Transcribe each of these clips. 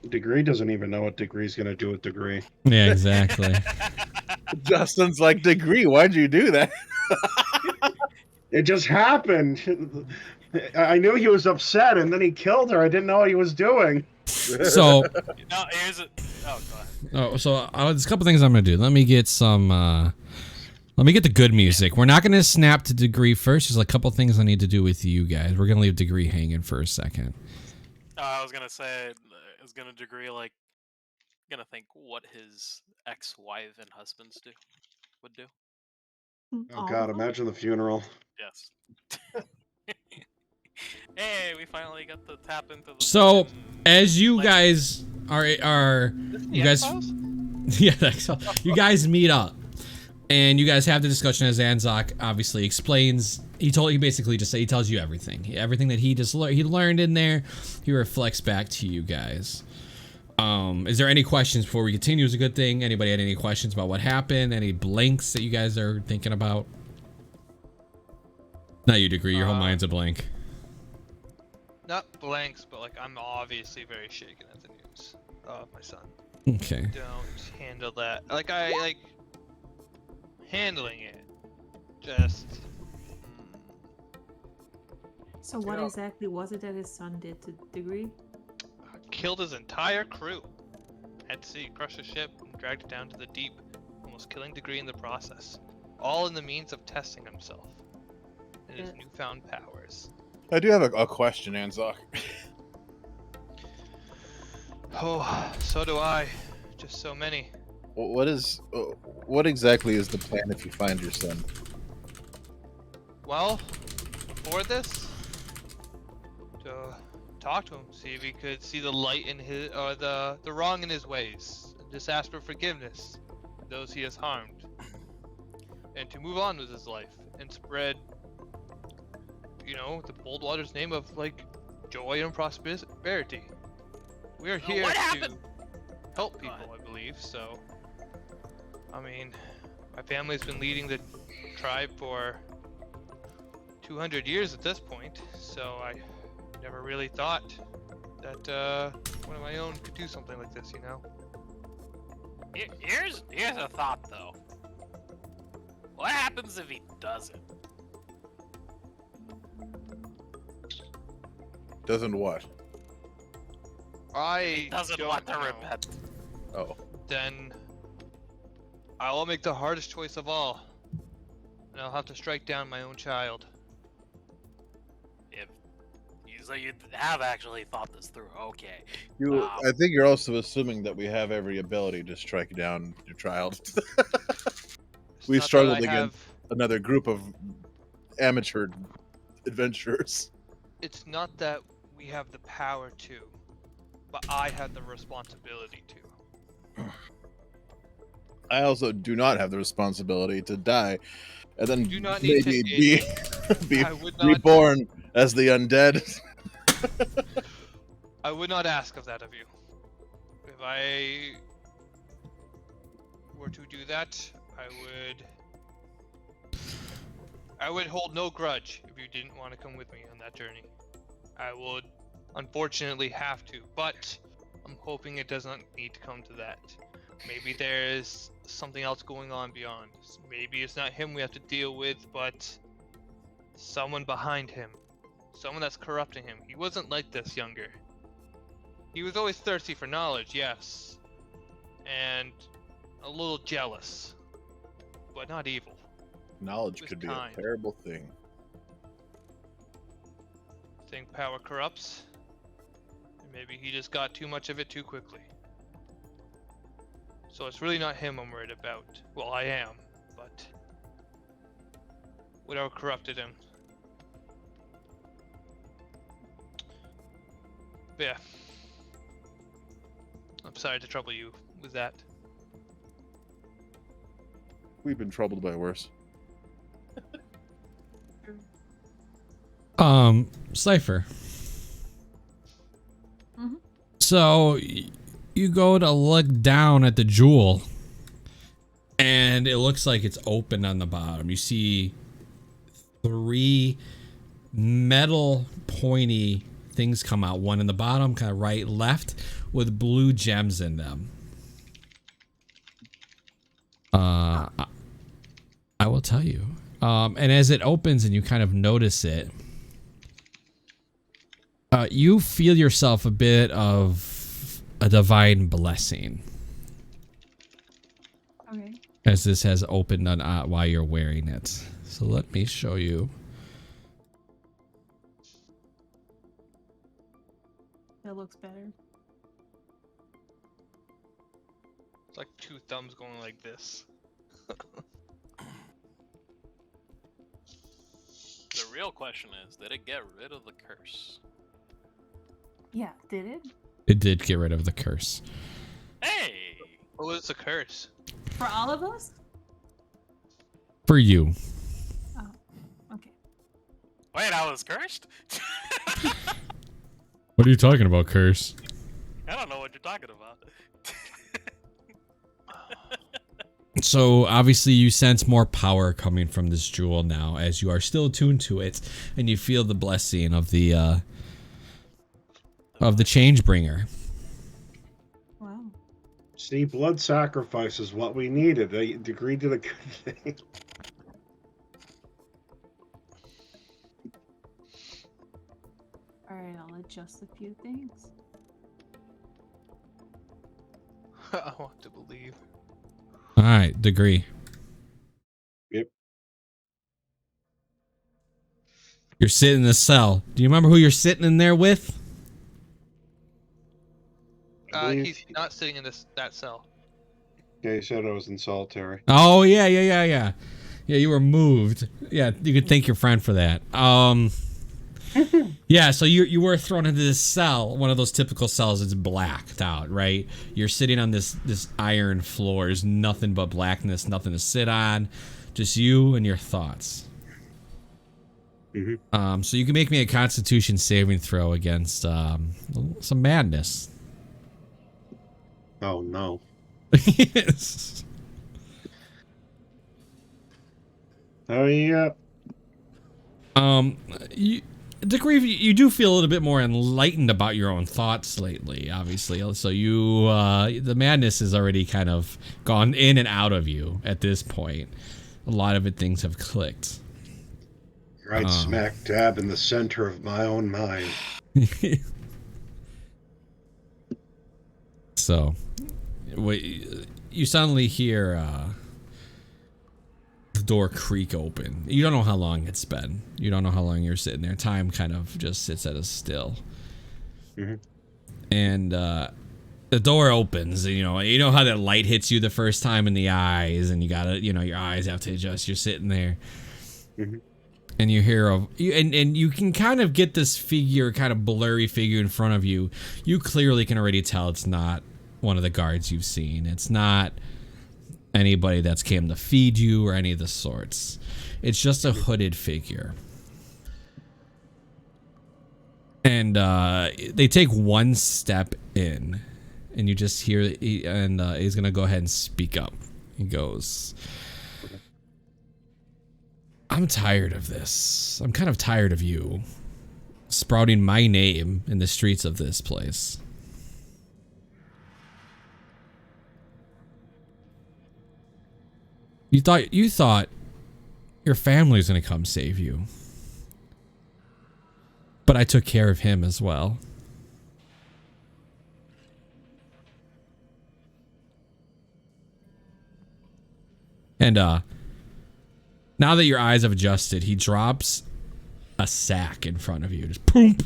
Degree doesn't even know what Degree's going to do with Degree. Yeah, exactly. Justin's like, Degree, why'd you do that? It just happened. I knew he was upset, and then he killed her. I didn't know what he was doing. So, No, here's a. Oh, go ahead. oh, so there's a couple things I'm gonna do. Let me get some. Let me get the good music. We're not gonna snap to Degree first. There's a couple things I need to do with you guys. We're gonna leave Degree hanging for a second. I was gonna say, I was gonna Degree like, gonna think what his ex-wife and husbands would do. Oh God! Imagine the funeral. Yes. Hey, we finally got to tap into the. So, fucking as you legend. guys are you guys, yeah, so you guys meet up, and you guys have the discussion as Anzak obviously explains. He basically just he tells you everything that he learned in there. He reflects back to you guys. Is there any questions before we continue? Is a good thing. Anybody had any questions about what happened? Any blanks that you guys are thinking about? Not you, Degree. Your whole mind's a blank. Not blanks, but like I'm obviously very shaken at the news of my son. Okay. Don't handle that. Like I like handling it. Just. So what exactly was it that his son did to Degree? Killed his entire crew. At sea, crushed the ship, and dragged it down to the deep, almost killing Degree in the process. All in the means of testing himself and his newfound powers. I do have a question, Anzak. Oh, so do I. Just so many. What exactly is the plan if you find your son? Well, before this, to talk to him, see if he could see the light in his, or the wrong in his ways, and just ask for forgiveness for those he has harmed, and to move on with his life and spread, you know, the Boldwater's name of like joy and prosperity. We are here to help people, I believe. So, I mean, my family's been leading the tribe for 200 years at this point, so I never really thought that one of my own could do something like this, you know? Here's a thought, though. What happens if he doesn't? Doesn't what? I Doesn't don't want to know. repent. Oh. Then I will make the hardest choice of all, and I'll have to strike down my own child. So you have actually thought this through. Okay. I think you're also assuming that we have every ability to strike down your child. We not that struggled I against another group of amateur adventurers. It's not that we have the power to, but I have the responsibility to. I also do not have the responsibility to die, and then Do not need maybe be I would not, reborn as the undead. I would not ask of that of you. If I were to do that, I would hold no grudge if you didn't want to come with me on that journey. I would unfortunately have to, but I'm hoping it doesn't need to come to that. Maybe there's something else going on beyond. Maybe it's not him we have to deal with, but someone behind him. Someone that's corrupting him. He wasn't like this younger. He was always thirsty for knowledge, yes. And a little jealous. But not evil. Knowledge He was could be kind. a terrible thing. Think power corrupts? And maybe he just got too much of it too quickly. So it's really not him I'm worried about. Well, I am, but whatever corrupted him. But yeah. I'm sorry to trouble you with that. We've been troubled by worse. Cypher. Mhm. So you go to look down at the jewel and it looks like it's open on the bottom. You see 3 metal pointy things come out, one in the bottom, kind of right, left, with blue gems in them. I will tell you. And as it opens and you kind of notice it, you feel yourself a bit of a divine blessing. Okay. As this has opened on while you're wearing it. So let me show you. That looks better. It's like 2 thumbs going like this. The real question is, did it get rid of the curse? Yeah, did it? It did get rid of the curse. Hey! What was the curse? For all of us? For you. Oh, okay. Wait, I was cursed? What are you talking about, curse? I don't know what you're talking about. So obviously you sense more power coming from this jewel now as you are still attuned to it, and you feel the blessing of the change bringer. Wow. See, blood sacrifice is what we needed. They agreed to the good thing. Alright, I'll adjust a few things. I want to believe. All right, degree. Yep. You're sitting in the cell. Do you remember who you're sitting in there with? believe- He's not sitting in that cell. Yeah, he said I was in solitary. Oh yeah. Yeah, you were moved. Yeah, you could thank your friend for that. Yeah, so you were thrown into this cell, one of those typical cells that's blacked out, right? You're sitting on this iron floor. There's nothing but blackness, nothing to sit on, just you and your thoughts. Mm-hmm. So you can make me a Constitution saving throw against some madness. Oh no. Yes. Oh yeah. Degree, you do feel a little bit more enlightened about your own thoughts lately, obviously. So you, the madness has already kind of gone in and out of you at this point. A lot of things have clicked. Right smack dab in the center of my own mind. So, you suddenly hear the door creak open. You don't know how long it's been. You don't know how long you're sitting there. Time kind of just sits at a still. Mm-hmm. And the door opens. And, you know how that light hits you the first time in the eyes, and you gotta, your eyes have to adjust. You're sitting there. Mm-hmm. And you hear and you can kind of get this figure, kind of blurry figure in front of you. You clearly can already tell it's not one of the guards you've seen. It's not anybody that's came to feed you or any of the sorts. It's just a hooded figure. And they take one step in, and you just hear, he's gonna go ahead and speak up. He goes, I'm tired of this. I'm kind of tired of you sprouting my name in the streets of this place. You thought your family was gonna come save you. But I took care of him as well. And now that your eyes have adjusted, he drops a sack in front of you. Just boom.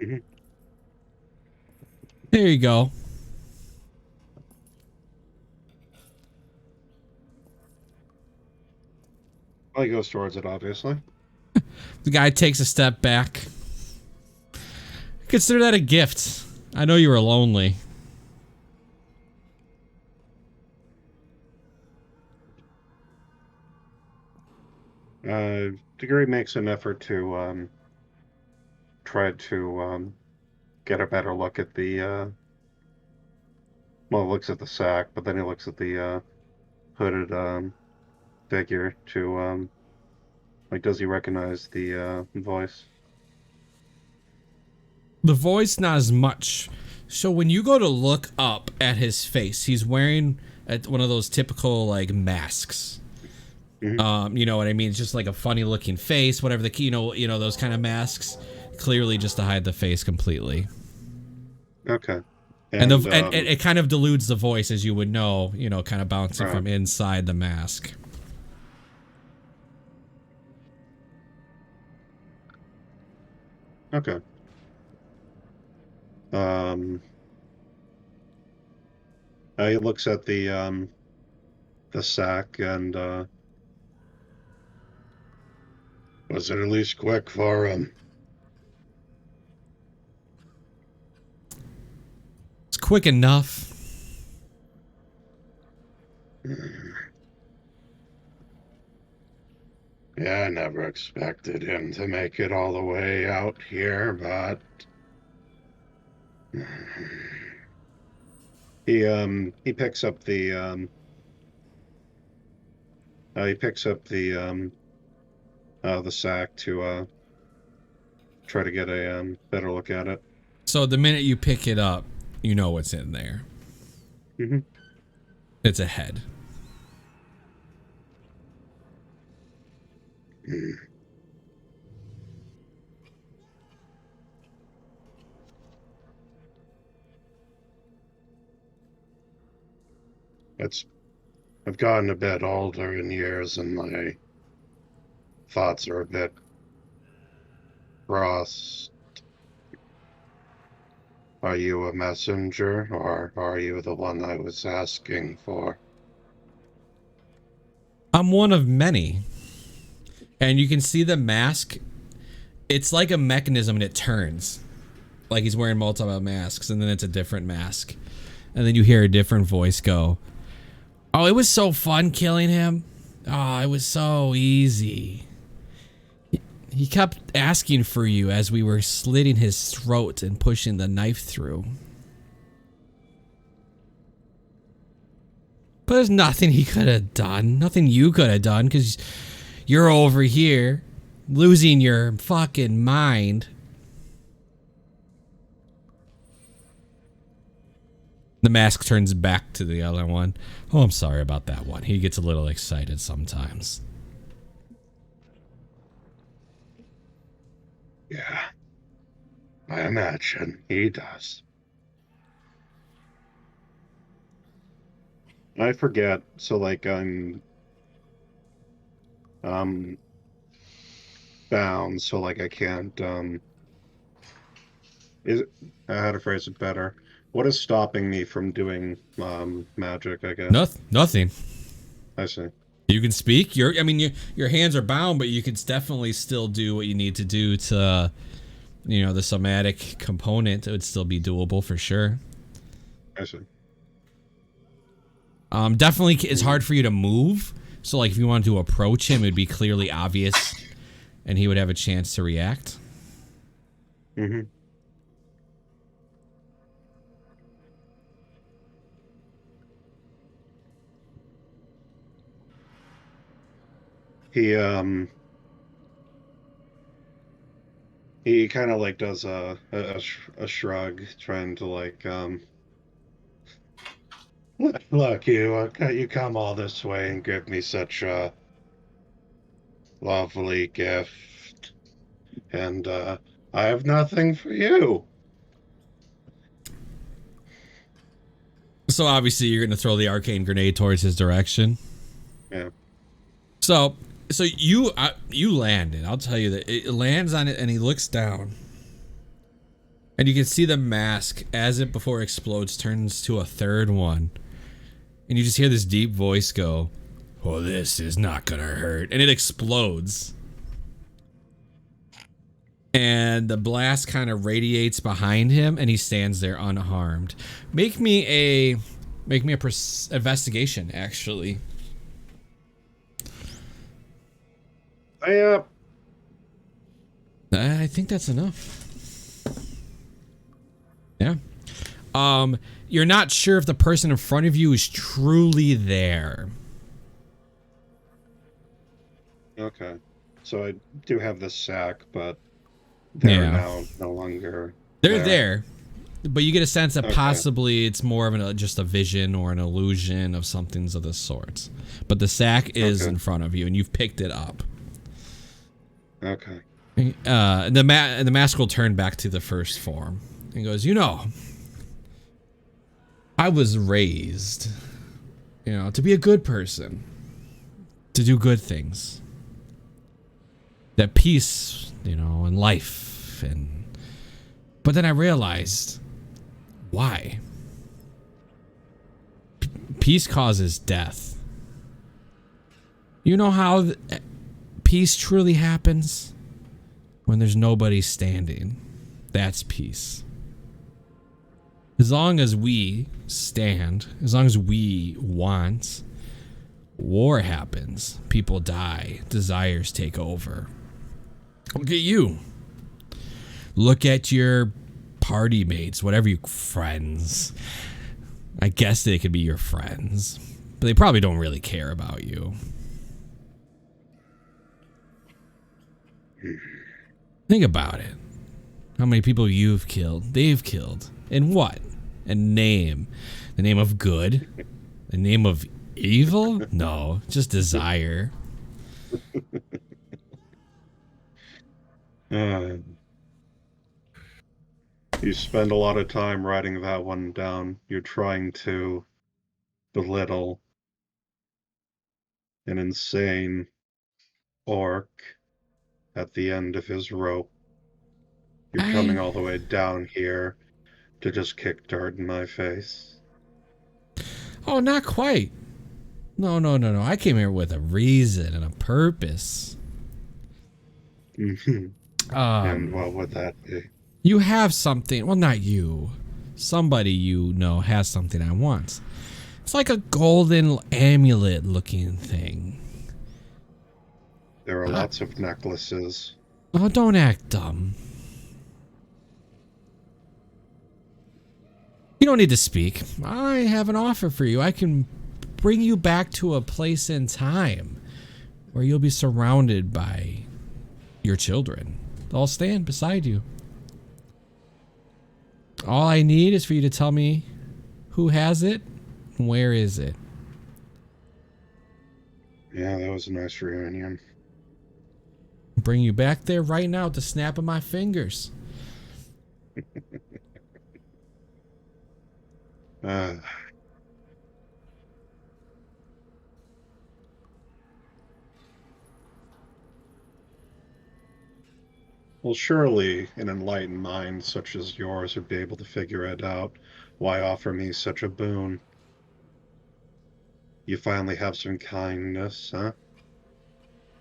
Mm-hmm. There you go. Well, he goes towards it, obviously. The guy takes a step back. Consider that a gift. I know you were lonely. Degree makes an effort to try to get a better look at the well, looks at the sack, but then he looks at the hooded figure to like, does he recognize the voice? The voice, not as much. So when you go to look up at his face, he's wearing one of those typical like masks. Mm-hmm. You know what I mean? It's just like a funny looking face, whatever the you know those kind of masks, clearly just to hide the face completely. Okay. And it kind of deludes the voice, as you would know, kind of bouncing from inside the mask. Okay. He looks at the sack and was it at least quick for him? It's quick enough. Yeah, I never expected him to make it all the way out here, but he picks up the sack to try to get a better look at it. So the minute you pick it up, you know what's in there. Mm-hmm. It's a head. I've gotten a bit older in years, and my thoughts are a bit crossed. Are you a messenger, or are you the one I was asking for? I'm one of many. And you can see the mask. It's like a mechanism, and it turns. Like he's wearing multiple masks, and then it's a different mask. And then you hear a different voice go, "Oh, it was so fun killing him. Oh, it was so easy. He kept asking for you as we were slitting his throat and pushing the knife through. But there's nothing he could have done. Nothing you could have done, because you're over here losing your fucking mind." The mask turns back to the other one. "Oh, I'm sorry about that one." He gets a little excited sometimes. Yeah, I imagine he does. I forget, so like I'm bound, so like I can't how to phrase it better. What is stopping me from doing magic, I guess? Nothing. I see. You can speak. Your hands are bound, but you can definitely still do what you need to do to, the somatic component. It would still be doable for sure. I see. Definitely, it's hard for you to move. So, like, if you wanted to approach him, it'd be clearly obvious, and he would have a chance to react. Mm-hmm. He kind of like does a shrug, trying to like look, you come all this way and give me such a lovely gift. And I have nothing for you. So obviously you're gonna throw the arcane grenade towards his direction. Yeah. So you land it. I'll tell you that it lands on it, and he looks down, and you can see the mask as it before it explodes turns to a third one, and you just hear this deep voice go, "Well, this is not gonna hurt," and it explodes. And the blast kind of radiates behind him, and he stands there unharmed. Make me a investigation, actually. I think that's enough. Yeah. You're not sure if the person in front of you is truly there. Okay. So I do have the sack, but they're now no longer They're there, but you get a sense that Okay. possibly it's more of just a vision or an illusion of something of this sort. But the sack is Okay. in front of you, and you've picked it up. Okay. The mask will turn back to the first form and goes, "You know, I was raised, to be a good person, to do good things, that peace, and life, but then I realized why. Peace causes death. You know how peace truly happens? When there's nobody standing. That's peace. As long as we stand, as long as we want, war happens. People die. Desires take over. Look at you. Look at your party mates, whatever you friends. I guess they could be your friends, but they probably don't really care about you. Think about it. How many people you've killed, they've killed. And what? A name. The name of good? The name of evil? No, just desire. You spend a lot of time writing that one down. You're trying to belittle an insane orc at the end of his rope. You're coming all the way down here to just kick dirt in my face. Oh, not quite. No. I came here with a reason and a purpose. And what would that be? You have something. Well, not you. Somebody has something I want. It's like a golden amulet looking thing. There are lots of necklaces. Oh, don't act dumb. You don't need to speak. I have an offer for you. I can bring you back to a place in time where you'll be surrounded by your children. They'll stand beside you. All I need is for you to tell me who has it and where is it. Yeah, that was a nice reunion. Bring you back there right now at the snap of my fingers. Well, surely an enlightened mind such as yours would be able to figure it out. Why offer me such a boon? You finally have some kindness, huh?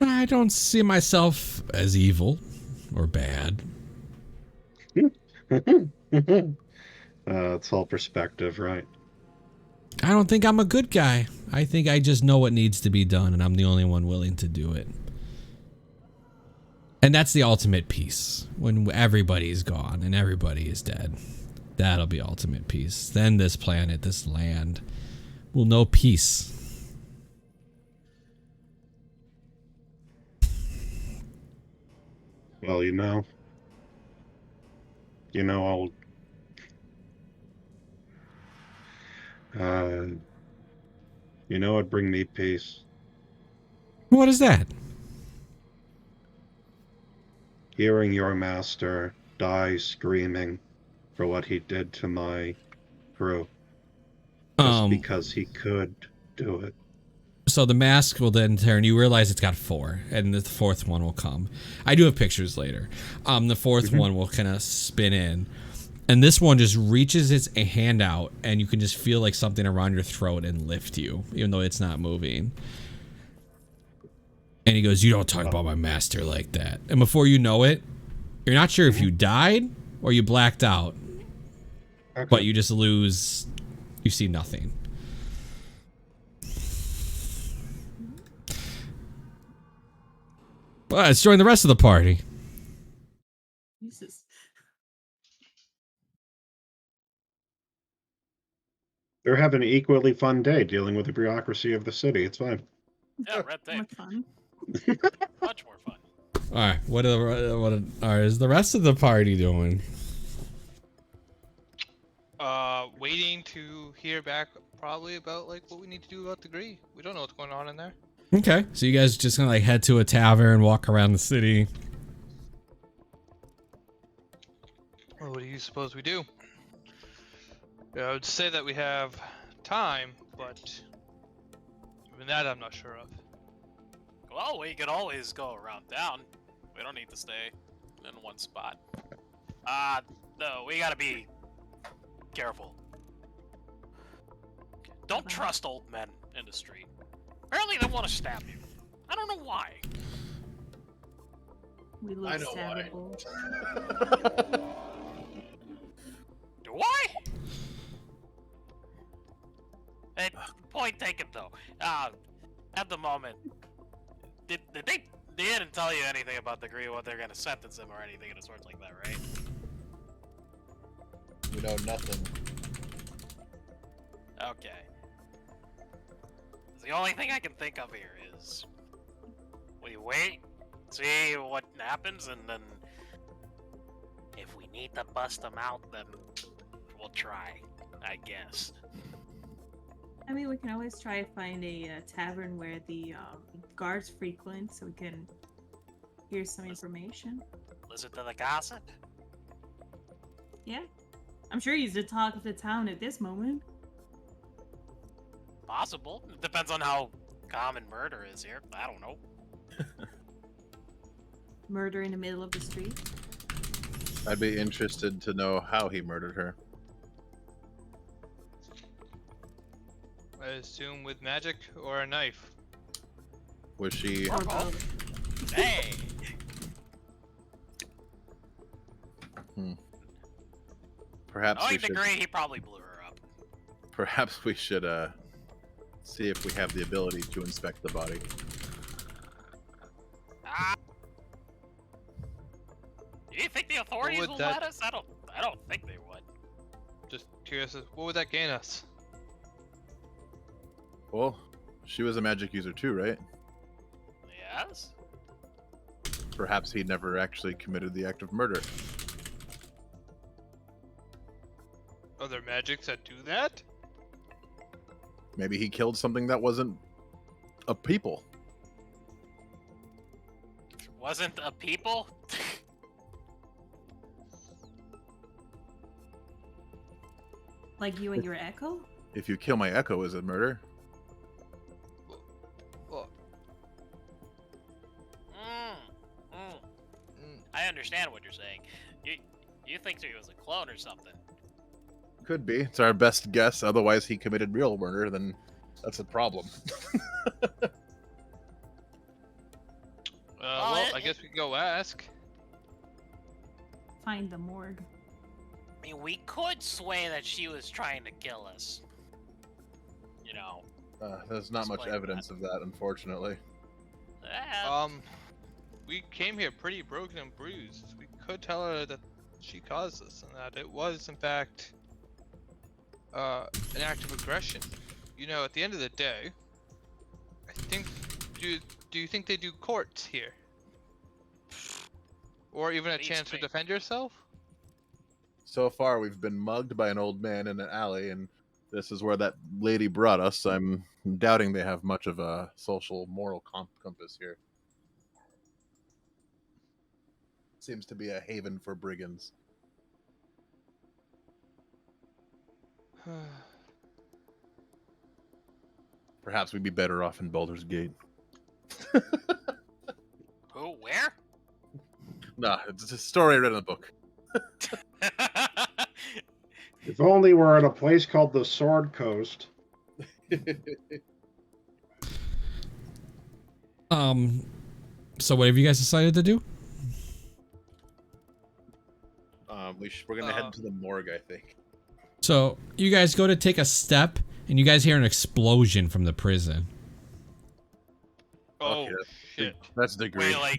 I don't see myself as evil or bad. It's all perspective, right? I don't think I'm a good guy. I think I just know what needs to be done, and I'm the only one willing to do it. And that's the ultimate peace. When everybody's gone and everybody is dead. That'll be ultimate peace. Then this planet, this land, will know peace. Well, I'll it'd bring me peace. What is that? hearing your master die screaming for what he did to my crew. Just because he could do it. So the mask will then turn. You realize it's got 4, and the 4th one will come. I do have pictures later. The 4th one will kind of spin in, and this one just reaches its hand out, and you can just feel like something around your throat and lift you, even though it's not moving. And he goes, "You don't talk about my master like that." And before you know it, you're not sure if you died or you blacked out, but you just lose. You see nothing. But let's join the rest of the party. Jesus. They're having an equally fun day dealing with the bureaucracy of the city. It's fine. Yeah, red tape. More fun. Much more fun. All right, what is the rest of the party doing? Waiting to hear back probably about like what we need to do about the Gree. We don't know what's going on in there. Okay, so you guys just gonna like head to a tavern, walk around the city. Well, what do you suppose we do? Yeah, I would say that we have time, but even that I'm not sure of. Well, we could always go around town. We don't need to stay in one spot. No, we gotta be careful. Don't trust old men in the street. Apparently they want to stab you. I don't know why. We look I know why. stabbable. Do I? Hey, point taken though. At the moment, they didn't tell you anything about the Gree, what they're gonna sentence him or anything of the sorts like that, right? We know nothing. Okay. The only thing I can think of here is we wait, see what happens, and then if we need to bust them out, then we'll try, I guess. I mean, we can always try to find a tavern where the guards frequent, so we can hear some information. Listen to the gossip. Yeah, I'm sure he's the talk of the town at this moment. Possible. It depends on how common murder is here. I don't know. Murder in the middle of the street. I'd be interested to know how he murdered her. I assume with magic or a knife. Was she? Or both. Hey! Perhaps we Knowing the should. Grey, he probably blew her up. Perhaps we should see if we have the ability to inspect the body. Do you think the authorities would will that- let us? I don't think they would. Just curious, what would that gain us? Well, she was a magic user too, right? Yes? Perhaps he never actually committed the act of murder. Are there magics that do that? Maybe he killed something that wasn't a people. Wasn't a people? Like you and your echo? If you kill my echo, is it murder? Well, I understand what you're saying. You think he was a clone or something? Could be. It's our best guess. Otherwise, he committed real murder. Then that's a problem. well, I guess we can go ask. Find the morgue. I mean, we could sway that she was trying to kill us. You know. There's not much Explain evidence of that, unfortunately. We came here pretty broken and bruised. We could tell her that she caused this and that it was, in fact, an act of aggression. You know, at the end of the day, I think. Do you think they do courts here, or even a chance to defend yourself? So far, we've been mugged by an old man in an alley, and this is where that lady brought us. I'm doubting they have much of a social, moral compass here. seems to be a haven for brigands. Perhaps we'd be better off in Baldur's Gate. Who? Where? Nah, it's a story I read in a book. If only we're at a place called the Sword Coast. So what have you guys decided to do? We're gonna head to the morgue, I think. So you guys go to take a step, and you guys hear an explosion from the prison. Oh Okay, shit! That's Degree. Wait,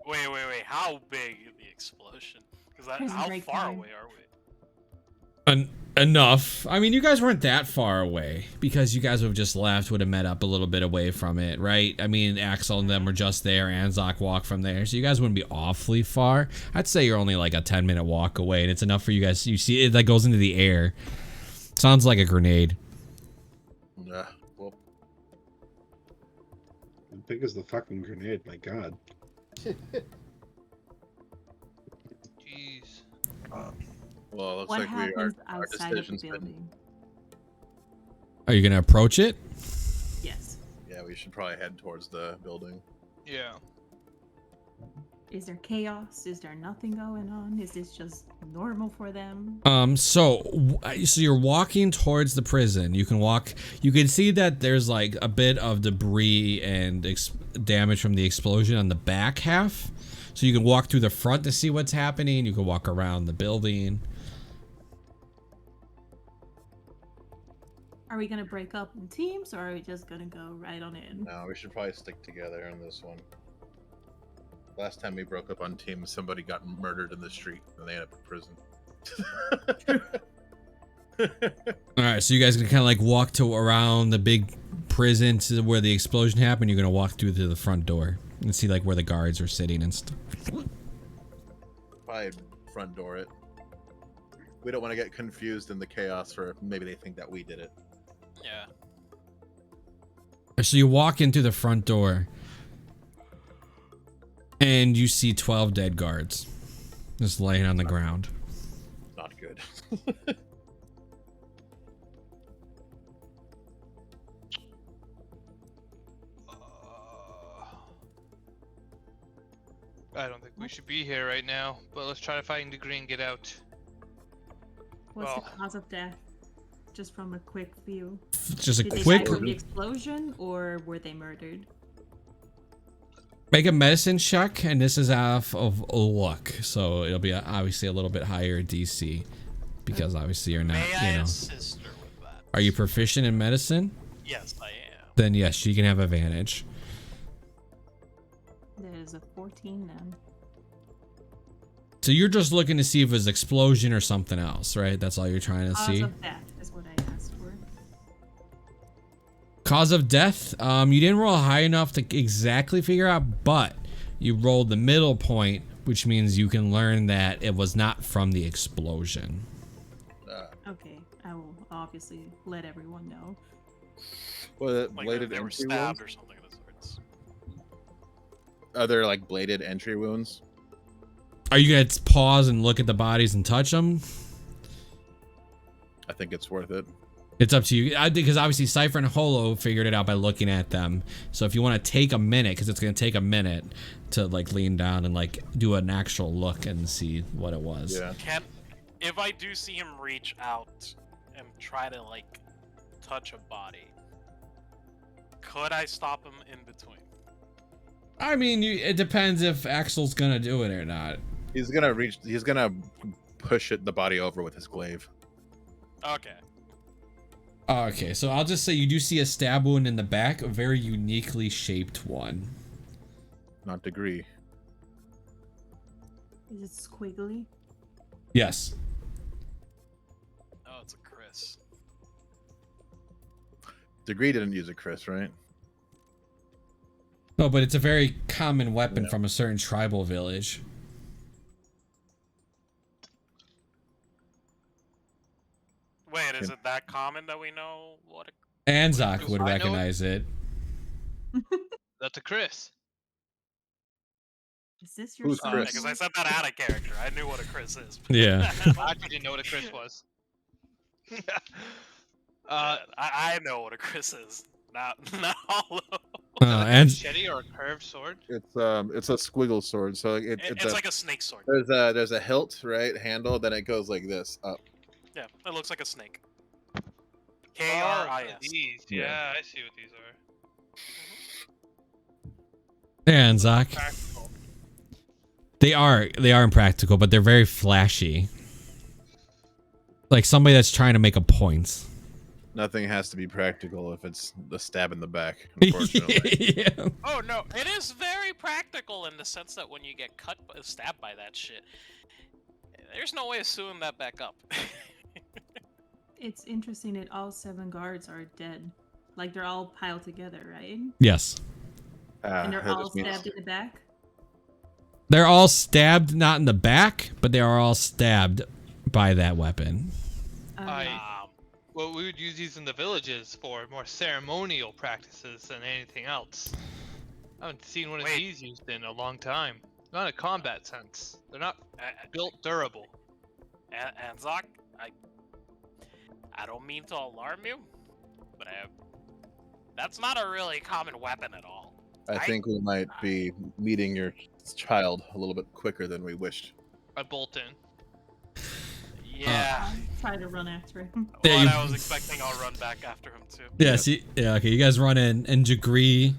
wait. How big is the explosion? Because Prison how break far time. away are we? Enough. I mean, you guys weren't that far away because you guys would have just left, would have met up a little bit away from it, right? I mean, Axel and them were just there. Anzak walked from there, so you guys wouldn't be awfully far. I'd say you're only like a 10-minute walk away, and it's enough for you guys. You see it that goes into the air. Sounds like a grenade. Yeah. Well, As big as the fucking grenade, my god. Jeez. well, it looks What like happens our outside of the decision's been. building? Are you gonna approach it? Yes. Yeah, we should probably head towards the building. Yeah. Is there chaos? Is there nothing going on? Is this just normal for them? So you're walking towards the prison. You can see that there's like a bit of debris and damage from the explosion on the back half. So you can walk through the front to see what's happening. You can walk around the building. Are we gonna break up in teams, or are we just gonna go right on in? No, we should probably stick together on this one. Last time we broke up on teams, somebody got murdered in the street, and they ended up in prison. All right, so you guys can kind of like walk around the big prison to where the explosion happened. You're gonna walk through to the front door and see like where the guards are sitting and stuff. Probably front door it. We don't want to get confused in the chaos, for maybe they think that we did it. Yeah. So you walk into the front door, and you see 12 dead guards just laying on the ground. Not good. I don't think we should be here right now, but let's try to find Degree and get out. What's Well- the cause of death? Just from a quick view. Just a Did they quick die from the explosion, or were they murdered? make a medicine check, and this is off of luck, so it'll be obviously a little bit higher DC because obviously you're not, May I you know. assist her with that? Are you proficient in medicine? Yes, I am. Then yes, you can have advantage. There's a 14 then. So you're just looking to see if it was explosion or something else, right? That's all you're trying to Cause see. of death is what I asked for. Cause of death, you didn't roll high enough to exactly figure out, but you rolled the middle point, which means you can learn that it was not from the explosion. Okay, I will obviously let everyone know. Well, Like bladed they were entry stabbed wounds? or something of the sorts. Are there like bladed entry wounds? Are you gonna pause and look at the bodies and touch them? I think it's worth it. It's up to you. Because obviously Cypher and Holo figured it out by looking at them. So if you want to take a minute, because it's going to take a minute to like lean down and like do an actual look and see what it was. Yeah. If I do see him reach out and try to like touch a body, could I stop him in between? I mean, it depends if Axel's going to do it or not. He's gonna reach. He's gonna push the body over with his glaive. Okay. Okay, so I'll just say you do see a stab wound in the back, a very uniquely shaped one. Not Degree. Is it squiggly? Yes. Oh, it's a Chris. Degree didn't use a Chris, right? No, but it's a very common weapon Yeah. from a certain tribal village. Wait, is it that common that we know what? Anzak would I know it. recognize it. That's a Chris. Is this your Who's son? Chris? Because I said that out of character. I knew what a Chris is. Yeah. I actually didn't know what a Chris was. I know what a Chris is. Not Hollow. Like a And machete or a curved sword? It's a squiggle sword. So It's like a snake sword. there's a hilt, right? Handle, then it goes like this up. Yeah, it looks like a snake. Oh, K-R-I-S. these. Yeah. Yeah, I see what these are. and Zach, Practical. they are impractical, but they're very flashy. Like somebody that's trying to make a point. Nothing has to be practical if it's the stab in the back, unfortunately. Yeah. Oh no, it is very practical in the sense that when you get stabbed by that shit, there's no way of sewing that back up. It's interesting that all 7 guards are dead. Like they're all piled together, right? Yes. And they're that all just means- stabbed in the back. They're all stabbed, not in the back, but they are all stabbed by that weapon. Well, we would use these in the villages for more ceremonial practices than anything else. I haven't seen one of Wait. these used in a long time. Not in a combat sense. They're not built durable. And Zoc, I don't mean to alarm you, but that's not a really common weapon at all. I think we might be meeting your child a little bit quicker than we wished. I bolt in. Yeah. Try to run after him. Yeah, What you- I was expecting, I'll run back after him too. Yeah, see, yeah, okay, you guys run in, and Degree,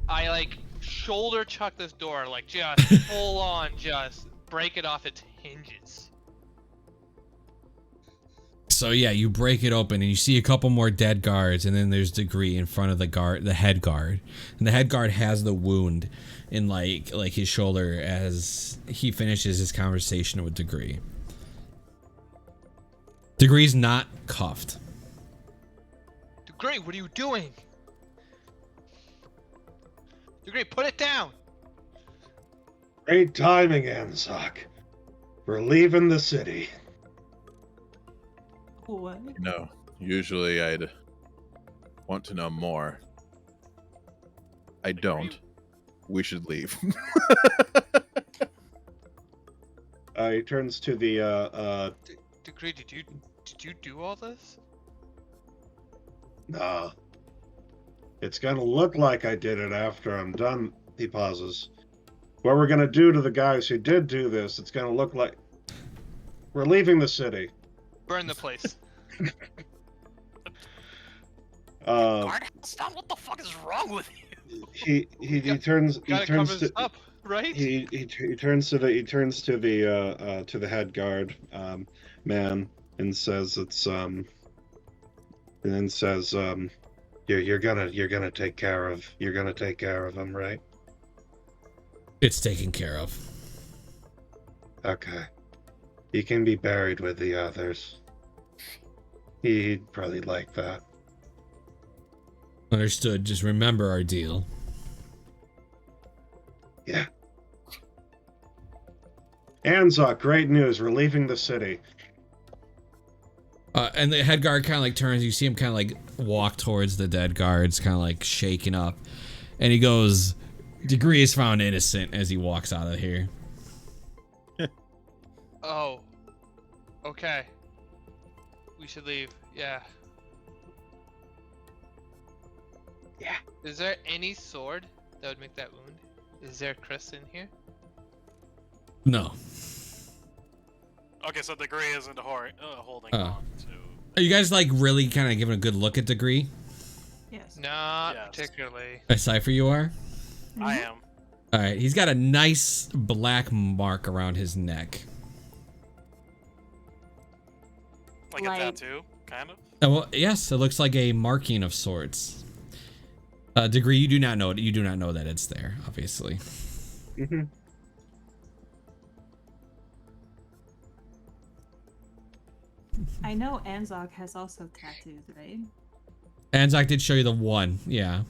I like shoulder chuck this door, like just full on, just break it off its hinges. so yeah, you break it open, and you see a couple more dead guards, and then there's Degree in front of the head guard, and the head guard has the wound in like his shoulder as he finishes his conversation with Degree. Degree's not cuffed. Degree, what are you doing? Degree, put it down! Great timing, Anzak. We're leaving the city. What? No, usually I'd want to know more. I don't. We should leave. He turns to the Degree, did you do all this? nah. It's gonna look like I did it after I'm done, he pauses. What we're gonna do to the guys who did do this, it's gonna look like we're leaving the city. Burn the place. Guard house down? What the fuck is wrong with you? He turns Gotta cover this up, right? he turns to the head guard man and says you're gonna take care of him, right? It's taken care of. Okay. He can be buried with the others. He'd probably like that. Understood. Just remember our deal. Yeah. Anzak, great news. We're leaving the city. And the head guard kind of like turns. You see him kind of like walk towards the dead guards, kind of like shaking up. And he goes, Degree is found innocent as he walks out of here. Oh. Okay. We should leave. Yeah. Yeah. Is there any sword that would make that wound? Is there Chris in here? No. Okay, so Degree isn't holding Oh. on to. Are you guys like really kind of giving a good look at Degree? Yes. Not Yes. particularly. Cypher, you are? I Mhm. am. All right. He's got a nice black mark around his neck. Like Like- a tattoo, kind of. Well, yes, it looks like a marking of sorts. Degree, you do not know it. You do not know that it's there, obviously. Mm-hmm. I know Anzak has also tattoos, right? Anzak did show you the one. Yeah.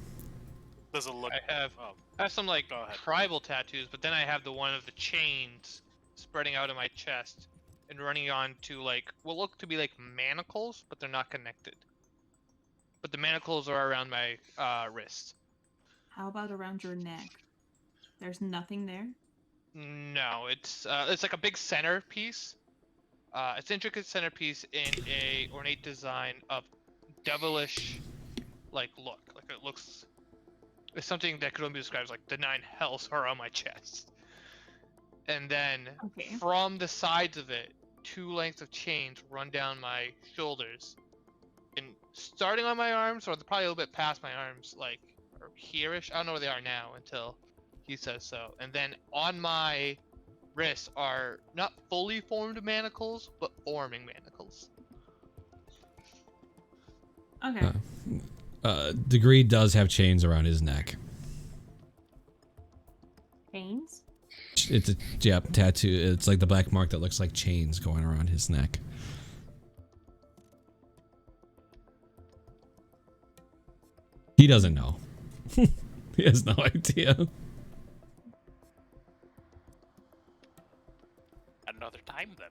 Does it look? I have Oh, I have some like Go ahead. tribal tattoos, but then I have the one of the chains spreading out of my chest and running on to like what look to be like manacles, but they're not connected. But the manacles are around my wrist. How about around your neck? There's nothing there. No, it's like a big centerpiece. It's intricate centerpiece in a ornate design of devilish, like look. Like it looks. It's something that could only be described as like the 9 hells are on my chest. And then Okay. from the sides of it, 2 lengths of chains run down my shoulders, and starting on my arms, or probably a little bit past my arms, like or here-ish. I don't know where they are now until he says so. And then on my wrists are not fully formed manacles, but forming manacles. Okay. Degree does have chains around his neck. Chains? It's a tattoo. It's like the black mark that looks like chains going around his neck. He doesn't know. He has no idea. Another time then.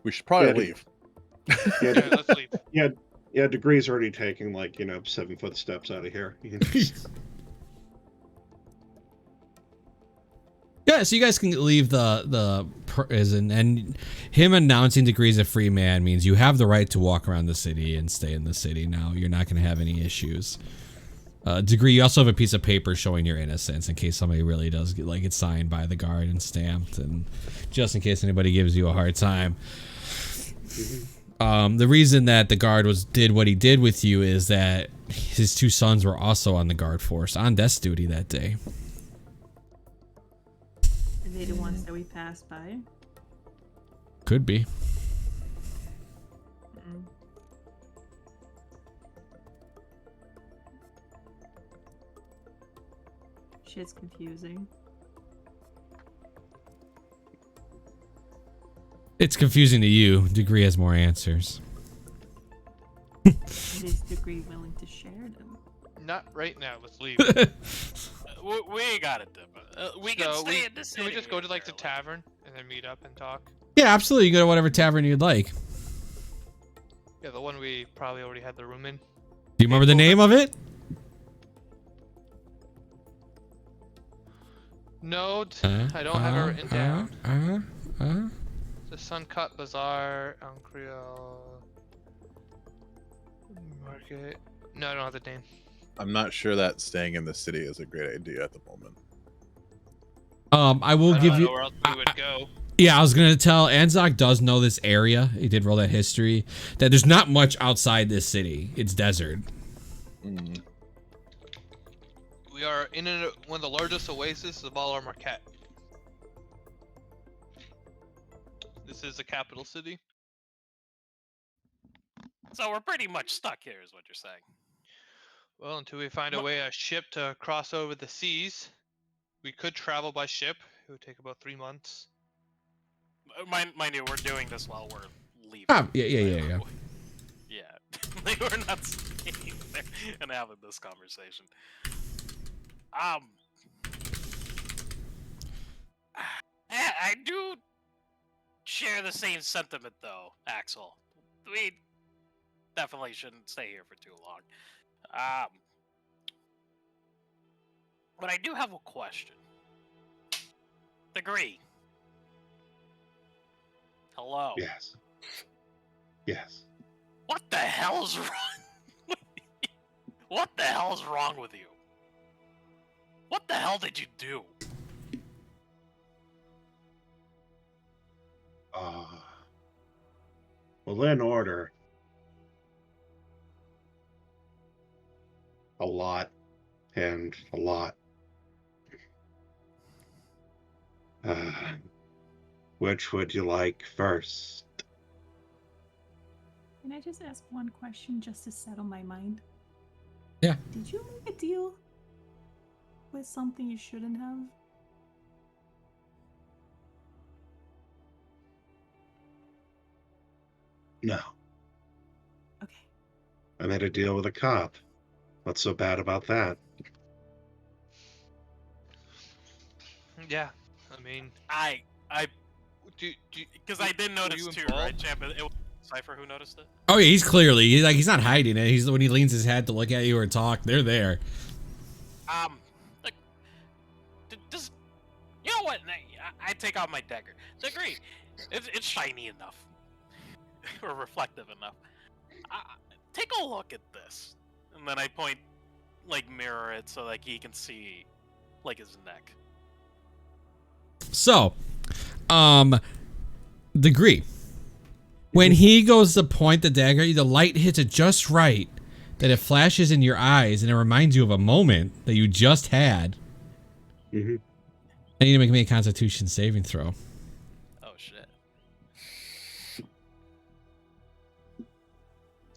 We should probably Yeah, leave. Yeah, Okay, let's leave. yeah. Degree's already taking like 7-foot steps out of here. Yeah, so you guys can leave the prison, and him announcing Degree's a free man means you have the right to walk around the city and stay in the city now. You're not going to have any issues. Degree, you also have a piece of paper showing your innocence in case somebody really does get like it's signed by the guard and stamped, and just in case anybody gives you a hard time. The reason that the guard did what he did with you is that his 2 sons were also on the guard force on desk duty that day. Are they the ones that we passed by? Could be. Mm. Shit's confusing. It's confusing to you. Degree has more answers. Is Degree willing to share them? Not right now. Let's leave. We got it, we can So stay in the city. Can we just go to like the apparently. tavern and then meet up and talk? Yeah, absolutely. You go to whatever tavern you'd like. Do Yeah, the one we probably already had the room in. you remember the name of it? No, I don't have it written down. The Suncut Bazaar, El Creole Market. No, I don't have the name. I'm not sure that staying in the city is a great idea at the moment. I will I give don't you. know where else we would go. Yeah, I was gonna tell. Anzok does know this area. He did roll that history. That there's not much outside this city. It's desert. Mm. We are in one of the largest oases of all our Marquette. This is the capital city. So we're pretty much stuck here, is what you're saying. Well, until we find a ship to cross over the seas, we could travel by ship. It would take about 3 months. Mind you, we're doing this while we're leaving. Yeah. Yeah, we're not staying there and having this conversation. I do share the same sentiment, though, Axel. We definitely shouldn't stay here for too long. But I do have a question. Degree. Hello. Yes. Yes. What the hell's wrong? What the hell's wrong with you? What the hell did you do? Well, in order. A lot and a lot. Which would you like first? Can I just ask one question just to settle my mind? Yeah. Did you make a deal with something you shouldn't have? No. Okay. I made a deal with a cop. What's so bad about that? Yeah, I mean, I Because I did notice you too, involved? right, Champ? It was Cypher who noticed it. Oh yeah, he's clearly he's not hiding it. He's when he leans his head to look at you or talk, they're there. Like, just you know what? I take out my dagger. Degree, it's shiny enough or reflective enough. Take a look at this, and then I point, like mirror it so like he can see, like his neck. So, Degree. When he goes to point the dagger, the light hits it just right that it flashes in your eyes and it reminds you of a moment that you just had. Mm-hmm. I need to make me a Constitution saving throw. Oh shit!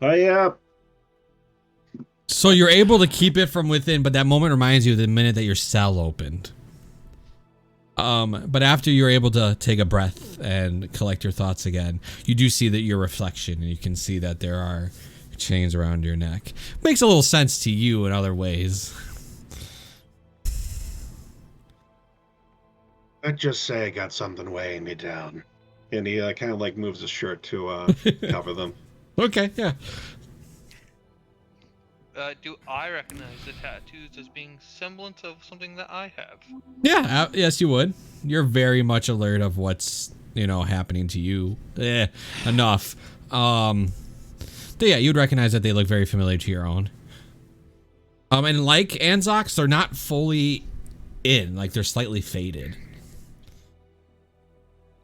Yeah. So you're able to keep it from within, but that moment reminds you of the minute that your cell opened. But after you're able to take a breath and collect your thoughts again, you do see that your reflection, and you can see that there are chains around your neck. Makes a little sense to you in other ways. Let's just say I got something weighing me down. And he kind of like moves his shirt to cover them. Okay, yeah. Do I recognize the tattoos as being semblance of something that I have? Yeah, yes, you would. You're very much alert of what's, happening to you. Enough. But yeah, you'd recognize that they look very familiar to your own. And like Anzox, they're not fully in, like they're slightly faded.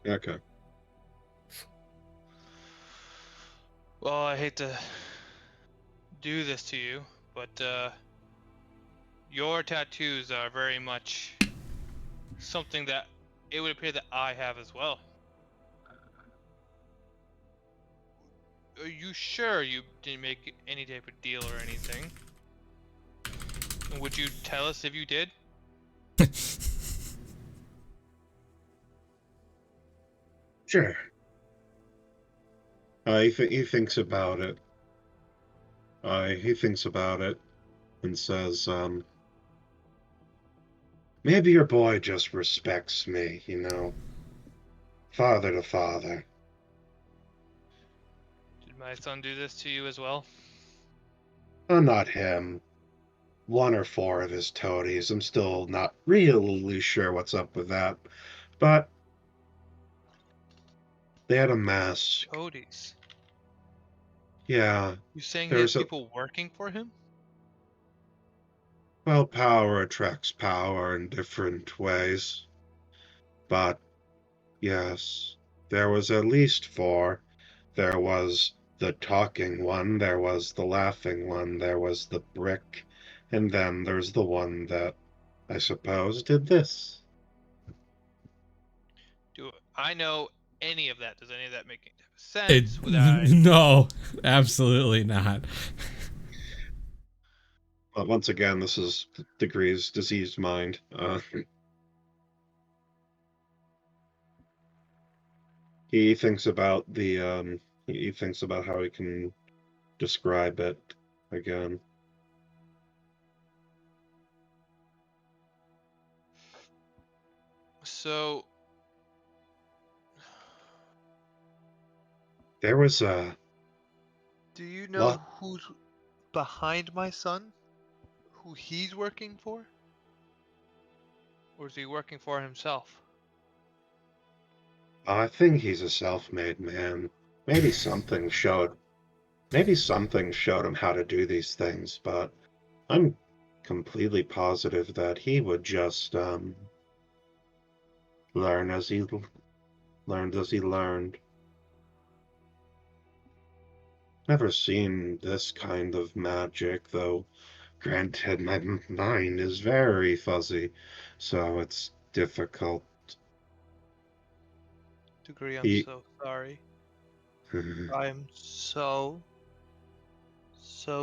Okay. Well, I hate to do this to you, but your tattoos are very much something that it would appear that I have as well. Are you sure you didn't make any type of deal or anything? Would you tell us if you did? Sure. He thinks about it. He thinks about it and says, maybe your boy just respects me, father to father. Did my son do this to you as well? Oh, not him. 1 or 4 of his toadies. I'm still not really sure what's up with that. But they had a mask. Toadies. Yeah. You saying he There's has people working for him? Well, power attracts power in different ways. But, yes, there was at least 4. There was the talking one, there was the laughing one, there was the brick, and then there's the one that, I suppose, did this. Do I know any of that? Does any of that make any type of sense? No, absolutely not. But once again, this is Degree's diseased mind. He thinks about he thinks about how he can describe it again. So There was a do you know What? who's behind my son? Who he's working for? Or is he working for himself? I think he's a self-made man. Maybe something showed him how to do these things, but I'm completely positive that he would just learn as he learned. Never seen this kind of magic, though granted my mind is very fuzzy, so it's difficult. Degree, I'm He so sorry. I'm so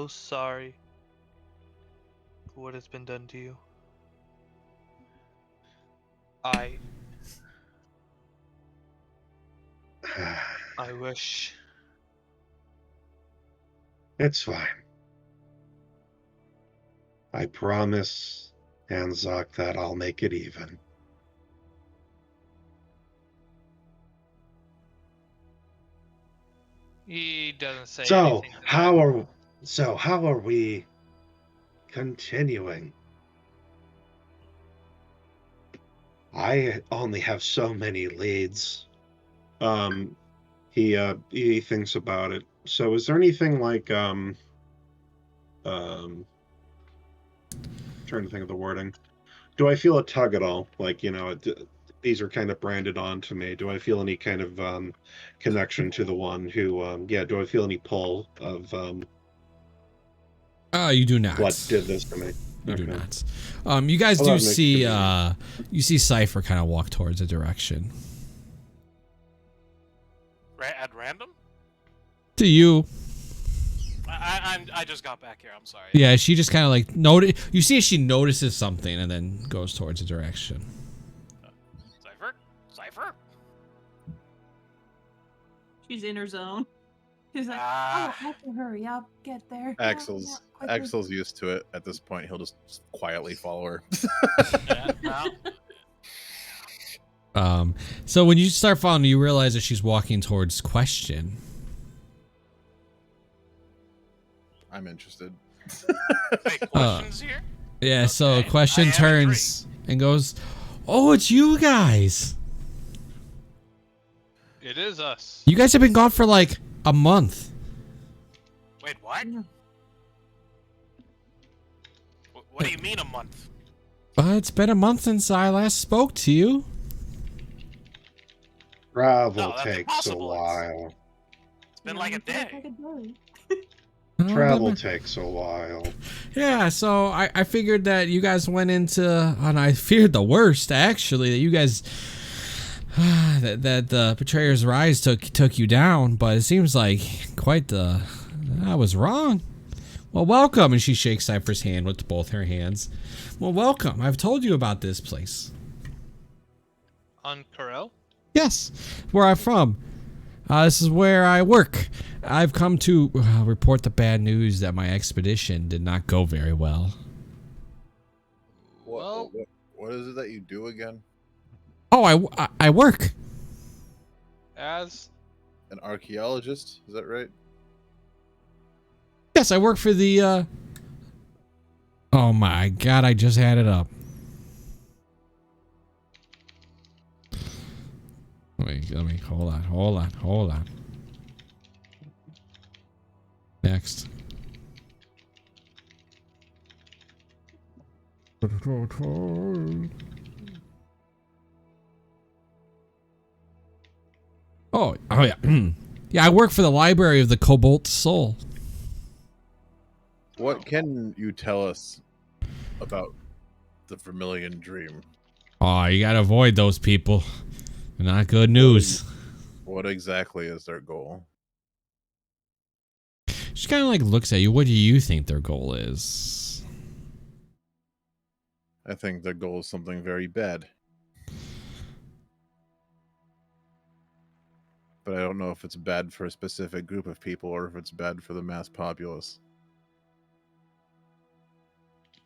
sorry for what has been done to you. I wish. It's fine. I promise, Anzok, that I'll make it even. He doesn't say So anything. to that. how are we continuing? I only have so many leads. He thinks about it. So is there anything like trying to think of the wording. Do I feel a tug at all? Like, these are kind of branded onto me. Do I feel any kind of connection to the one who do I feel any pull of You do not. what did this to me? You do Okay. not. You guys Well, do that makes see it you see Cypher kind of walk towards a direction. At random? To you. I just got back here. I'm sorry. Yeah, she just kind of like you see she notices something and then goes towards a direction. Cypher. She's in her zone. She's like, Ah. I have to hurry. I'll get there. Axel's Yeah, quickly." Axel's used to it at this point. He'll just quietly follow her. Yeah, no. So when you start following, you realize that she's walking towards Question. I'm interested. Wait, questions here? Yeah, so Okay, Question I am turns and goes, "Oh, it's you guys. It is us. You guys have been gone for like a month." Wait, what? Yeah. What do you mean a month? It's been a month since I last spoke to you. Travel No, that's takes a impossible. while. It's been Yeah, like a it's like day. a day. Travel takes a while. Yeah, so I figured that you guys went into, and I feared the worst actually, that you guys that the Betrayer's Rise took you down, but it seems like I was wrong. Well, welcome, and she shakes Cypher's hand with both her hands. Well, welcome. I've told you about this place. On Corel? Yes, where I'm from. This is where I work. I've come to report the bad news that my expedition did not go very well. Well, What is it that you do again? Oh, I work. as An archaeologist? Is that right? Yes, I work for the, Oh my god, I just had it up. Wait, let me, hold on. Next. Oh yeah. Yeah, I work for the Library of the Cobalt Soul. What can you tell us about the Vermilion Dream? Oh, you gotta avoid those people. They're not good news. What exactly is their goal? She kind of like looks at you. What do you think their goal is? I think their goal is something very bad. But I don't know if it's bad for a specific group of people or if it's bad for the mass populace.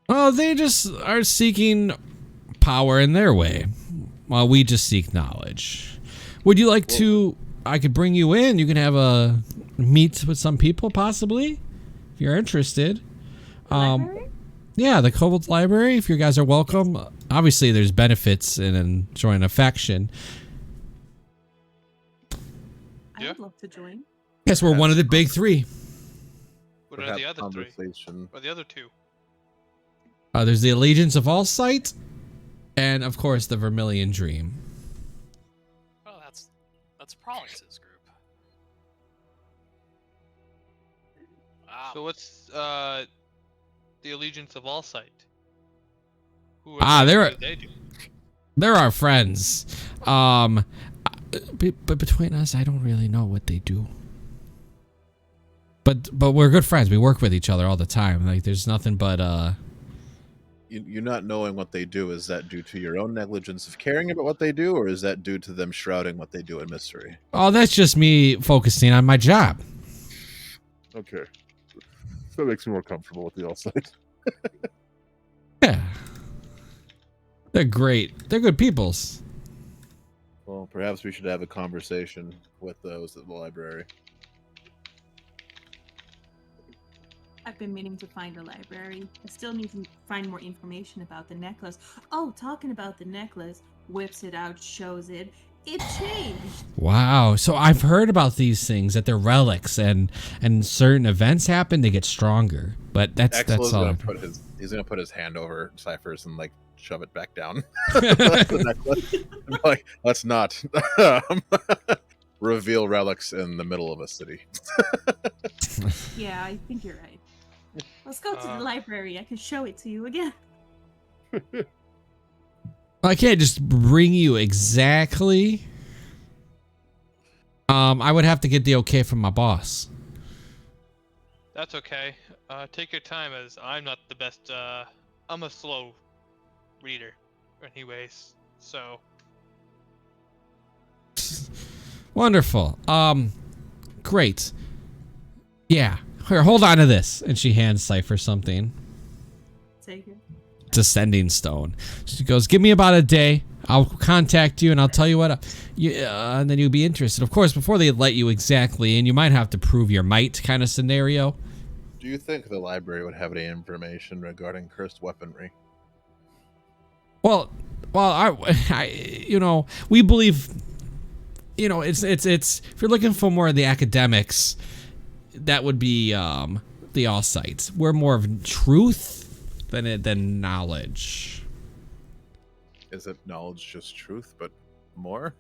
Oh, they just are seeking power in their way, while we just seek knowledge. Would you like to? I could bring you in. You can have a meet with some people, possibly, if you're interested. Library? Yeah, the Cobalt Library. If you guys are welcome. Obviously, there's benefits in joining a faction. I Yeah. would love to join. Yes, we're one of the big three. what are Perhaps the other three? conversation. What are the other two? There's the Allegiance of All Sight, and of course the Vermilion Dream. Oh, that's Prolix's group. Wow. So what's the Allegiance of All Sight? Who They're- what do they do? They're our friends. But between us, I don't really know what they do. But we're good friends. We work with each other all the time. Like there's nothing but You not knowing what they do, is that due to your own negligence of caring about what they do, or is that due to them shrouding what they do in mystery? Oh, that's just me focusing on my job. Okay. That makes me more comfortable with the all sight. Yeah. They're great. They're good peoples. Well, perhaps we should have a conversation with those at the library. I've been meaning to find a library. I still need to find more information about the necklace. Oh, talking about the necklace, whips it out, shows it. It changed. Wow. So I've heard about these things that they're relics, and certain events happen, they get stronger. But that's all. He's gonna put his hand over Cypher's and like shove it back down. The necklace. Like, let's not reveal relics in the middle of a city. Yeah, I think you're right. Let's go to the library. I can show it to you again. I can't just bring you exactly. I would have to get the okay from my boss. That's okay. Take your time, as I'm not the best. I'm a slow reader, anyways. So. Wonderful. Great. Yeah. Here, hold on to this. And she hands Cypher something. Take it. It's a sending stone. She goes, give me about a day. I'll contact you and I'll tell you what. And then you'll be interested. Of course, before they let you exactly in, you might have to prove your might kind of scenario. Do you think the library would have any information regarding cursed weaponry? Well, I we believe, it's if you're looking for more of the academics, that would be the all sites. We're more of truth than knowledge. Is it knowledge just truth, but more?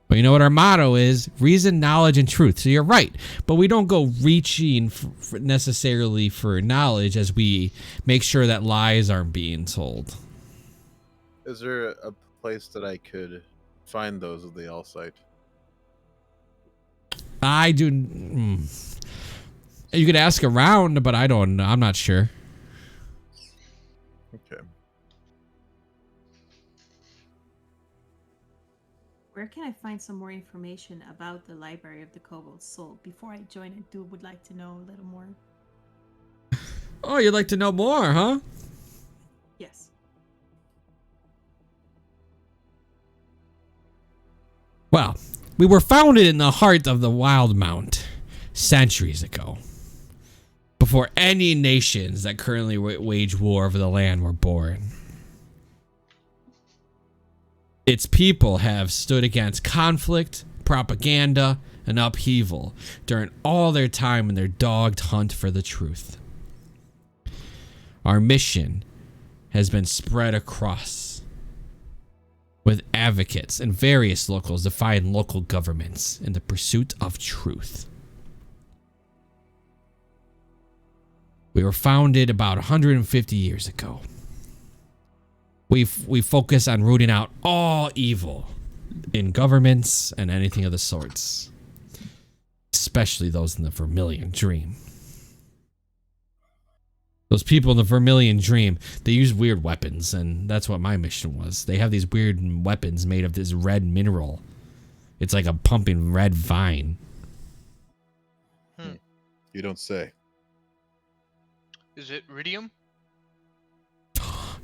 Well, you know what our motto is? Reason, knowledge, and truth. So you're right. But we don't go reaching necessarily for knowledge as we make sure that lies aren't being told. Is there a place that I could find those of the All site? I do. You could ask around, but I'm not sure. Okay. Where can I find some more information about the Library of the Cobalt Soul? Before I join, I would like to know a little more. Oh, you'd like to know more, huh? Yes. Well, we were founded in the heart of the Wild Mount centuries ago, before any nations that currently wage war over the land were born. Its people have stood against conflict, propaganda, and upheaval during all their time in their dogged hunt for the truth. Our mission has been spread across, with advocates and various locals defying local governments in the pursuit of truth. We were founded about 150 years ago. We focus on rooting out all evil in governments and anything of the sorts, especially those in the Vermilion Dream. Those people in the Vermilion Dream, they use weird weapons, and that's what my mission was. They have these weird weapons made of this red mineral. It's like a pumping red vine. You don't say. Is it Iridium?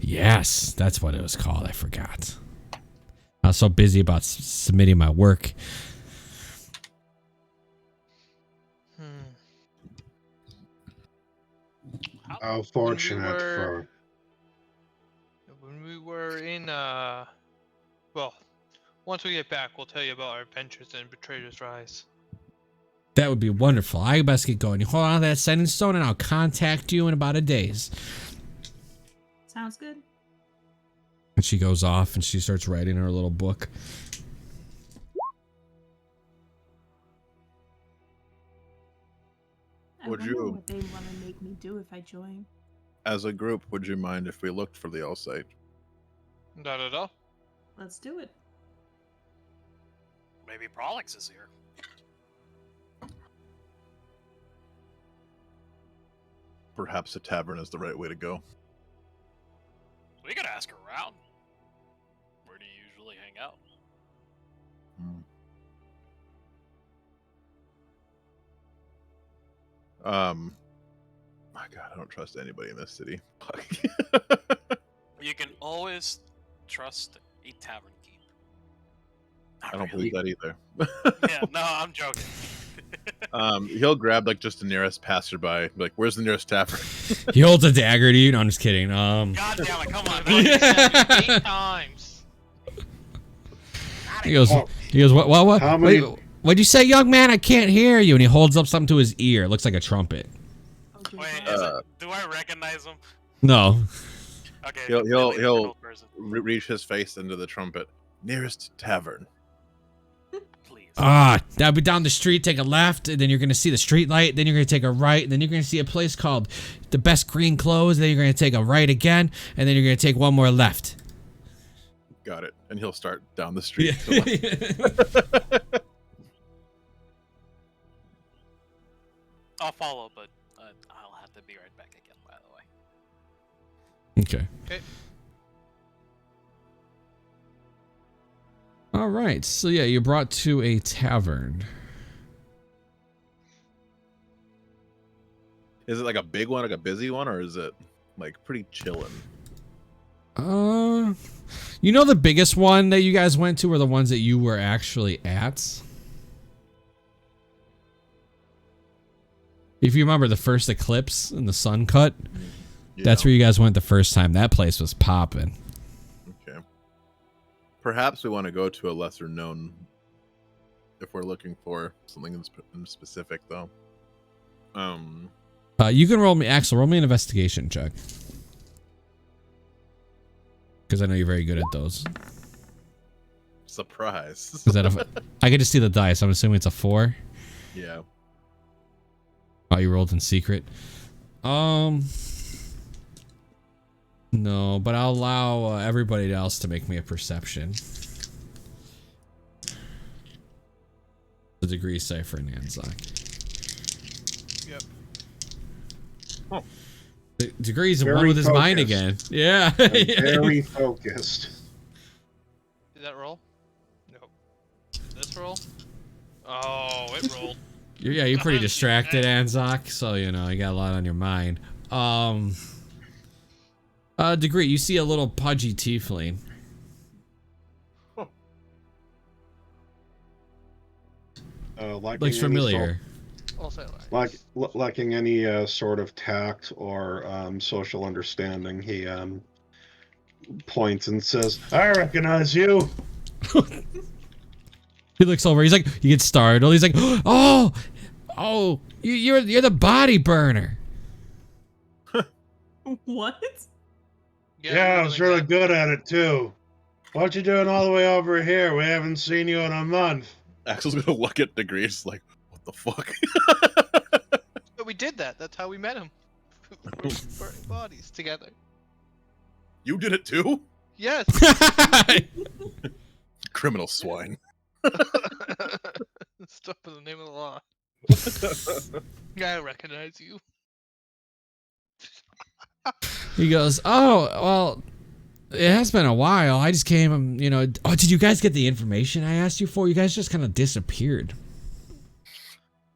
Yes, that's what it was called. I forgot. I was so busy about submitting my work. How fortunate for... When we were in, well, once we get back, we'll tell you about our adventures in Betrayer's Rise. That would be wonderful. I best get going. You hold on to that sending stone and I'll contact you in about a days. Sounds good. And she goes off and she starts writing her little book. I Would wonder you- what they want to make me do if I join. As a group, would you mind if we looked for the All site? Not at all. Let's do it. Maybe Prolix is here. Perhaps a tavern is the right way to go. We could ask around. Where do you usually hang out? My God, I don't trust anybody in this city. You can always trust a tavern keep. I don't believe that either. Yeah, no, I'm joking. He'll grab like just the nearest passerby. Be like, where's the nearest tavern? He holds a dagger to you. No, I'm just kidding. God damn it! Come on, I've already buddy. said it 8 times. He goes. Oh. He goes. What? How many- What'd you say, young man? I can't hear you. And he holds up something to his ear. It looks like a trumpet. Okay, Wait, fine. is it, do I recognize him? No. Okay. He'll- clearly he'll- the girl person. Reach his face into the trumpet. Nearest tavern. Please. That'll be down the street. Take a left, and then you're gonna see the street light. Then you're gonna take a right, and then you're gonna see a place called the Best Green Clothes. Then you're gonna take a right again, and then you're gonna take one more left. Got it. And he'll start down the street. I'll follow, but I'll have to be right back again. By the way. Okay. Okay. All right. So yeah, you're brought to a tavern. Is it like a big one, like a busy one, or is it like pretty chillin'? You know the biggest one that you guys went to were the ones that you were actually at? If you remember the first eclipse and the sun cut, that's where you guys went the first time. That place was popping. Okay. Perhaps we want to go to a lesser known if we're looking for something in specific, though. You can roll me, Axel, roll me an investigation check. Because I know you're very good at those. Surprise. Is that I get to see the dice. I'm assuming it's a 4. Yeah. Oh, you rolled in secret. No, but I'll allow everybody else to make me a perception. The degree cipher in Anzac. Yep. Oh. The degree's Very one with his mind focused. again. Yeah. I'm very focused. Did that roll? No. This roll? Oh, it rolled. You're pretty God, distracted, man. Anzac, so you know you got a lot on your mind. Degree, you see a little pudgy tiefling. Looks familiar. Also, Lacking any sort of tact or social understanding, he points and says, "I recognize you." He looks over. He's like, he gets startled. He's like, "Oh, you're the body burner." What? Yeah, I was really good at it too. What you doing all the way over here? We haven't seen you in a month. Axel's gonna look at Degrees like, what the fuck? But we did that. That's how we met him. We're burning bodies together. You did it too? Yes. Criminal swine. Stop in the name of the law. I recognize you. He goes, "Oh, well, it has been a while. I just came, oh, did you guys get the information I asked you for? You guys just kind of disappeared."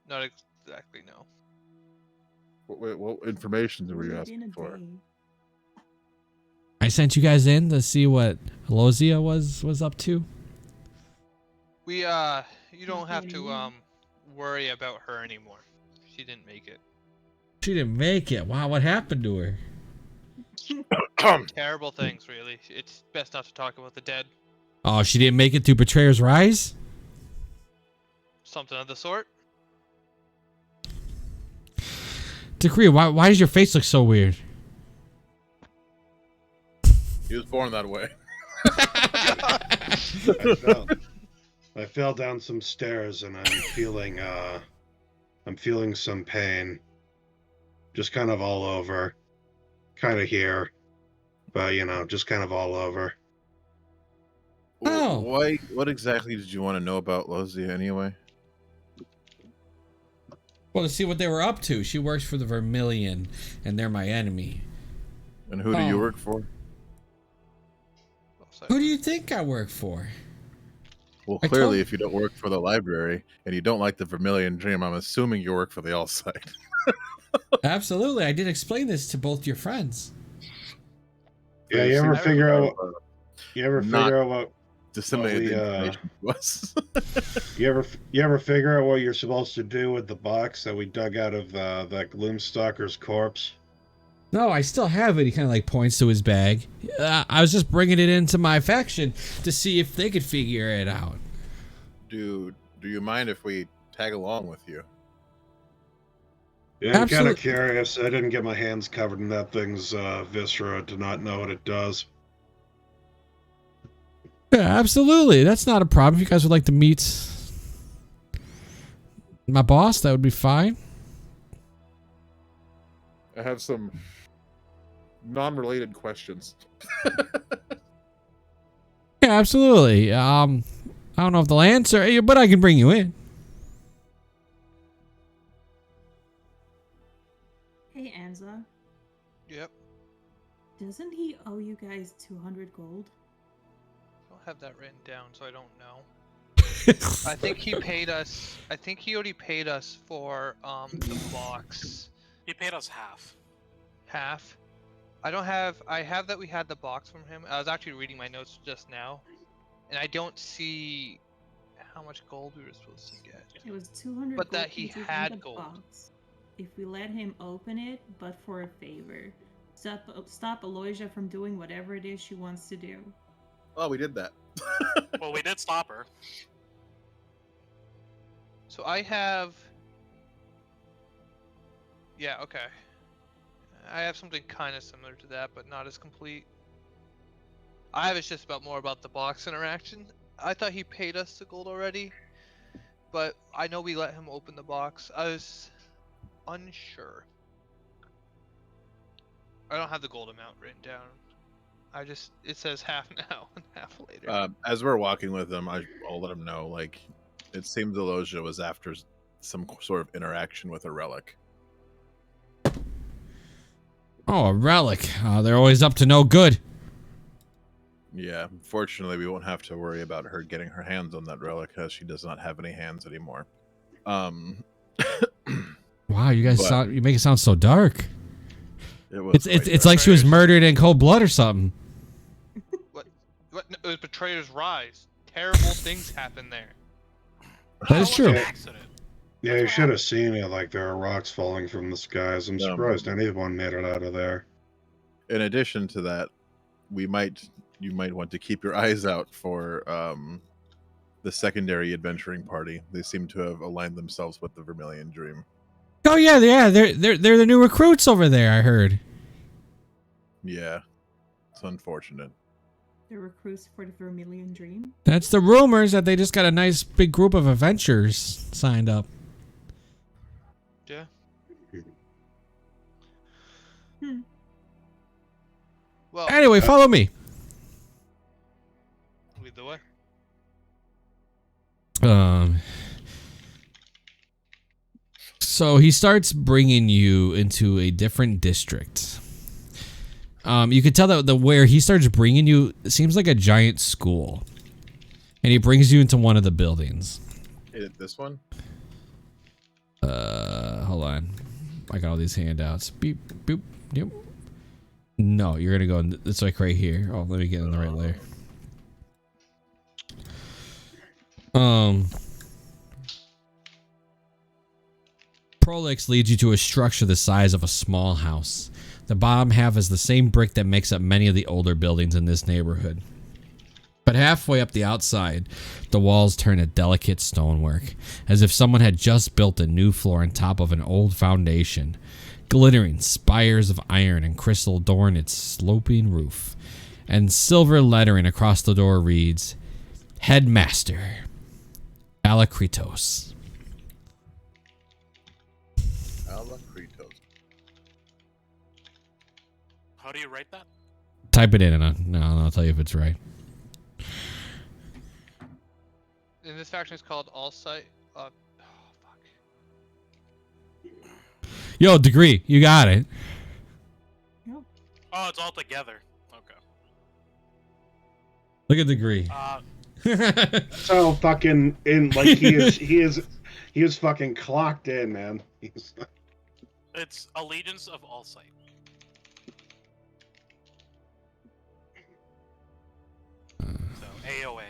Not exactly, no. What information were you Within asking a for? day. I sent you guys in to see what Lozia was up to. We, you don't have to, worry about her anymore. She didn't make it. She didn't make it. Wow, what happened to her? Terrible things, really. It's best not to talk about the dead. Oh, she didn't make it to Betrayer's Rise? Something of the sort. Decree, why does your face look so weird? He was born that way. I fell down some stairs and I'm feeling some pain. Just kind of all over. Kind of here. But just kind of all over. Oh. Why? What exactly did you want to know about Lozia anyway? Well, to see what they were up to. She works for the Vermilion, and they're my enemy. And who do you work for? Who do you think I work for? Well, I clearly, told- if you don't work for the library and you don't like the Vermilion Dream, I'm assuming you work for the All Side. Absolutely, I did explain this to both your friends. Yeah, you ever Seems- figure out Not- what disseminated Oh, the information to us. You ever figure out what you're supposed to do with the box that we dug out of that Gloomstalker's corpse? No, I still have it. He kind of like points to his bag. I was just bringing it into my faction to see if they could figure it out. Dude, do you mind if we tag along with you? Yeah, I'm kind of curious. I didn't get my hands covered in that thing's viscera to not know what it does. Yeah, absolutely. That's not a problem. If you guys would like to meet my boss, that would be fine. I have some non-related questions. Yeah, absolutely. I don't know if they'll answer, but I can bring you in. Hey, Anza. Yep. Doesn't he owe you guys 200 gold? I don't have that written down, so I don't know. I think he paid us. I think he already paid us for the box. He paid us half. Half. I don't have. I have that we had the box from him. I was actually reading my notes just now, and I don't see how much gold we were supposed to get. It was 200 But gold that he pieces in had the gold. box. If we let him open it, but for a favor. Stop Aloysia from doing whatever it is she wants to do. Oh, we did that. Well, we did stop her. So I have. Yeah. Okay. I have something kind of similar to that, but not as complete. I have it's just more about the box interaction. I thought he paid us the gold already, but I know we let him open the box. I was unsure. I don't have the gold amount written down. It says half now and half later. As we're walking with him, I'll let him know. Like, it seemed Deloja was after some sort of interaction with a relic. Oh, a relic. They're always up to no good. Yeah, fortunately, we won't have to worry about her getting her hands on that relic, as she does not have any hands anymore. Wow, you guys you make it sound so dark. It was It's like she was murdered in cold blood or something. What? It was Betrayer's Rise. Terrible things happen there. That is true. Accident. Yeah, you should have seen it. Like, there are rocks falling from the skies. I'm surprised anyone made it out of there. In addition to that, you might want to keep your eyes out for the secondary adventuring party. They seem to have aligned themselves with the Vermilion Dream. Oh yeah, they're the new recruits over there. I heard. Yeah, it's unfortunate. The recruits for the Vermilion Dream. That's the rumors that they just got a nice big group of adventurers signed up. Yeah. Well. Anyway, follow me. Lead the way. So he starts bringing you into a different district. You could tell that where he starts bringing you seems like a giant school, and he brings you into one of the buildings. This one? Hold on. I got all these handouts. Beep, boop, yep. No, you're gonna go. It's like right here. Oh, let me get in the right layer. Prolix leads you to a structure the size of a small house. The bottom half is the same brick that makes up many of the older buildings in this neighborhood. But halfway up the outside, the walls turn to delicate stonework, as if someone had just built a new floor on top of an old foundation. Glittering spires of iron and crystal adorn its sloping roof, and silver lettering across the door reads, Headmaster, Alakritos. Alakritos. How do you write that? Type it in and I'll tell you if it's right. And this faction is called All Sight. Fuck. Yo, Degree, you got it. Oh, it's all together. Okay. Look at Degree. So fucking in, like, he is fucking clocked in, man. It's Allegiance of All Sight. So AOA.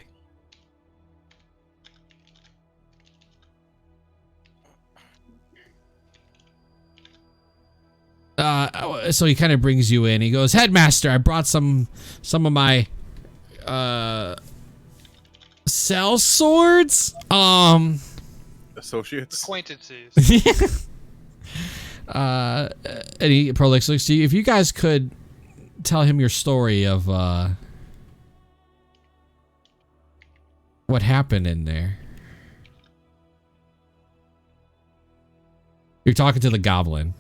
So he kind of brings you in. He goes, Headmaster, I brought some of my cell swords. Associates. Acquaintances. And he Prolix looks to you. If you guys could tell him your story of what happened in there. You're talking to the goblin.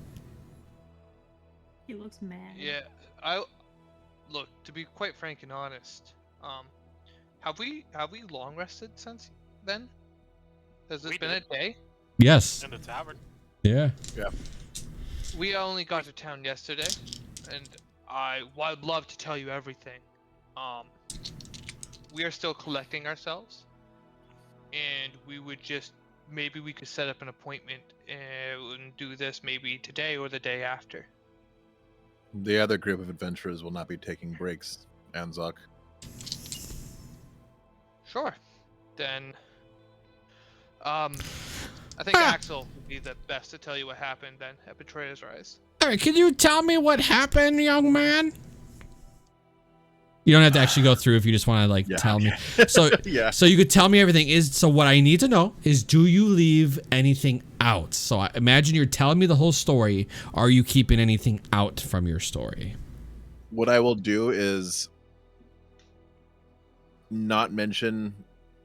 He looks mad. Yeah, look, to be quite frank and honest, have we long rested since then? Has it been a day? Yes. In the tavern. Yeah. Yeah. We only got to town yesterday, and I'd love to tell you everything. We are still collecting ourselves, and maybe we could set up an appointment and do this maybe today or the day after. The other group of adventurers will not be taking breaks, Anzok. Sure. Then, I think Axel would be the best to tell you what happened then at Betrayer's Rise. All right, can you tell me what happened, young man? You don't have to actually go through if you just want to tell me. So Yeah. So you could tell me everything. So what I need to know is, do you leave anything out? So I imagine you're telling me the whole story. Are you keeping anything out from your story? What I will do is not mention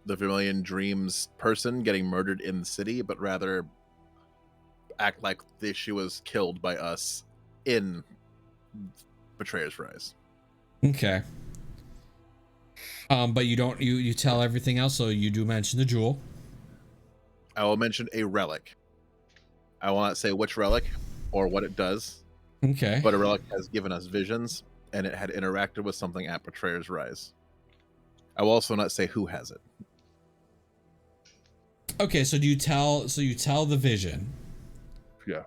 the Vermilion Dreams person getting murdered in the city, but rather act like she was killed by us in Betrayer's Rise. Okay. But you don't. You tell everything else. So you do mention the jewel. I will mention a relic. I will not say which relic or what it does, Okay. but a relic has given us visions, and it had interacted with something at Betrayer's Rise. I will also not say who has it. Okay. So do you tell? So you tell the vision. Yeah.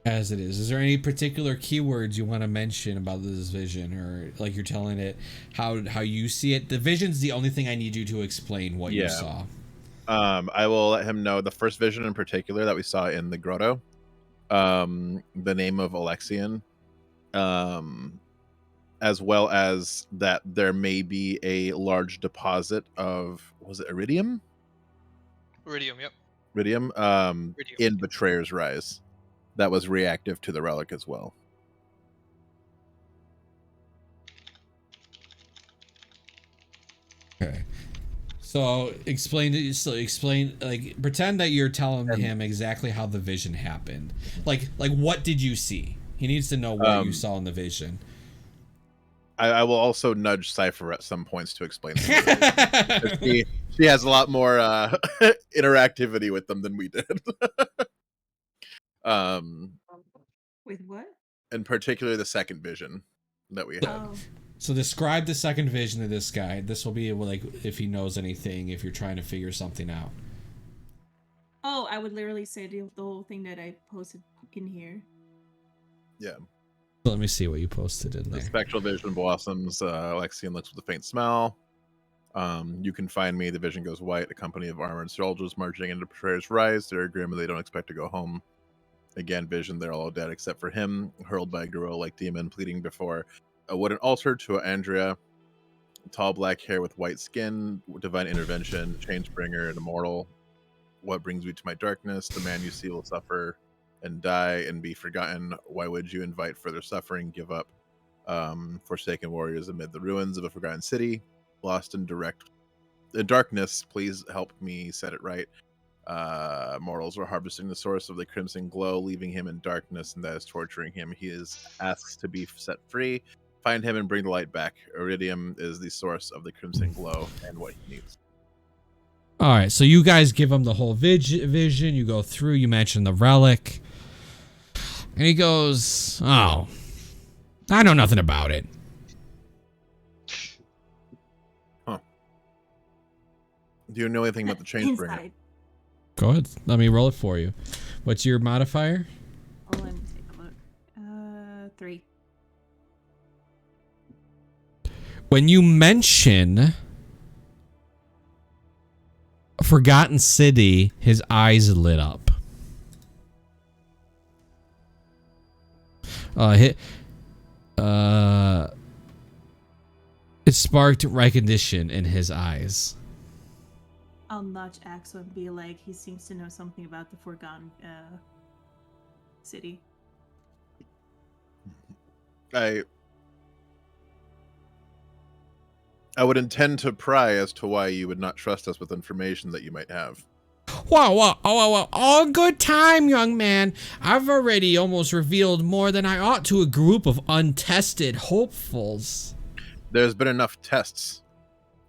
As it is. Is there any particular keywords you want to mention about this vision, or like you're telling it how you see it? The vision's the only thing I need you to explain what you saw. I will let him know the first vision in particular that we saw in the grotto. The name of Alexian, as well as that there may be a large deposit of, was it iridium? Iridium, yep. Iridium, Iridium. in Betrayer's Rise. That was reactive to the relic as well. Okay. So explain, like, pretend that you're telling him exactly how the vision happened. Like what did you see? He needs to know what you saw in the vision. I will also nudge Cypher at some points to explain. She has a lot more interactivity with them than we did. With what? In particular, the second vision that we had. Oh. So describe the second vision of this guy. This will be like if he knows anything, if you're trying to figure something out. Oh, I would literally say the whole thing that I posted in here. Yeah. So let me see what you posted in The there. spectral vision blossoms. Alexian looks with a faint smile. You can find me. The vision goes white. A company of armored soldiers marching into Betrayer's Rise. They're grim and they don't expect to go home. Again, vision, they're all dead except for him, hurled by a gorilla-like demon, pleading before a wooden altar to Andrea. Tall black hair with white skin, divine intervention, change bringer, and immortal. What brings you to my darkness? The man you see will suffer and die and be forgotten. Why would you invite further suffering? Give up. Forsaken warriors amid the ruins of a forgotten city, lost in darkness. Please help me set it right. Mortals are harvesting the source of the crimson glow, leaving him in darkness, and that is torturing him. He asks to be set free. Find him and bring the light back. Iridium is the source of the crimson glow and what he needs. All right, so you guys give him the whole vision. You go through. You mention the relic, and he goes, "Oh, I know nothing about it." Huh? Do you know anything about the change bringer? Inside. Go ahead. Let me roll it for you. What's your modifier? Oh, let me take a look. 3. When you mention a forgotten city, his eyes lit up. It sparked recognition in his eyes. I'll nudge Axel and be like, he seems to know something about the Forgotten City. I would intend to pry as to why you would not trust us with information that you might have. Whoa, all good time, young man. I've already almost revealed more than I ought to a group of untested hopefuls. There's been enough tests.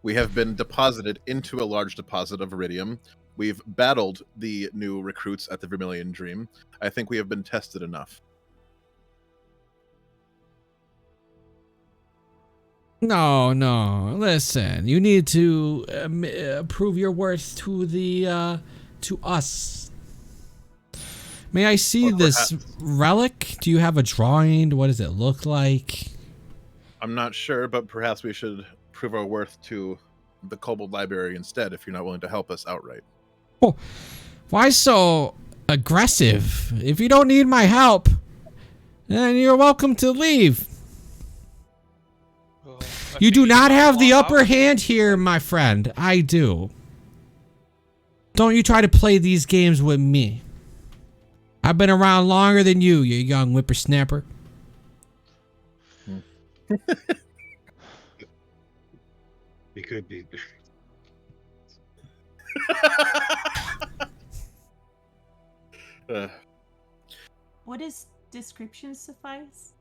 We have been deposited into a large deposit of iridium. We've battled the new recruits at the Vermilion Dream. I think we have been tested enough. No, listen. You need to prove your worth to us. May I see this relic? Do you have a drawing? What does it look like? I'm not sure, but perhaps we should prove our worth to the Kobold Library instead, if you're not willing to help us outright. Oh, why so aggressive? If you don't need my help, then you're welcome to leave. You do not have the upper hand here, my friend. I do. Don't you try to play these games with me. I've been around longer than you young whippersnapper. He could be. What does description suffice?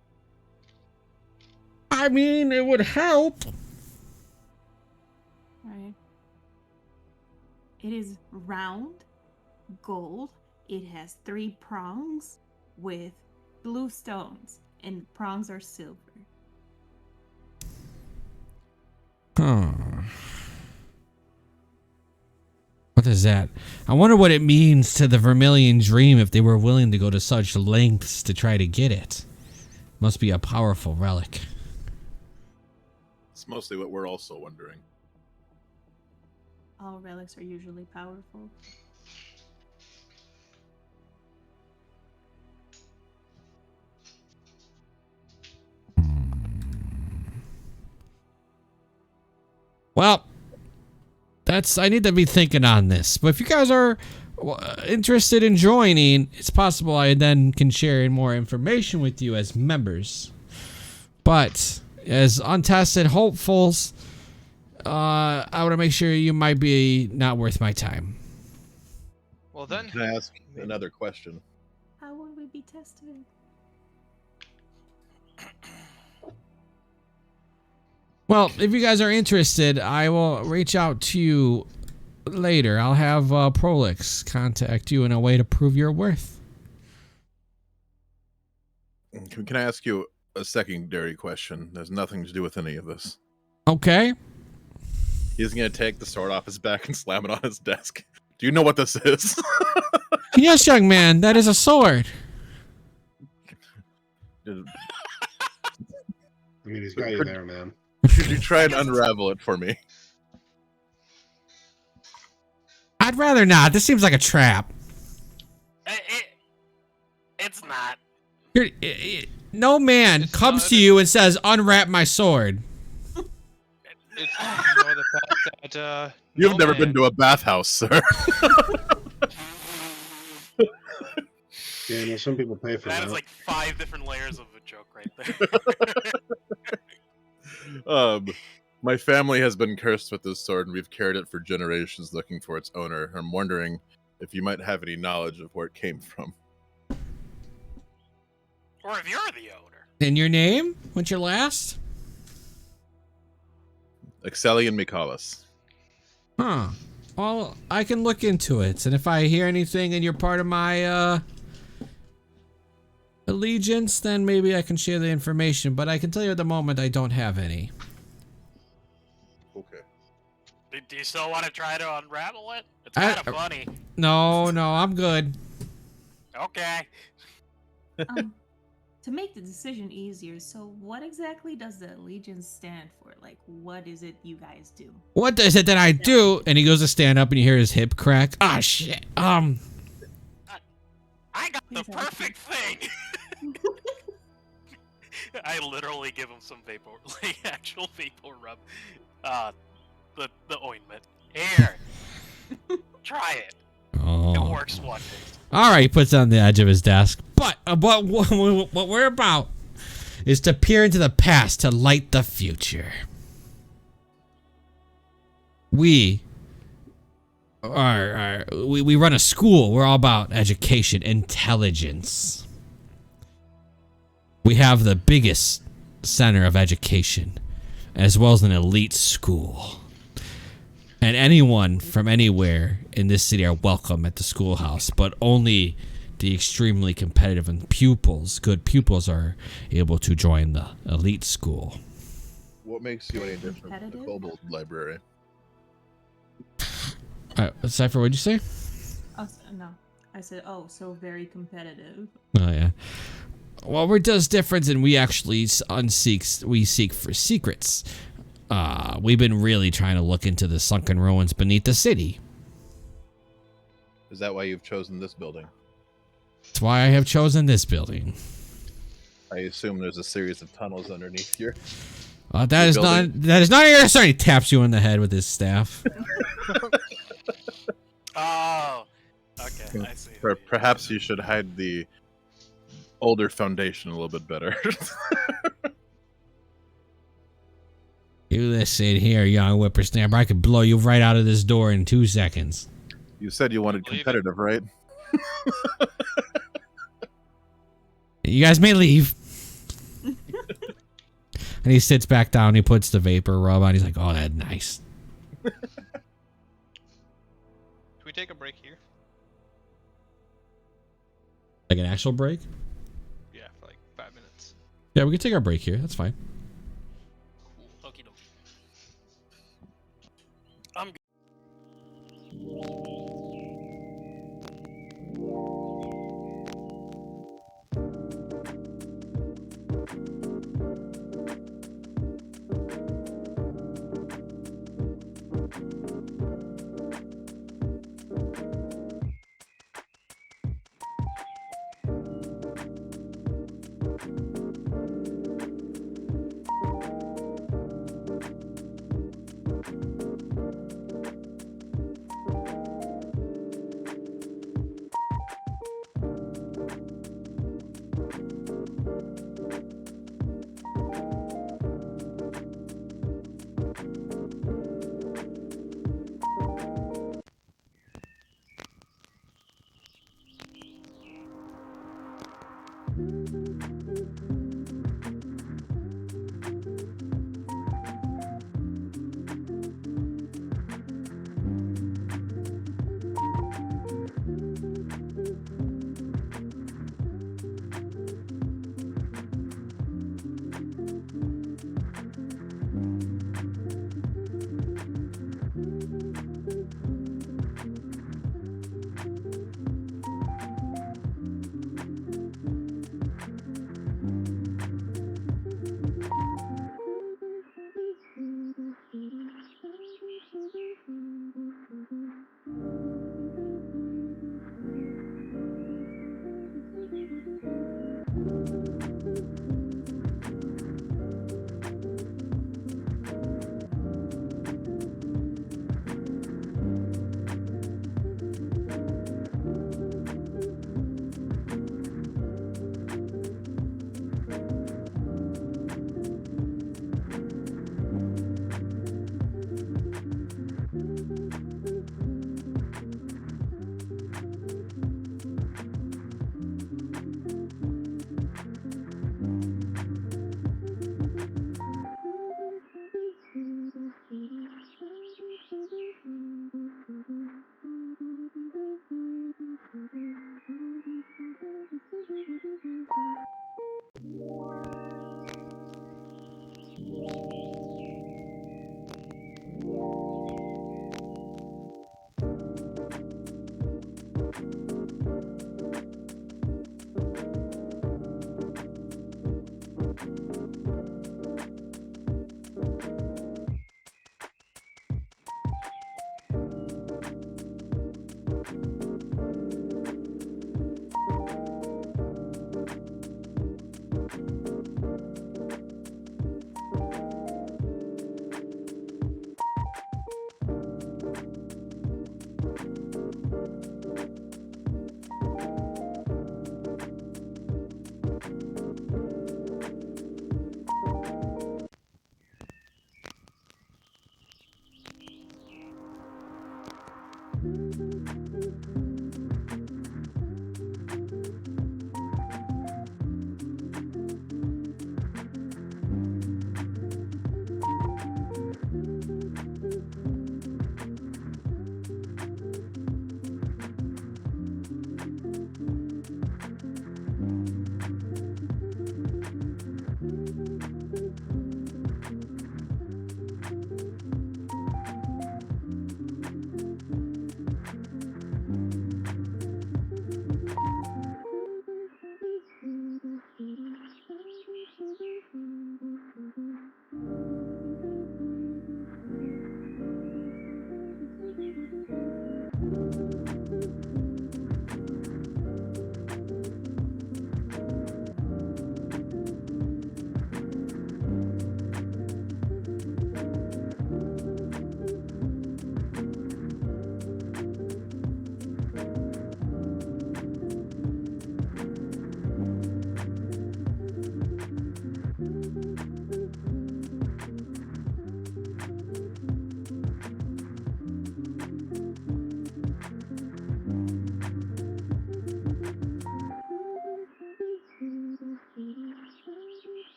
I mean, it would help. Right. It is round, gold. It has 3 prongs with blue stones, and the prongs are silver. What is that? I wonder what it means to the Vermilion Dream if they were willing to go to such lengths to try to get it. Must be a powerful relic. It's mostly what we're also wondering. All relics are usually powerful. Well, I need to be thinking on this. But if you guys are interested in joining, it's possible I then can share more information with you as members. But as untested hopefuls, I want to make sure you might be not worth my time. Well then, Can I ask another question? How will we be tested? Well, if you guys are interested, I will reach out to you later. I'll have Prolix contact you in a way to prove your worth. Can I ask you a secondary question? There's nothing to do with any of this. Okay. He's going to take the sword off his back and slam it on his desk. Do you know what this is? Yes, young man, that is a sword. I mean, he's got you there, man. Could you try and unravel it for me? I'd rather not. This seems like a trap. It's not. No man comes to you and says, "Unwrap my sword." it's more the fact that You've no never man- been to a bathhouse, sir. Yeah, you know, some people pay for That that. is like 5 different layers of a joke right there. My family has been cursed with this sword, and we've carried it for generations looking for its owner. I'm wondering if you might have any knowledge of where it came from. Or if you're the owner. And your name? What's your last? Excellion Mikalis. Huh. Well, I can look into it, and if I hear anything and you're part of my allegiance, then maybe I can share the information. But I can tell you at the moment I don't have any. Okay. Do you still want to try to unravel it? It's kind of funny. No, I'm good. Okay. To make the decision easier, so what exactly does the Allegiance stand for? Like, what is it you guys do? What is it that I do? And he goes to stand up and you hear his hip crack. Ah, shit. I got the perfect thing. I literally give him some vapor, like actual vapor rub, the ointment. Here, try it. It Oh. works wonders. All right, he puts it on the edge of his desk. But what we're about is to peer into the past to light the future. We we run a school. We're all about education, intelligence. We have the biggest center of education, as well as an elite school. And anyone from anywhere in this city are welcome at the schoolhouse, but only the extremely competitive and good pupils are able to join the elite school. What makes you any different from the Competitive? Kobold Library? Cypher, what'd you say? No. I said, oh, so very competitive. Oh, yeah. Well, we're just different, and we actually seek for secrets. We've been really trying to look into the sunken ruins beneath the city. Is that why you've chosen this building? That's why I have chosen this building. I assume there's a series of tunnels underneath here. That is not your concern. He taps you in the head with his staff. Oh, okay, I see. Perhaps you should hide the older foundation a little bit better. You listen here, young whippersnapper. I could blow you right out of this door in 2 seconds. You said you wanted competitive, right? You guys may leave. And he sits back down. He puts the vapor rub on. He's like, oh, that's nice. Can we take a break here? Like an actual break? Yeah, for like 5 minutes. Yeah, we can take our break here. That's fine. Cool. Okie dokie. I'm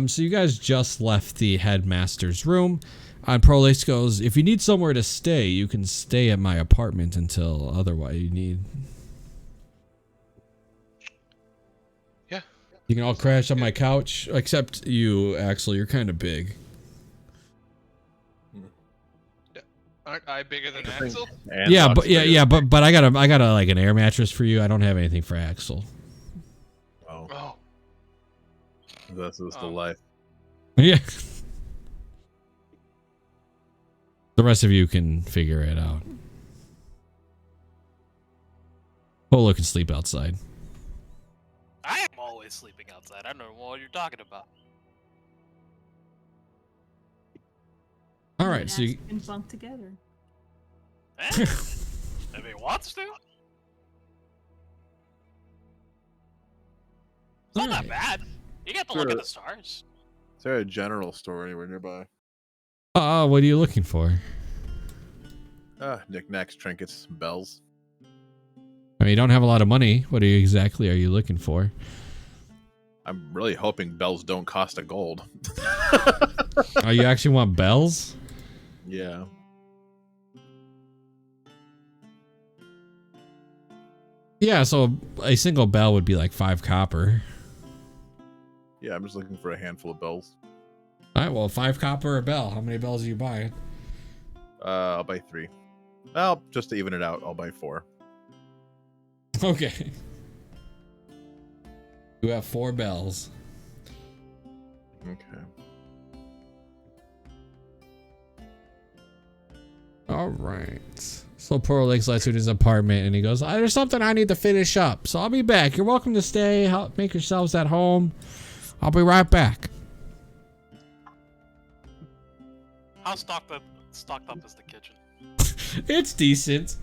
So you guys just left the headmaster's room. Prolix goes, if you need somewhere to stay, you can stay at my apartment until otherwise you need. Yeah. You can all crash on my couch, except you, Axel. You're kind of big. Aren't I bigger than Axel? Yeah, but I got a like an air mattress for you. I don't have anything for Axel. Oh. This is the life. Yeah. The rest of you can figure it out. Polo can sleep outside. I am always sleeping outside. I don't know what you're talking about. All right, so you can bunk together. If he wants to. It's not that bad. You get to look at the stars. Is there a general store anywhere nearby? What are you looking for? Knickknacks, trinkets, bells. I mean, you don't have a lot of money. What exactly are you looking for? I'm really hoping bells don't cost a gold. Oh, you actually want bells? Yeah. Yeah, so a single bell would be like 5 copper. Yeah, I'm just looking for a handful of bells. All right, well, 5 copper a bell. How many bells are you buying? I'll buy 3. Well, just to even it out, I'll buy 4. Okay. You have 4 bells. Okay. All right. So poor Lakes lights to his apartment and he goes, there's something I need to finish up, so I'll be back. You're welcome to stay. Help make yourselves at home. I'll be right back. How stocked up is the kitchen? It's decent.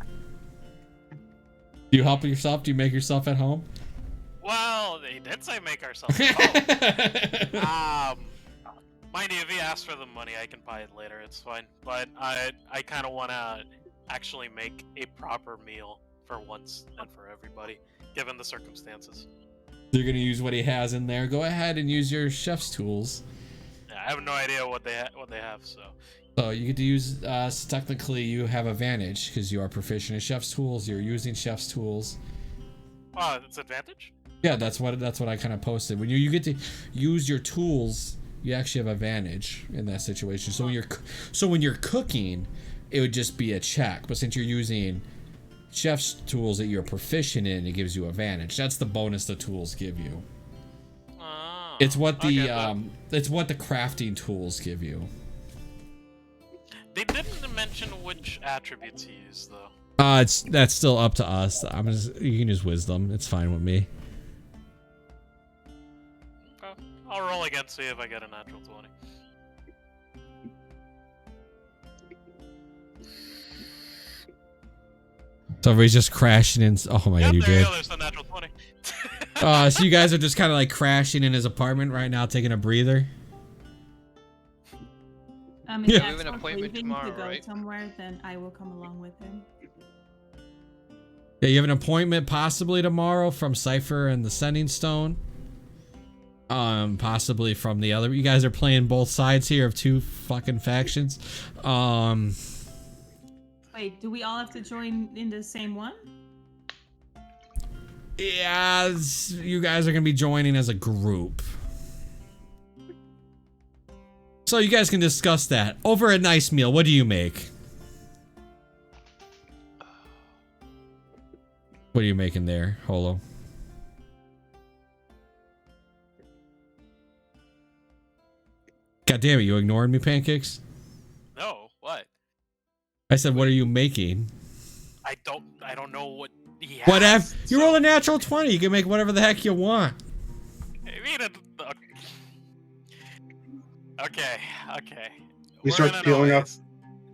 Do you help yourself? Do you make yourself at home? Well, they did say make ourselves at home. Mind you, if he asks for the money, I can buy it later. It's fine. But I kind of want to actually make a proper meal for once and for everybody, given the circumstances. You're gonna use what he has in there. Go ahead and use your chef's tools. Yeah, I have no idea what they have. So you get to use. So technically, you have advantage because you are proficient in chef's tools. You're using chef's tools. Oh, it's advantage. Yeah, that's what I kind of posted. When you get to use your tools, you actually have advantage in that situation. So when you're cooking, it would just be a check. But since you're using chef's tools that you're proficient in, it gives you advantage. That's the bonus the tools give you. Oh. It's what the okay, it's what the crafting tools give you. They didn't mention which attributes he used though. That's still up to us. You can use wisdom. It's fine with me. Okay. I'll roll again, see if I get a natural 20. So everybody's just crashing in. Oh my god, you there did. go, there's a natural 20. So you guys are just kind of like crashing in his apartment right now, taking a breather. If Yeah. We have Jack's an not appointment leaving tomorrow, to go right? somewhere, then I will come along with him. Yeah, you have an appointment possibly tomorrow from Cypher and the Sending Stone. Possibly from the other. You guys are playing both sides here of two fucking factions. Wait, do we all have to join in the same one? Yeah, you guys are gonna be joining as a group. So you guys can discuss that over a nice meal. What do you make? What are you making there, Holo? God damn it, you ignoring me, Pancakes? No, what? I said, what are you making? I don't know what he has. Whatever. You so- roll a natural 20. You can make whatever the heck you want. I mean, okay. He We're starts gonna peeling know off.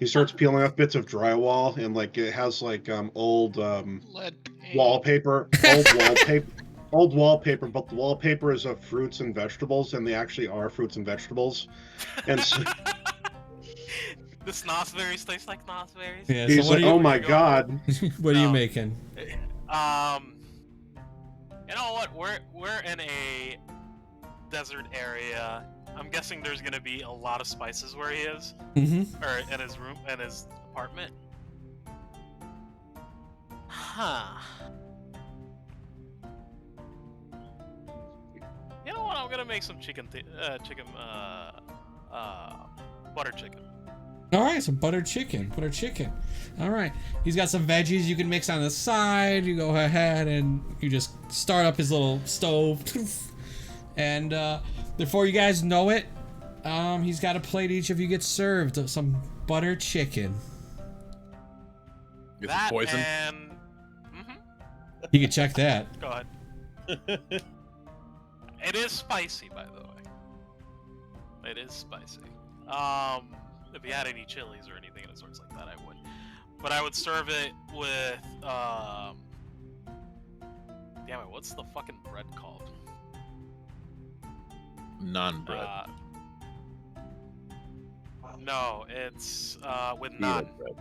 He starts peeling off bits of drywall, and like it has like old Lead paint. wallpaper, old wallpaper, but the wallpaper is of fruits and vegetables, and they actually are fruits and vegetables. And so The snozzberries taste like snozzberries. Yeah, he's like, "Oh my god!" What are you No. making? You know what? We're in a desert area. I'm guessing there's gonna be a lot of spices where he is, Mm-hmm. or in his room, in his apartment. Huh. You know what? I'm gonna make some butter chicken. All right, some buttered chicken. All right, he's got some veggies you can mix on the side. You go ahead and you just start up his little stove, and before you guys know it, he's got a plate. Each of you get served some buttered chicken. Get That some poison. and You can check that. go ahead. It is spicy, by the way. It is spicy. If you had any chilies or anything of sorts like that, I would. But I would serve it with damn it, what's the fucking bread called? Non-bread. No, it's with Veal naan. bread.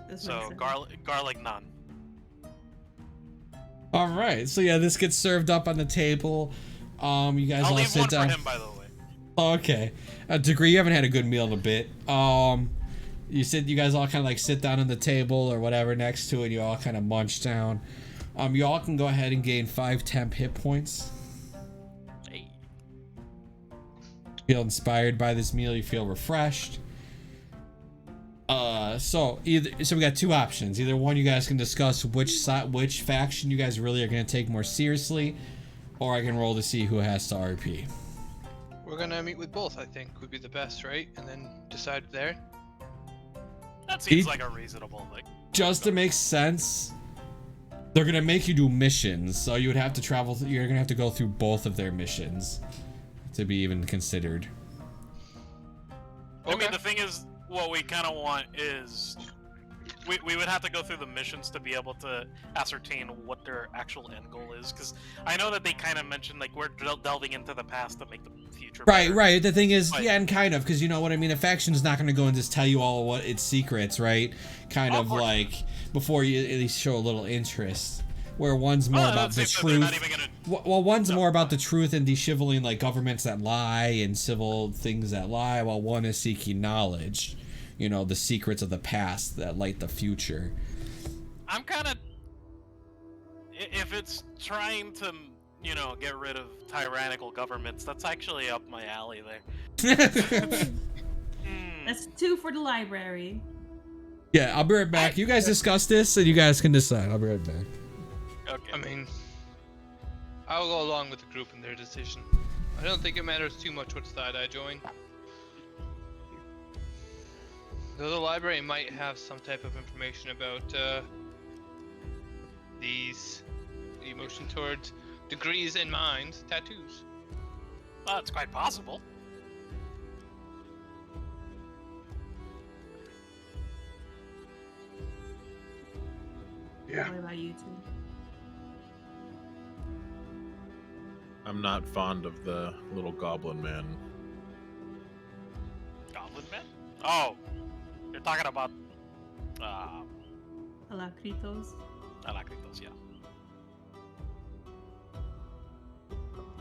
This So makes sense. garlic naan. All right, so yeah, this gets served up on the table. You guys I'll all leave sit one down. for him, by the way. Okay. Degree, you haven't had a good meal in a bit. You guys all kind of like sit down on the table or whatever next to it. You all kind of munch down. You all can go ahead and gain 5 temp hit points. Hey. Feel inspired by this meal. You feel refreshed. So we got two options. Either one, you guys can discuss which faction you guys really are going to take more seriously, or I can roll to see who has to RP. We're gonna meet with both, I think, would be the best, right? And then decide there. That seems like a reasonable thing. Just to make sense, they're gonna make you do missions, so you would have to travel. You're gonna have to go through both of their missions to be even considered. I mean, Okay. the thing is, what we kind of want is we would have to go through the missions to be able to ascertain what their actual end goal is. Because I know that they kind of mentioned like we're delving into the past to make the future. Right, better. right. The thing is, But- yeah, and kind of, because you know what I mean. A faction's not gonna go and just tell you all what its secrets, right? Kind Oh, of of course like before you at least show a little interest. Where one's more about the They're not truth. even gonna. Well, one's more about the truth and disheveling like governments that lie and civil things that lie, while one is seeking knowledge. You know, the secrets of the past that light the future. I'm kind of. If it's trying to, get rid of tyrannical governments, that's actually up my alley there. Hmm. That's 2 for the library. Yeah, I'll be right back. You guys discuss this and you guys can decide. I'll be right back. Okay. I mean, I'll go along with the group in their decision. I don't think it matters too much what side I join. Though the library might have some type of information about these emotion towards degrees in mind tattoos. Well, it's quite possible. Yeah. What about you two? I'm not fond of the little goblin man. Goblin Man? Oh, you're talking about Alacritos? Alacritos, yeah.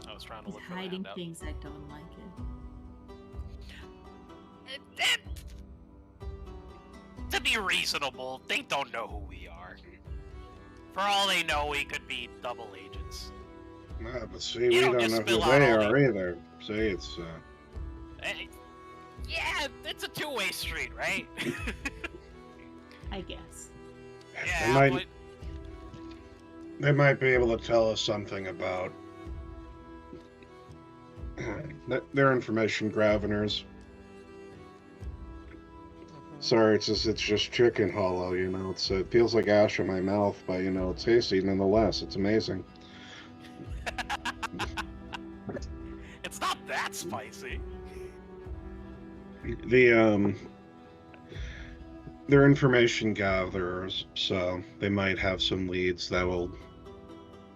I was trying to He's look for the hiding handout. things I don't like it. To be reasonable, they don't know who we are. For all they know, we could be double agents. No, but see, You we don't don't just know who spill out they all are the- either. See, it's Yeah, it's a two-way street, right? I guess. Yeah, but they might be able to tell us something about their information graveners. Sorry, it's just chicken hollow, you know. It feels like ash in my mouth, but you know, it's tasty nonetheless. It's amazing. it's not that spicy. They're information gatherers, so they might have some leads that will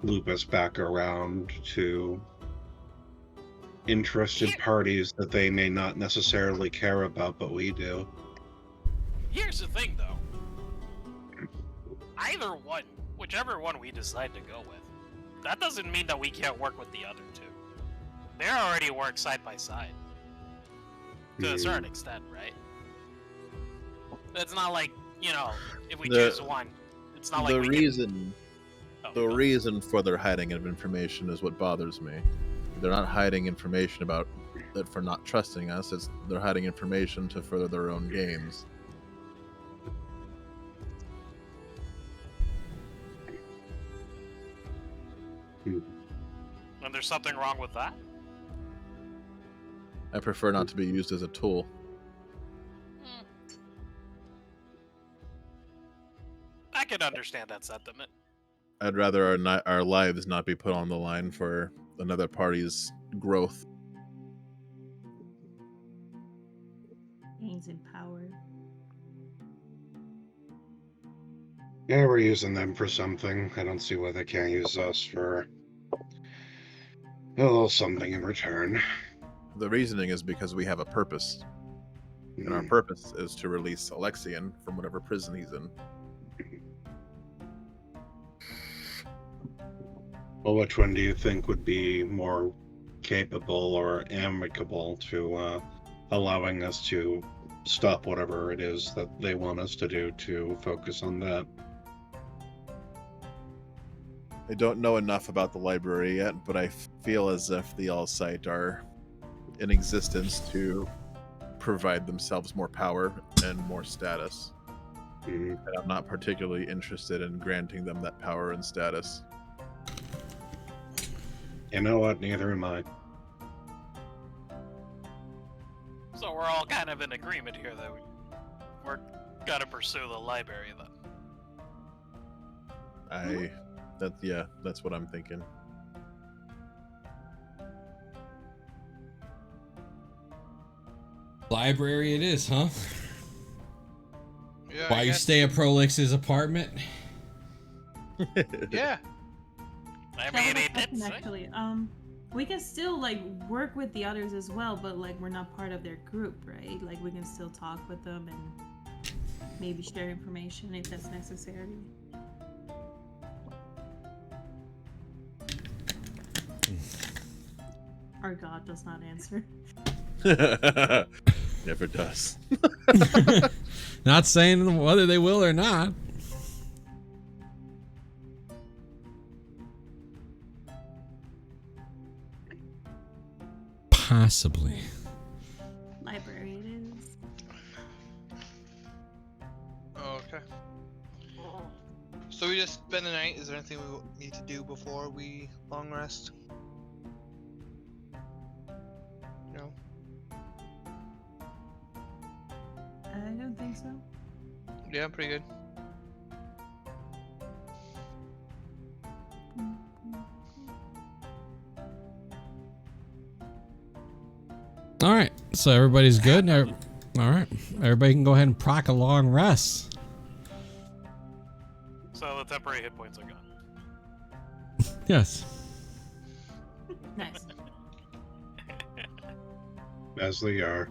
loop us back around to interested parties that they may not necessarily care about, but we do. Here's the thing, though. Either one, whichever one we decide to go with, that doesn't mean that we can't work with the other two. They already work side by side. To a certain extent, right? It's not like, you know, if we choose one, it's not like The we reason can... the reason for their hiding of information is what bothers me. They're not hiding information about it for not trusting us. It's they're hiding information to further their own gains. And there's something wrong with that? I prefer not to be used as a tool. I can understand that sentiment. I'd rather our lives not be put on the line for another party's growth. Gains in power. Yeah, we're using them for something. I don't see why they can't use us for a little something in return. The reasoning is because we have a purpose. And our purpose is to release Alexian from whatever prison he's in. Well, which one do you think would be more capable or amicable to allowing us to stop whatever it is that they want us to do to focus on that? I don't know enough about the library yet, but I feel as if the All-Sight are in existence to provide themselves more power and more status. And I'm not particularly interested in granting them that power and status. You know what? Neither am I. So we're all kind of in agreement here that we're gonna pursue the library then. That's what I'm thinking. Library it is, huh? Yeah, Why you stay at Prolix's apartment? Yeah. I That mean, was a it did question, say. actually. We can still like work with the others as well, but like we're not part of their group, right? Like we can still talk with them and maybe share information if that's necessary. Our God does not answer. Never does. Not saying whether they will or not. Possibly. Library it is. Okay. So we just spend the night. Is there anything we need to do before we long rest? think so. Yeah, I'm pretty good. All right, so everybody's good. All right, everybody can go ahead and proc a long rest. So the temporary hit points are gone. Yes. Nice. As they are.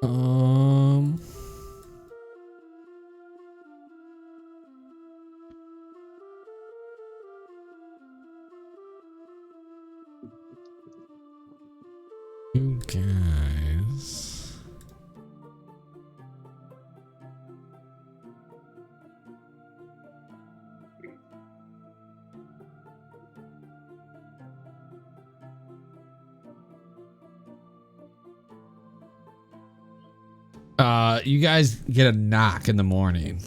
Um. You guys. You guys get a knock in the morning.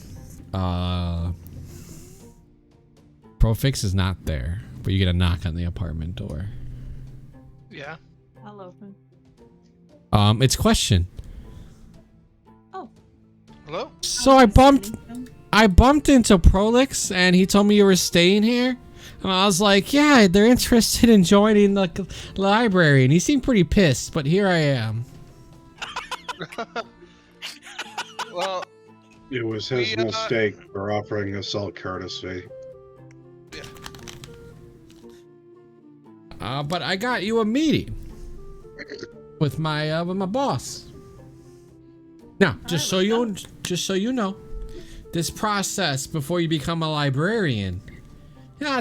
Profix is not there, but you get a knock on the apartment door. Yeah. I'll open. It's question. Oh. Hello? So I bumped into Prolix and he told me you were staying here. And I was like, yeah, they're interested in joining the library. And he seemed pretty pissed, but here I am. Well, It was his We, mistake for offering assault courtesy. But I got you a meeting with my boss. Now, just so you know, this process before you become a librarian,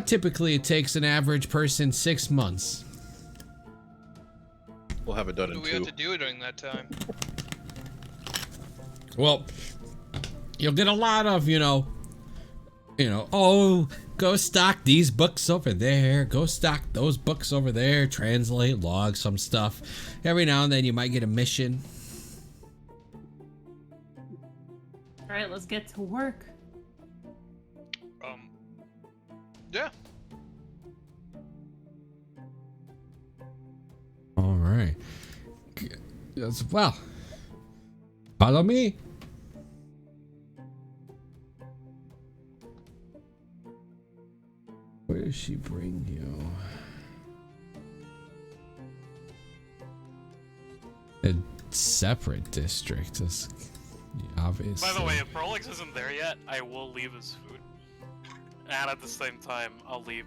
typically it takes an average person 6 months. We'll have it done what in do we 2. have to do during that time? Well, you'll get a lot of, oh, go stock these books over there, go stock those books over there, translate, log some stuff. Every now and then you might get a mission. All right, let's get to work. Yeah. All right. As well, follow me. Where does she bring you? A separate district. Obviously. By the way, if Prolix isn't there yet, I will leave his food. And at the same time, I'll leave.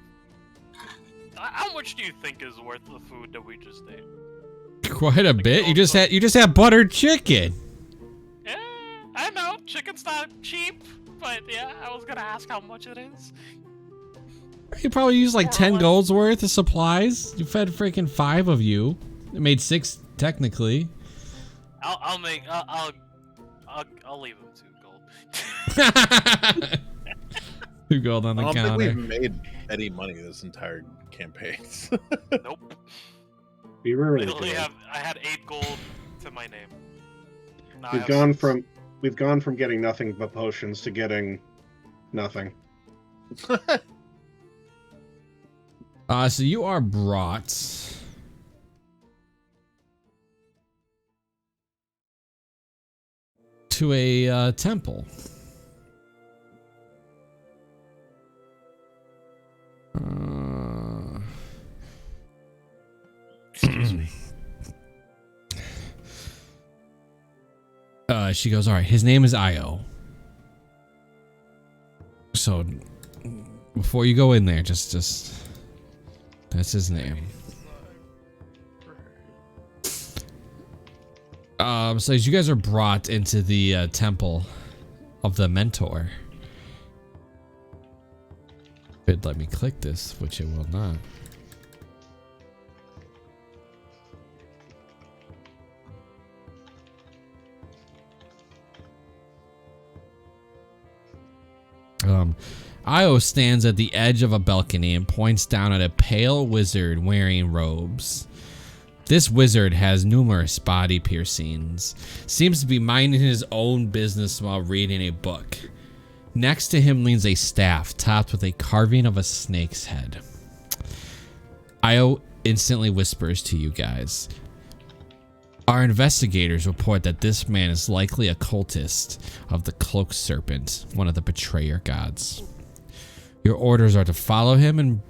How much do you think is worth the food that we just ate? Quite a bit. You just had buttered chicken. Yeah, I know chicken's not cheap, but yeah, I was gonna ask how much it is. You probably used like More or 10 less. gold's worth of supplies. You fed freaking 5 of you. It made 6 technically. I'll leave him 2 gold. 2 gold on the I don't think counter. we've made any money this entire campaign. Nope. We rarely Literally do. I had 8 gold to my name. Now I We've have gone 6. from getting nothing but potions to getting nothing. So you are brought to a temple. Excuse me. She goes, all right, his name is Io. So before you go in there, just that's his name. So as you guys are brought into the temple of the mentor. It'd let me click this, which it will not. Io stands at the edge of a balcony and points down at a pale wizard wearing robes. This wizard has numerous body piercings, seems to be minding his own business while reading a book. Next to him leans a staff topped with a carving of a snake's head. Io instantly whispers to you guys. Our investigators report that this man is likely a cultist of the cloaked serpent, one of the betrayer gods. Your orders are to follow him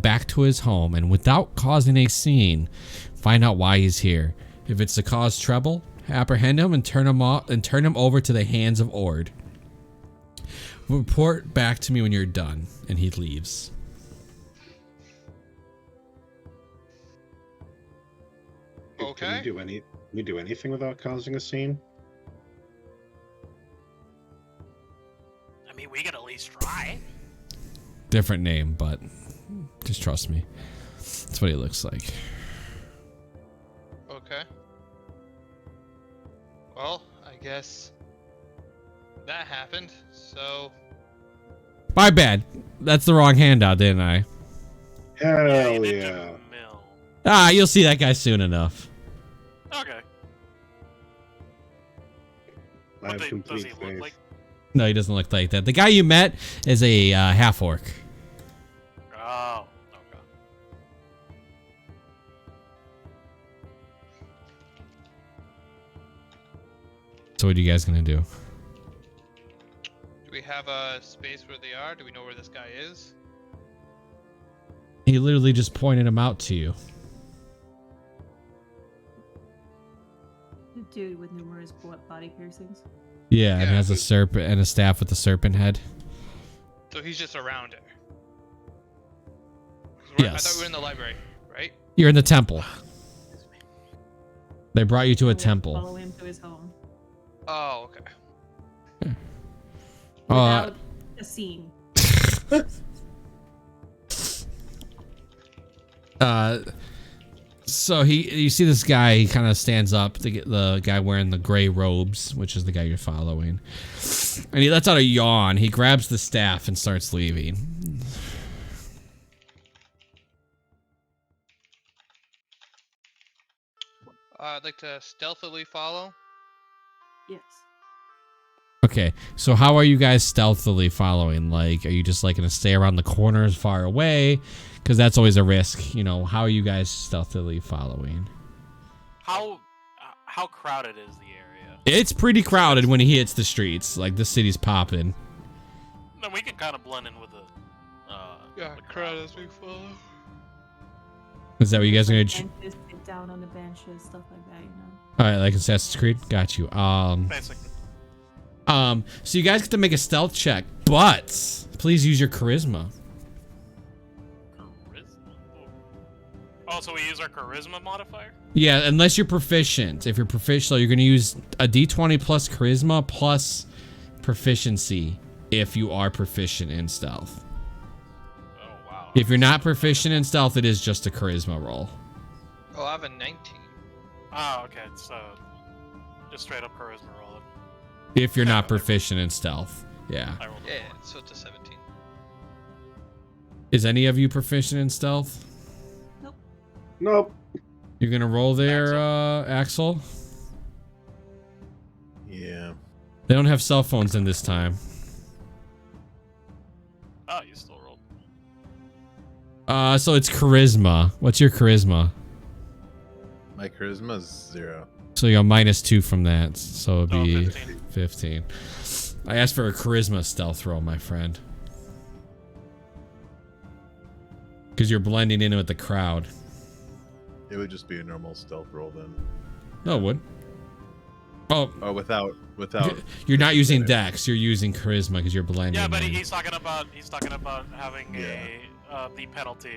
back to his home and without causing a scene, find out why he's here. If it's to cause trouble, apprehend him and turn him over to the hands of Ord. Report back to me when you're done, and he leaves. Okay. Can we do anything without causing a scene? I mean, we could at least try. Different name, but just trust me. That's what he looks like. Okay. Well, I guess that happened, so... My bad. That's the wrong handout, didn't I? Hell you did yeah. the mill. Ah, you'll see that guy soon enough. Okay. I have Does complete he look faith. like? No, he doesn't look like that. The guy you met is a half-orc. Oh, okay. So what are you guys gonna do? Do we have a space where they are? Do we know where this guy is? He literally just pointed him out to you. The dude with numerous body piercings. Yeah, and Yeah. has a serpent and a staff with a serpent head. So he's just around it. 'Cause I Yes. thought we were in the library, right? You're in the temple. They brought you to a We'll temple. Follow him to his home. Oh, okay. Without a scene. So you see this guy, he kind of stands up, the guy wearing the gray robes, which is the guy you're following. And he lets out a yawn. He grabs the staff and starts leaving. I'd like to stealthily follow. Yes. Okay, so how are you guys stealthily following? Like, are you just like gonna stay around the corners far away? Because that's always a risk, you know. How are you guys stealthily following? How crowded is the area? It's pretty crowded when he hits the streets. Like, the city's popping. No, we can kind of blend in with the. Yeah, the crowd as we follow. Is that what you guys are gonna? Benches, sit down on the benches, stuff like that, you know. All right, like Assassin's Creed. Got you. Basically. So you guys get to make a stealth check, but please use your charisma. Charisma. Oh, so we use our charisma modifier? Yeah, unless you're proficient. If you're proficient, so you're gonna use a D20 plus charisma plus proficiency if you are proficient in stealth. Oh, wow. If you're not proficient in stealth, it is just a charisma roll. Oh, I have a 19. Oh, okay. So just straight up charisma roll it. If you're not proficient in stealth. Yeah. I rolled a Yeah, four. so it's a 17. Is any of you proficient in stealth? Nope. You're gonna roll there, Axel? Yeah. They don't have cell phones in this time. Oh, you still rolled. So it's charisma. What's your charisma? My charisma is 0. So you got -2 from that. So it'd Oh, be 15. 15. I asked for a charisma stealth roll, my friend. Because you're blending in with the crowd. It would just be a normal stealth roll then. No, it would. Oh, Oh, without. you're not using dex. You're using charisma because you're blending. Yeah, but in. he's talking about having the penalty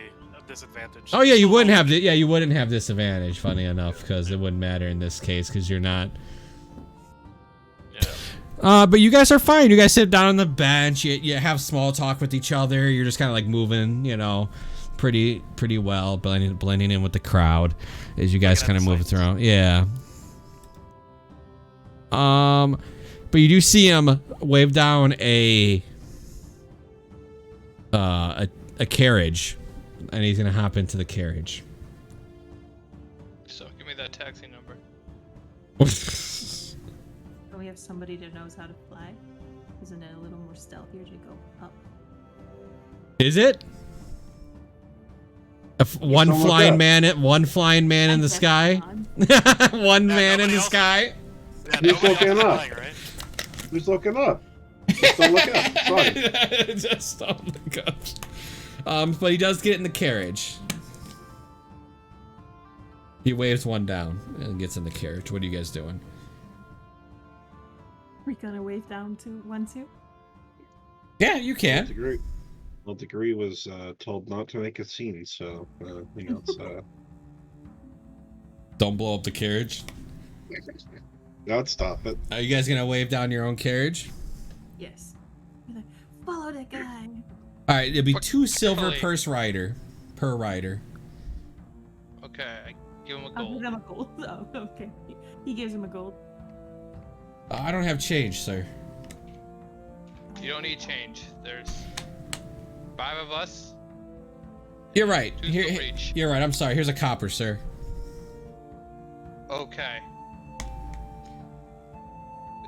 disadvantage. Oh yeah, you wouldn't have you wouldn't have disadvantage. Funny enough, because it wouldn't matter in this case because you're not. Yeah. But you guys are fine. You guys sit down on the bench. You have small talk with each other. You're just kind of like moving, you know, pretty well, blending in with the crowd as you guys Looking at kind of the move sights. through. Yeah. But you do see him wave down a a carriage, and he's gonna hop into the carriage. So give me that taxi number. Don't we have somebody that knows how to fly? Isn't it a little more stealthier to go up? Is it? One Someone look flying up. man, one flying man in I the guess sky. not. One Yeah, man in nobody the else- sky. Yeah, Who's nobody else looking is up? playing, right? Who's looking up? Just don't look up. Sorry. Just don't look up. But he does get in the carriage. He waves one down and gets in the carriage. What are you guys doing? We gonna wave down to 1, 2? Yeah, you can. Degree was told not to make a scene, so it's Don't blow up the carriage. I'd stop it. Are you guys gonna wave down your own carriage? Yes. Be like, follow that guy. All right, it'll be 2 silver Quickly. per rider. Okay, I give him a I'll give gold. him a gold. Oh, okay. He gives him a gold. I don't have change, sir. You don't need change. There's 5 of us. You're right. 2 silver each. You're right. I'm sorry. Here's a copper, sir. Okay.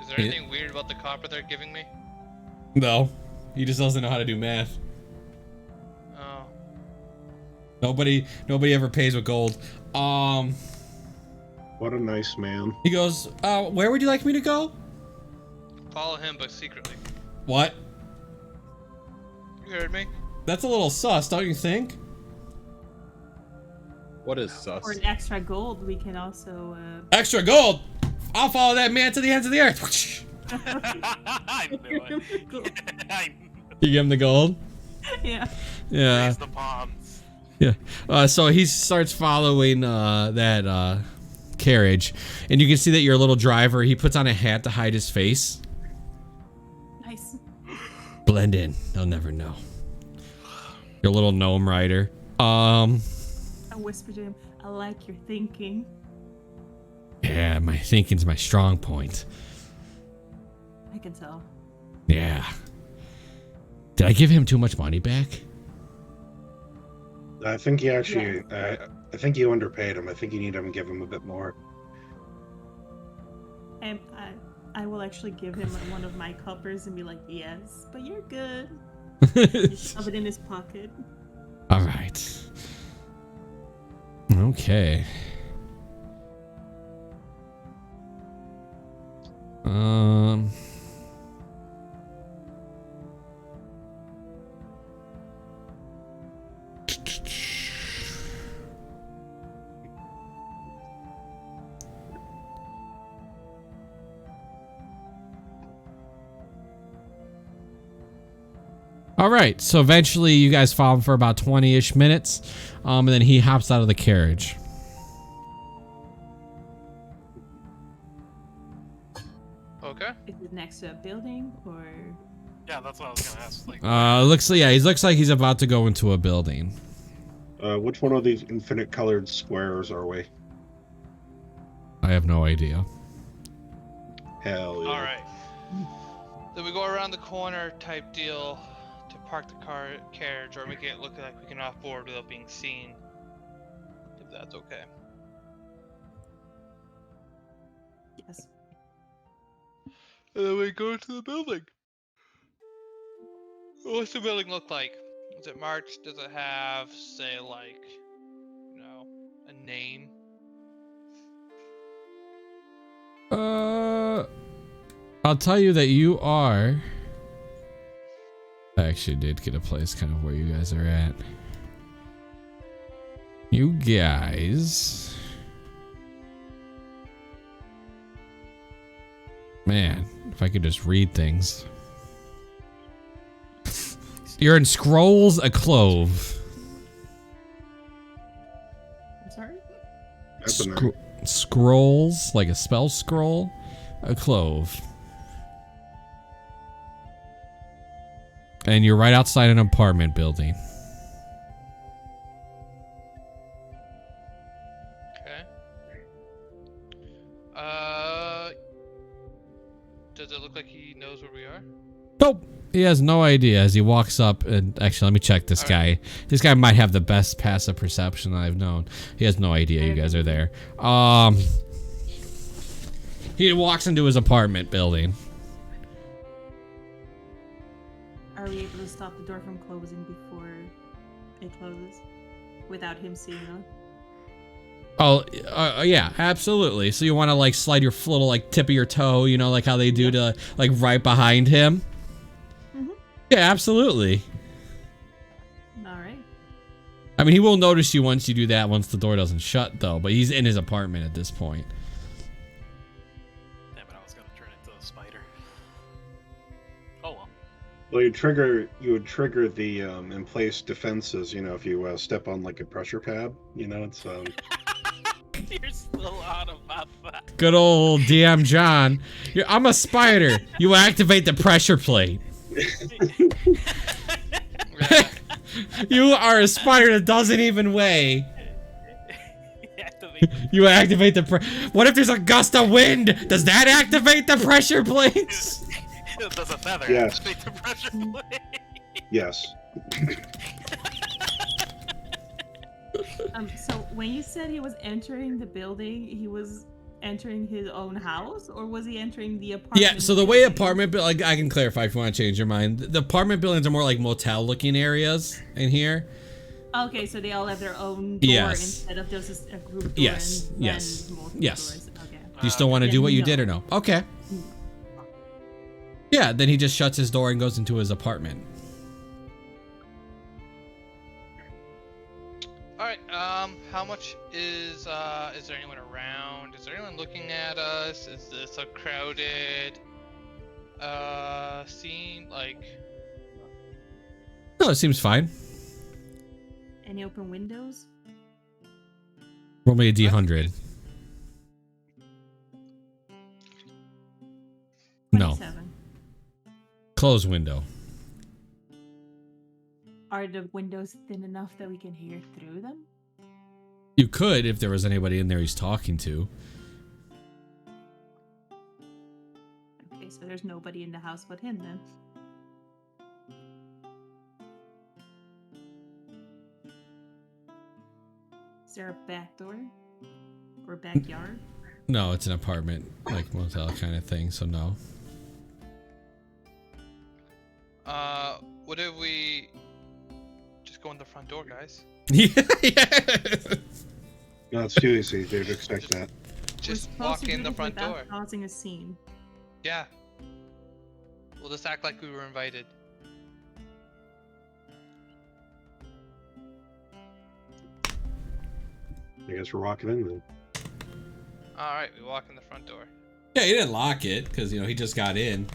Is there Yeah. anything weird about the copper they're giving me? No, he just doesn't know how to do math. Oh. Nobody ever pays with gold. What a nice man. He goes, where would you like me to go? Follow him, but secretly. What? You heard me? That's a little sus, don't you think? What is sus? For an extra gold, we can also. Extra gold! I'll follow that man to the ends of the earth. I knew it. I You give him the gold? Yeah. Yeah. raised the palms. Yeah. So he starts following that carriage, and you can see that your little driver, he puts on a hat to hide his face. Nice. Blend in. They'll never know. Your little gnome rider. I whispered to him, I like your thinking. Yeah, my thinking's my strong point. I can tell. Yeah. Did I give him too much money back? I think you actually. I think you underpaid him. I think you need to give him a bit more. And I will actually give him one of my coppers and be like, yes, but you're good. Just shove it in his pocket. All right. Okay. All right, so eventually you guys follow him for about 20-ish minutes, and then he hops out of the carriage. Okay. Is it next to a building or? Yeah, that's what I was gonna ask. Like, He looks like he's about to go into a building. Which one of these infinite colored squares are we? I have no idea. Hell yeah. All right. Then we go around the corner type deal to park the carriage, or make it look like we can offboard without being seen. If that's okay. Yes. And then we go to the building. What's the building look like? Is it marked? Does it have, say, like, a name? I'll tell you that you are. I actually did get a place kind of where you guys are at. You guys. Man, if I could just read things. You're in Scrolls a Clove. I'm sorry? That's a nice. Scrolls, like a spell scroll, a clove. And you're right outside an apartment building. Okay. Does it look like he knows where we are? Nope. He has no idea as he walks up and actually let me check this guy. This guy might have the best passive perception I've known. He has no idea you guys are there. He walks into his apartment building. Are we able to stop the door from closing before it closes? Without him seeing us? Oh, yeah, absolutely. So you want to like slide your little like tip of your toe, you know, like how they do to like right behind him? Mm-hmm. Yeah, absolutely. Alright. I mean, he will notice you once you do that, once the door doesn't shut though, but he's in his apartment at this point. Damn it, I was gonna turn into a spider. Oh well. Well, you would trigger the in place defenses, you know, if you step on like a pressure pad, you know, it's You're still on about that. Good old DM John. I'm a spider. You activate the pressure plate. You are a spider that doesn't even weigh. You activate the What if there's a gust of wind? Does that activate the pressure plates? Does a feather Yes. activate the pressure plate? yes. So when you said he was entering the building, he was entering his own house, or was he entering the apartment? Yeah, so the way apartment like I can clarify if you want to change your mind. The apartment buildings are more like motel looking areas in here. Okay, so they all have their own door Yes. instead of just a group door. Yes, and yes, then multiple yes. doors. Okay. Do you still want to Yeah, do what you no. did or no? Okay. Yeah, then he just shuts his door and goes into his apartment. Alright, how much is there anyone around? Is there anyone looking at us? Is this a crowded, scene? Like... No, it seems fine. Any open windows? Roll me a D100. No. 27. Close window. Are the windows thin enough that we can hear through them? You could if there was anybody in there he's talking to. Okay, so there's nobody in the house but him then. Is there a back door? Or backyard? No, it's an apartment, like motel kind of thing, so no. What if we just go in the front door, guys? Yeah. No, it's too easy. They'd expect that. Just We're supposed walk to in do the this front without door. causing a scene. Yeah. We'll just act like we were invited. I guess we're walking in then. Alright, we walk in the front door. Yeah, he didn't lock it because, you know, he just got in.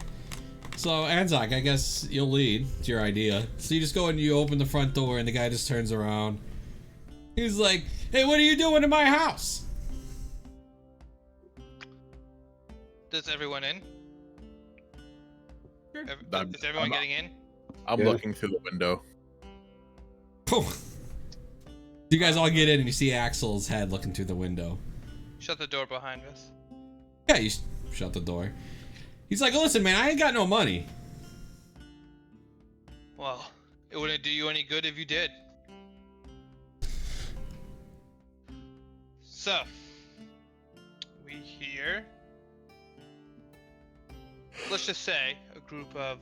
So, Anzak, I guess you'll lead. It's your idea. So you just go and you open the front door and the guy just turns around. He's like, hey, what are you doing in my house? Does everyone in? Sure. Is everyone getting in? I'm Yeah. looking through the window. You guys all get in and you see Axel's head looking through the window. Shut the door behind us. Yeah, you shut the door. He's like, listen, man, I ain't got no money. Well, it wouldn't do you any good if you did. So, we here. Let's just say a group of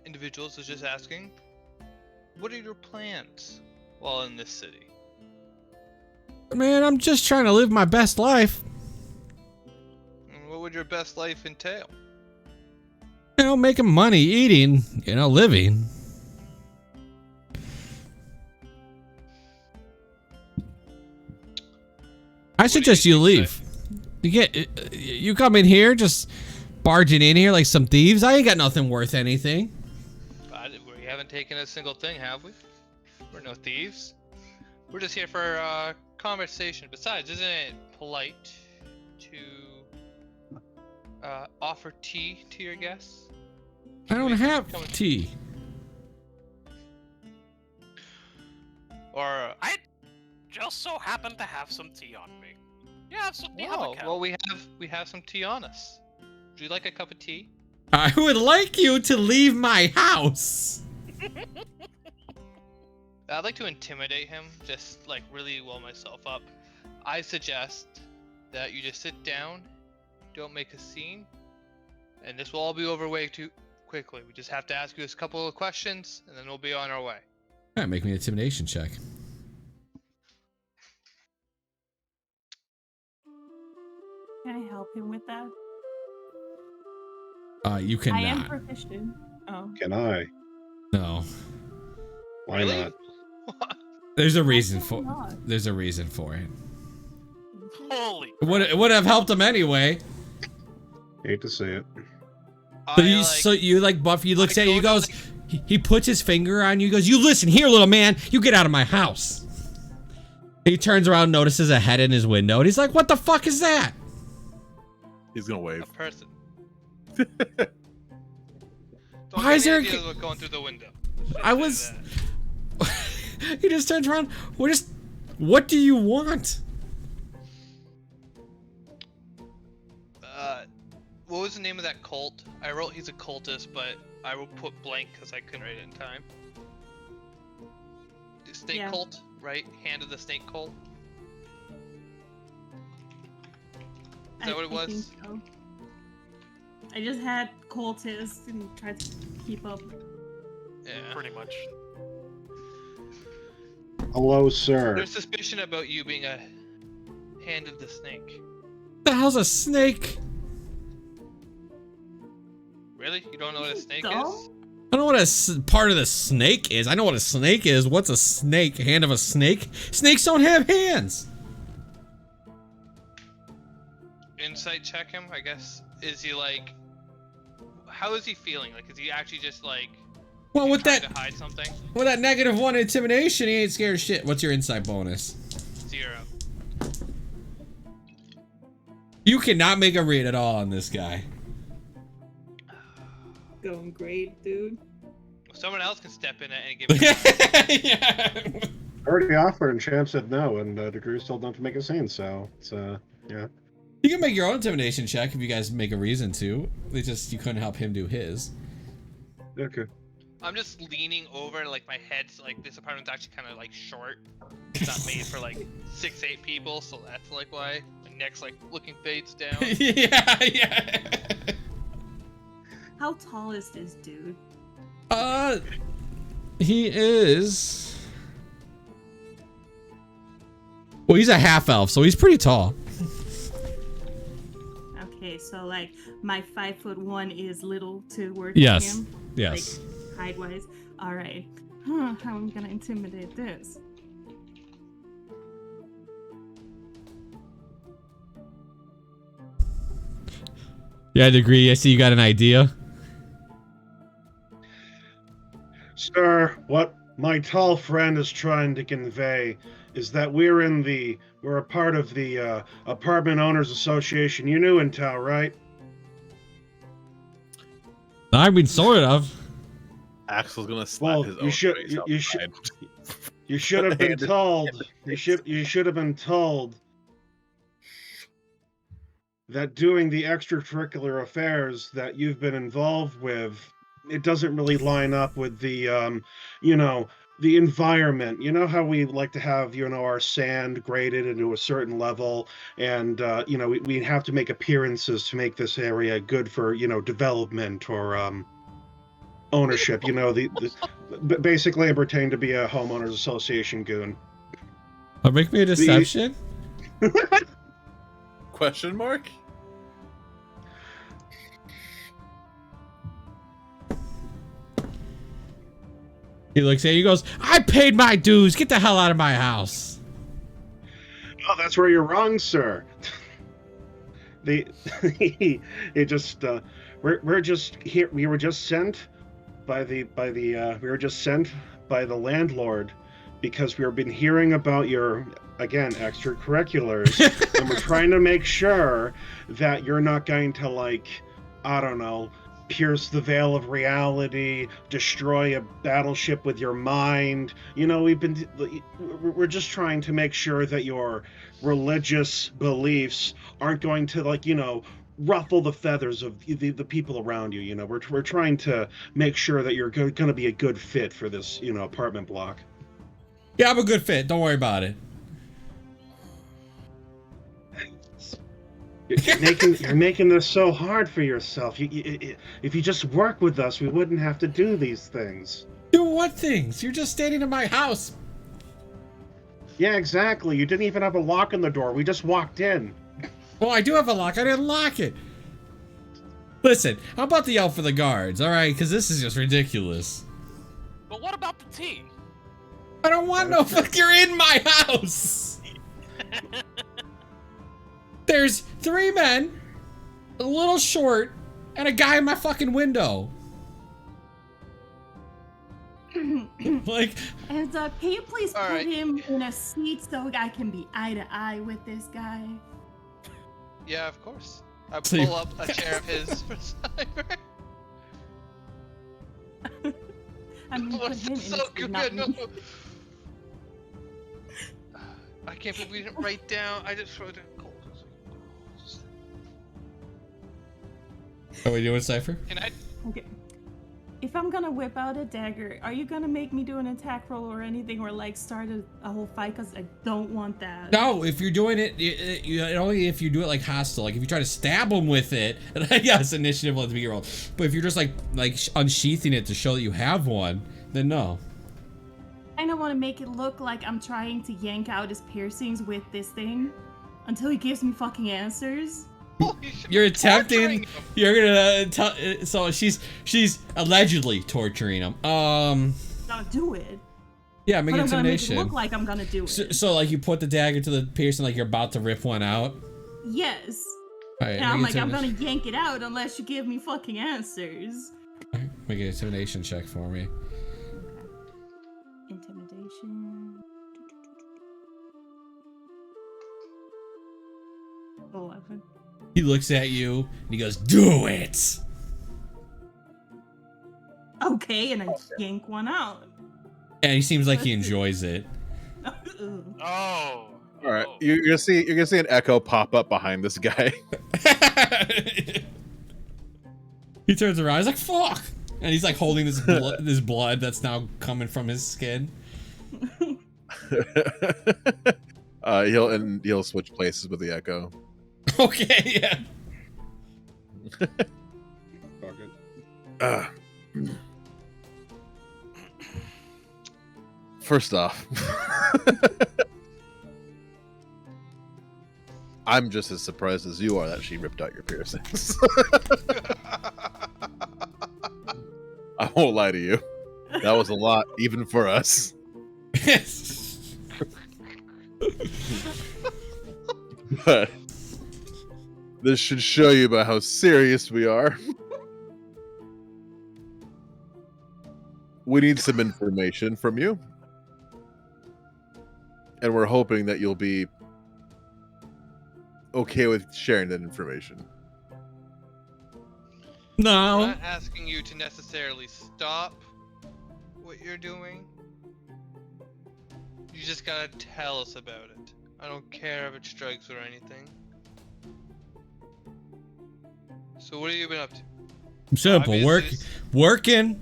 individuals is just asking, what are your plans while in this city? Man, I'm just trying to live my best life. And what would your best life entail? You know, making money, eating, you know, living. I suggest you leave. You come in here just barging in here like some thieves. I ain't got nothing worth anything. We haven't taken a single thing, have we? We're no thieves. We're just here for conversation. Besides, isn't it polite to offer tea to your guests? I don't have tea. Or I just so happen to have some tea on me. Yeah, some tea on oh, the well, we have some tea on us. Would you like a cup of tea? I would like you to leave my house. I'd like to intimidate him, just like really will myself up. I suggest that you just sit down, don't make a scene, and this will all be over way too quickly. We just have to ask you a couple of questions, and then we'll be on our way. All right, make me an intimidation check. Can I help him with that? You cannot. I am proficient. Oh. Can I? No. Why Really? not? There's a reason Why for. not? There's a reason for it. Holy. It would have helped him anyway. Hate to see it. So you like Buffy looks at you, he goes, he puts his finger on you, he goes, you listen here, little man, you get out of my house. He turns around, notices a head in his window, and he's like, what the fuck is that? He's gonna wave. A person. Why is there What's going through the window? I was he just turns around, what do you want? What was the name of that cult? I wrote he's a cultist, but I will put blank because I couldn't write it in time. The snake cult, right? Hand of the snake cult. Is that what it was? I think so. I just had cultists and tried to keep up. Yeah. Pretty much. Hello, sir. There's suspicion about you being a hand of the snake. What the hell's a snake? Really? You don't know what a snake So? is? I don't know what part of the snake is. I know what a snake is. What's a snake? Hand of a snake? Snakes don't have hands. Insight check him, I guess. Is he like... How is he feeling? Like, is he actually just like... Well, with trying that, to hide something? with that -1 intimidation, he ain't scared of shit. What's your insight bonus? 0. You cannot make a read at all on this guy. Going great, dude. Someone else can step in and give me... Yeah. I already offered and Champ said no, and DeGroo's told them to make a scene, so it's, yeah. You can make your own intimidation check if you guys make a reason to. It's just you couldn't help him do his. Okay. I'm just leaning over, like my head's like, this apartment's actually kind of like short. It's not made for like 6-8 people, so that's like why my neck's like looking fades down. Yeah. How tall is this dude? He is... Well, he's a half-elf, so he's pretty tall. Okay, so like my 5'1" is little to work Yes. him. Yes. Like height-wise. All right. How am I gonna intimidate this? Yeah, I'd agree. I see you got an idea. Sir, what my tall friend is trying to convey is that we're a part of the Apartment Owners Association. You knew Intel, right? I mean, sort of. Axel's gonna slap his own face outside. You should have been told. You should have been told that doing the extracurricular affairs that you've been involved with, it doesn't really line up with the the environment. You know how we like to have, our sand graded into a certain level, and we have to make appearances to make this area good for development or ownership. Basically I pertain to be a homeowners association goon. Make me a deception. Question mark? He looks at you, he goes, I paid my dues. Get the hell out of my house. Oh, that's where you're wrong, sir. We're just here. We were just sent by the landlord because we've been hearing about your, again, extracurriculars, and we're trying to make sure that you're not going to, like, I don't know, pierce the veil of reality, destroy a battleship with your mind. We're just trying to make sure that your religious beliefs aren't going to, like, ruffle the feathers of the people around you. You know, we're trying to make sure that you're going to be a good fit for this, you know, apartment block. Yeah, I'm a good fit. Don't worry about it. You're making this so hard for yourself. If you just work with us, we wouldn't have to do these things. Do what things? You're just standing in my house. Yeah, exactly. You didn't even have a lock on the door. We just walked in. Well, I do have a lock. I didn't lock it. Listen, how about the yell for the guards, all right? Because this is just ridiculous. But what about the tea? I don't want no fuck. You're in my house. There's 3 men, a little short, and a guy in my fucking window. Like, And can you please All put right. him in a seat so I can be eye to eye with this guy? Yeah, of course. I So you- pull up a chair of his for Cyber. I mean, put This him in is a so seat, good. not No. me. I can't believe we didn't write down. I just wrote it. are we doing Cypher? Can I? Okay. If I'm gonna whip out a dagger, are you gonna make me do an attack roll or anything, or like start a whole fight? Cause I don't want that. No, if you're doing it, only if you do it like hostile. Like if you try to stab him with it, and I guess initiative will have to be rolled. But if you're just like unsheathing it to show that you have one, then no. I don't want to make it look like I'm trying to yank out his piercings with this thing until he gives me fucking answers. You're attempting. torturing him. You're gonna tell. So she's allegedly torturing him. Don't do it. Yeah, make But I'm gonna make it intimidation. look like I'm gonna do it. So like you put the dagger to the piercing like you're about to rip one out. Yes. All right, And I'm make like, I'm intimidation. gonna yank it out unless you give me fucking answers. All right, make an intimidation check for me. Intimidation. 11. He looks at you and he goes, "Do it." Okay, and I yank one out. And he seems like he enjoys it. Ugh. Oh. All right, Oh. you're gonna see an echo pop up behind this guy. He turns around. He's like, "Fuck!" And he's like holding this blood that's now coming from his skin. He'll switch places with the echo. Okay, yeah. First off, I'm just as surprised as you are that she ripped out your piercings. I won't lie to you. That was a lot, even for us. But this should show you about how serious we are. We need some information from you. And we're hoping that you'll be okay with sharing that information. I'm No. not asking you to necessarily stop what you're doing. You just gotta tell us about it. I don't care if it's drugs or anything. So what have you been up to? Simple. Obviously, Working,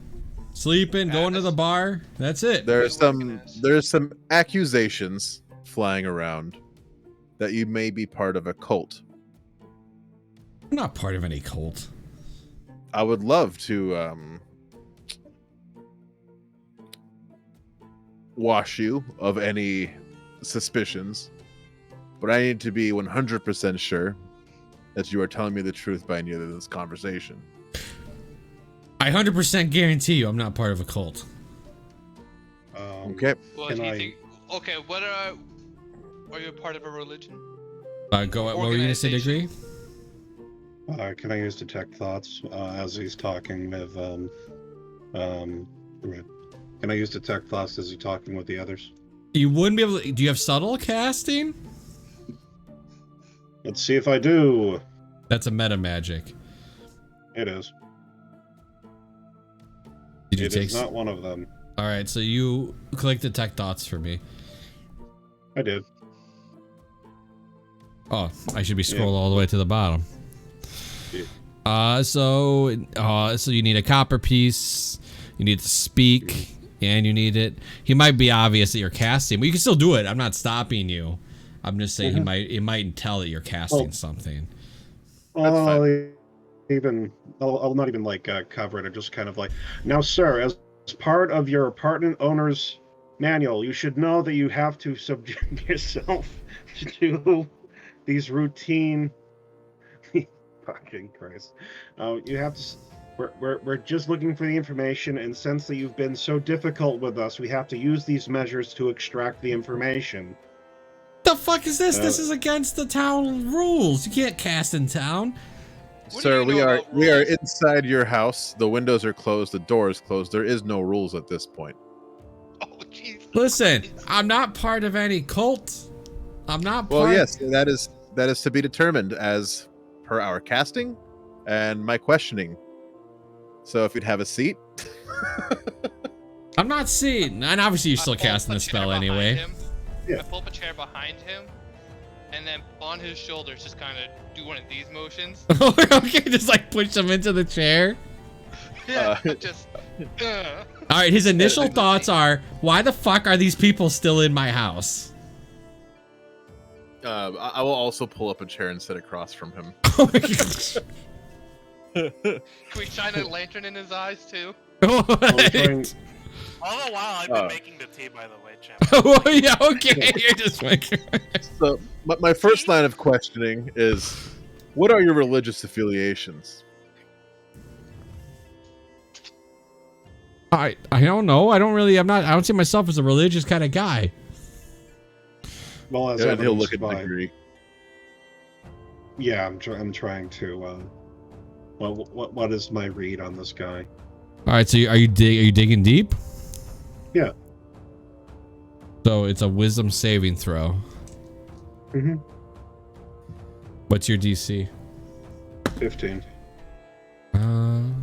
sleeping, going to the Honest. bar. That's it. There's Good working ass. there's some accusations flying around that you may be part of a cult. I'm not part of any cult. I would love to wash you of any suspicions, but I need to be 100% sure that you are telling me the truth by the end of this conversation. I 100% guarantee you I'm not part of a cult. Okay. Well, Can do you I- think? Okay, what are you a part of a religion? What were you gonna say, Degree? Can I use detect thoughts as he's talking with can I use detect thoughts as he's talking with the others? You wouldn't be able to. Do you have subtle casting? Let's see if I do. That's a meta magic. It is. Did you It take? is not one of them. All right, so you click detect thoughts for me. I did. Oh, I should be scrolled all the way to the bottom. So you need a copper piece. You need to speak, and you need it. He might be obvious that you're casting, but you can still do it. I'm not stopping you. I'm just saying it might tell that you're casting something. I'll not even like cover it. I'm just kind of like, now, sir, as part of your apartment owner's manual, you should know that you have to subject yourself to these routine. Fucking Christ! You have to. We're just looking for the information, and since that you've been so difficult with us, we have to use these measures to extract the information. The fuck is this? This is against the town rules. You can't cast in town. Sir, we are inside your house. The windows are closed. The door is closed. There is no rules at this point. Oh, jeez. Listen, I'm not part of any cult. I'm not. Well, yes, that is to be determined as per our casting and my questioning. So if you'd have a seat. I'm not seeing, and obviously you're still casting the spell anyway. I pull up a chair behind him, and then on his shoulders, just kind of do one of these motions. Okay, just like push him into the chair. Yeah, All right, his initial thoughts are, why the fuck are these people still in my house? I will also pull up a chair and sit across from him. Oh my gosh. Can we shine a lantern in his eyes too? All the while, I've been making the tea, by the way, champ. Oh, yeah, okay, you're just making. So, my first line of questioning is, what are your religious affiliations? I don't know. I don't see myself as a religious kind of guy. Well, as and he'll look at the degree. Yeah, I'm trying to. Well, what is my read on this guy? All right, so are you digging deep? Yeah. So it's a wisdom saving throw. Mm-hmm. What's your DC? 15. 12.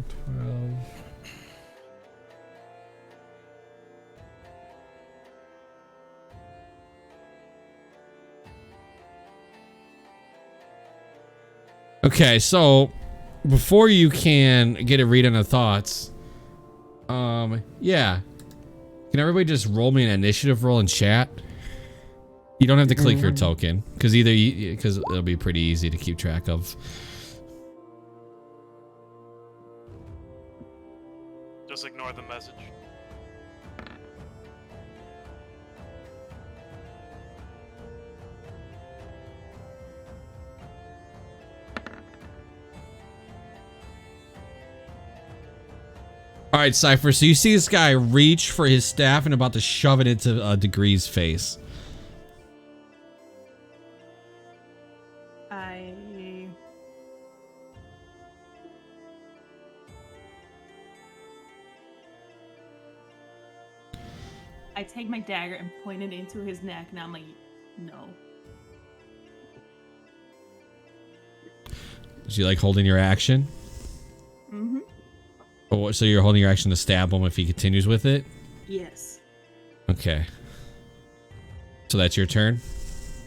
Okay, so before you can get a read on the thoughts, yeah. Can everybody just roll me an initiative roll in chat? You don't have to click your token, because it'll be pretty easy to keep track of. Just ignore the message. All right, Cypher. So you see this guy reach for his staff and about to shove it into Degree's face. I take my dagger and point it into his neck, and I'm like, no. Is you like holding your action? Mm-hmm. Oh, so you're holding your action to stab him if he continues with it? Yes. Okay. So that's your turn?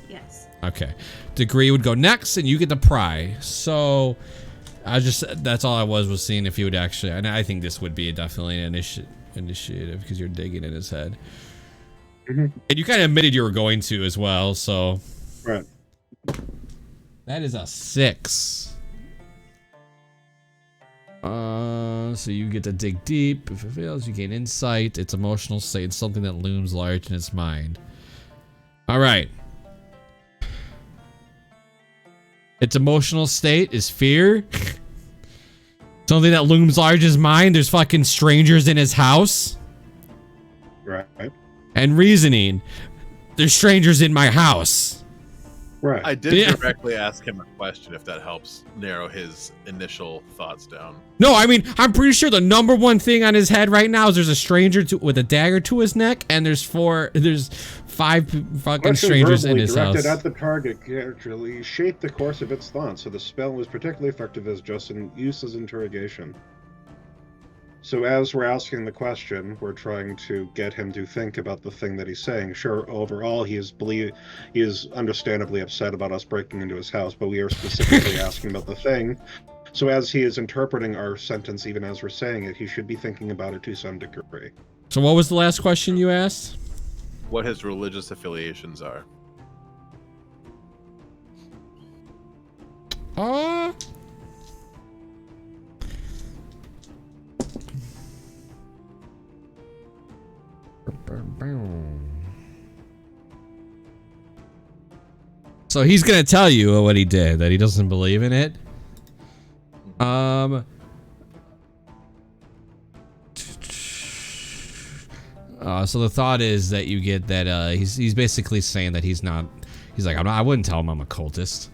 Yes. Okay. Degree would go next, and you get to pry. So that's all I was seeing if he would actually, and I think this would be definitely an initiative because you're digging in his head. And you kind of admitted you were going to as well, so. Right. That is a 6. So you get to dig deep. If it fails, you gain insight. It's emotional state. It's something that looms large in its mind. All right. Its emotional state is fear. Something that looms large in his mind. There's fucking strangers in his house. Right. And reasoning. There's strangers in my house. Right. I did directly ask him a question if that helps narrow his initial thoughts down. No, I mean, I'm pretty sure the number one thing on his head right now is there's a stranger with a dagger to his neck, and there's 5 fucking strangers in his house. Directed at the target carefully shape the course of its thoughts, so the spell was particularly effective as just in use as interrogation. So as we're asking the question, we're trying to get him to think about the thing that he's saying. Sure, overall, he is understandably upset about us breaking into his house, but we are specifically asking about the thing So as he is interpreting our sentence, even as we're saying it, he should be thinking about it to some degree. So what was the last question you asked? What his religious affiliations are. So he's gonna tell you what he did, that he doesn't believe in it. So the thought is that you get that he's basically saying that he's not. He's like, I wouldn't tell him I'm a cultist.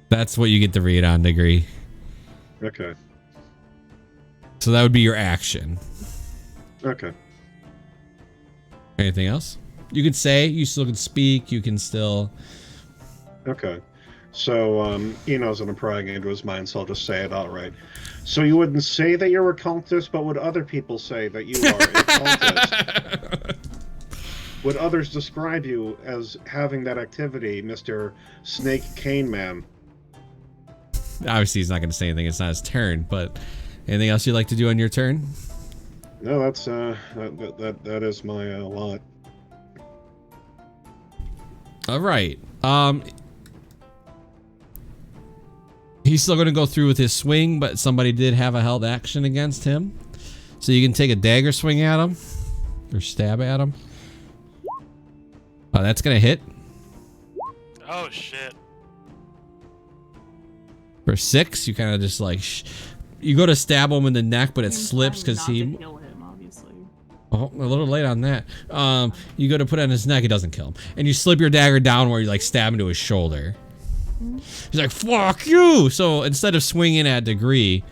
That's what you get to read on degree. Okay. So that would be your action. Okay. Anything else? You could say, you still can speak, you can still... Okay. So, he knows that I'm prying into his mind, so I'll just say it outright. So you wouldn't say that you're a cultist, but would other people say that you are a cultist? Would others describe you as having that activity, Mr. Snake Cane Man? Obviously, he's not going to say anything. It's not his turn, but anything else you'd like to do on your turn? No, that's, that is my, lot. All right. He's still going to go through with his swing, but somebody did have a held action against him. So you can take a dagger swing at him. Or stab at him. Oh, that's going to hit. Oh, shit. For 6, you kind of just like... you go to stab him in the neck, but it slips because he... Not to kill him, obviously. Oh, a little late on that. You go to put it on his neck, it doesn't kill him. And you slip your dagger down where you like stab him to his shoulder. He's like, fuck you! So instead of swinging at degree...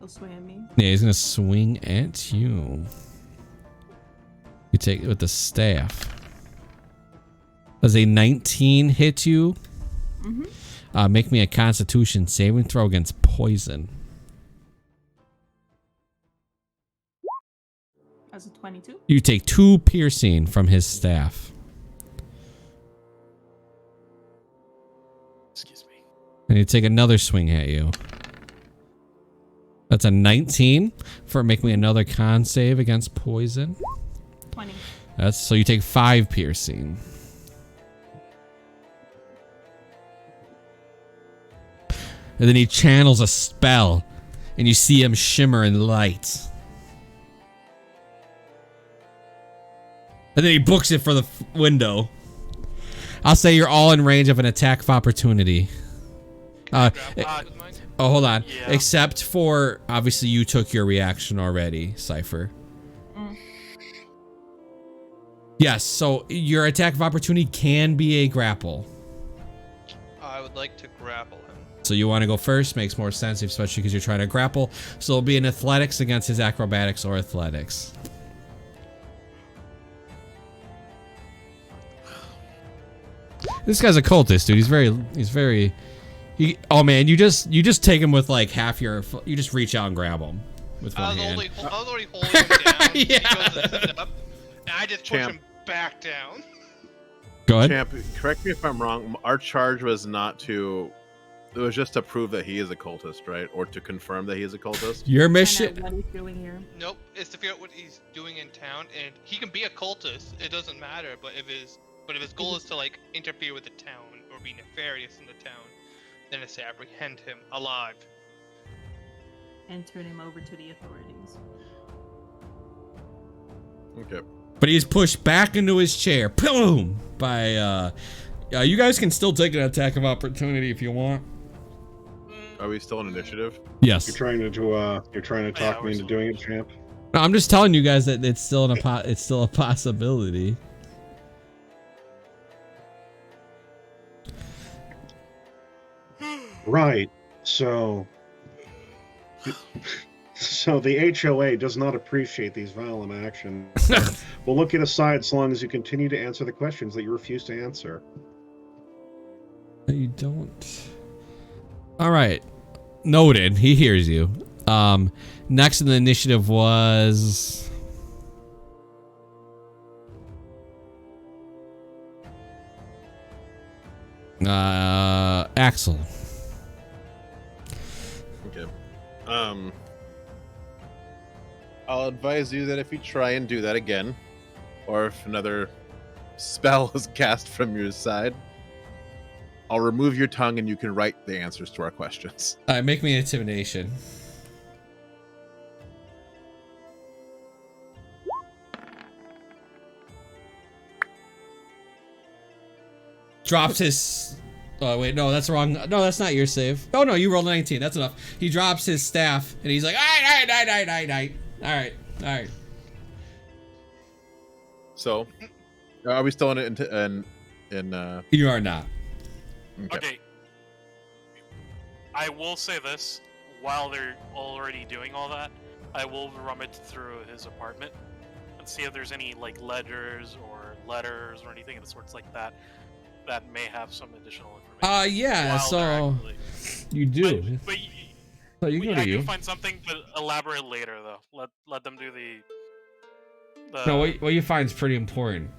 He'll swing at me. Yeah, he's gonna swing at you. You take it with the staff. Does a 19 hit you? Mm-hmm. Make me a Constitution saving throw against poison. As a 22. You take 2 piercing from his staff. Excuse me. And you take another swing at you. That's a 19 for make me another con save against poison. 20. That's so you take 5 piercing. And then he channels a spell, and you see him shimmer in light. And then he books it for the window. I'll say you're all in range of an attack of opportunity. Oh, hold on. Yeah. Except for, obviously, you took your reaction already, Cypher. Yes, so your attack of opportunity can be a grapple. I would like to grapple him. So you want to go first? Makes more sense, especially because you're trying to grapple. So it'll be an athletics against his acrobatics or athletics. This guy's a cultist, dude. He's very. Oh man, you just take him with like half your. You just reach out and grab him with one hand. I was already holding him down. Yeah. He goes to sit up, and I just push Champ. him back down. Go ahead. Champ, correct me if I'm wrong. Our charge was not to. It was just to prove that he is a cultist, right? Or to confirm that he is a cultist. Your Find out mission. what he's doing here. Nope, it's to figure out what he's doing in town, and he can be a cultist. It doesn't matter, but if his goal is to like interfere with the town or be nefarious in the town, then it's to apprehend him alive. And turn him over to the authorities. Okay. But he's pushed back into his chair. Boom! By you guys can still take an attack of opportunity if you want. Are we still in initiative? Yes. You're trying to talk me into doing it, champ. No, I'm just telling you guys that it's still it's still a possibility. Right. So the HOA does not appreciate these violent actions. We'll look it aside so long as you continue to answer the questions that you refuse to answer. You don't. All right. Noted. He hears you. Next in the initiative was Axel. Okay. I'll advise you that if you try and do that again, or if another spell is cast from your side, I'll remove your tongue and you can write the answers to our questions. Make me an intimidation. Drops his... Oh, wait, no, that's wrong. No, that's not your save. Oh, no, you rolled a 19. That's enough. He drops his staff, and he's like, all right. So, are we still in You are not. Okay. I will say this, while they're already doing all that, I will rummage through his apartment and see if there's any, like, ledgers or letters or anything of the sorts like that that may have some additional information. Yeah, so you do. But So you go to I you. can find something, but elaborate later, though. Let them do the No, what you find is pretty important.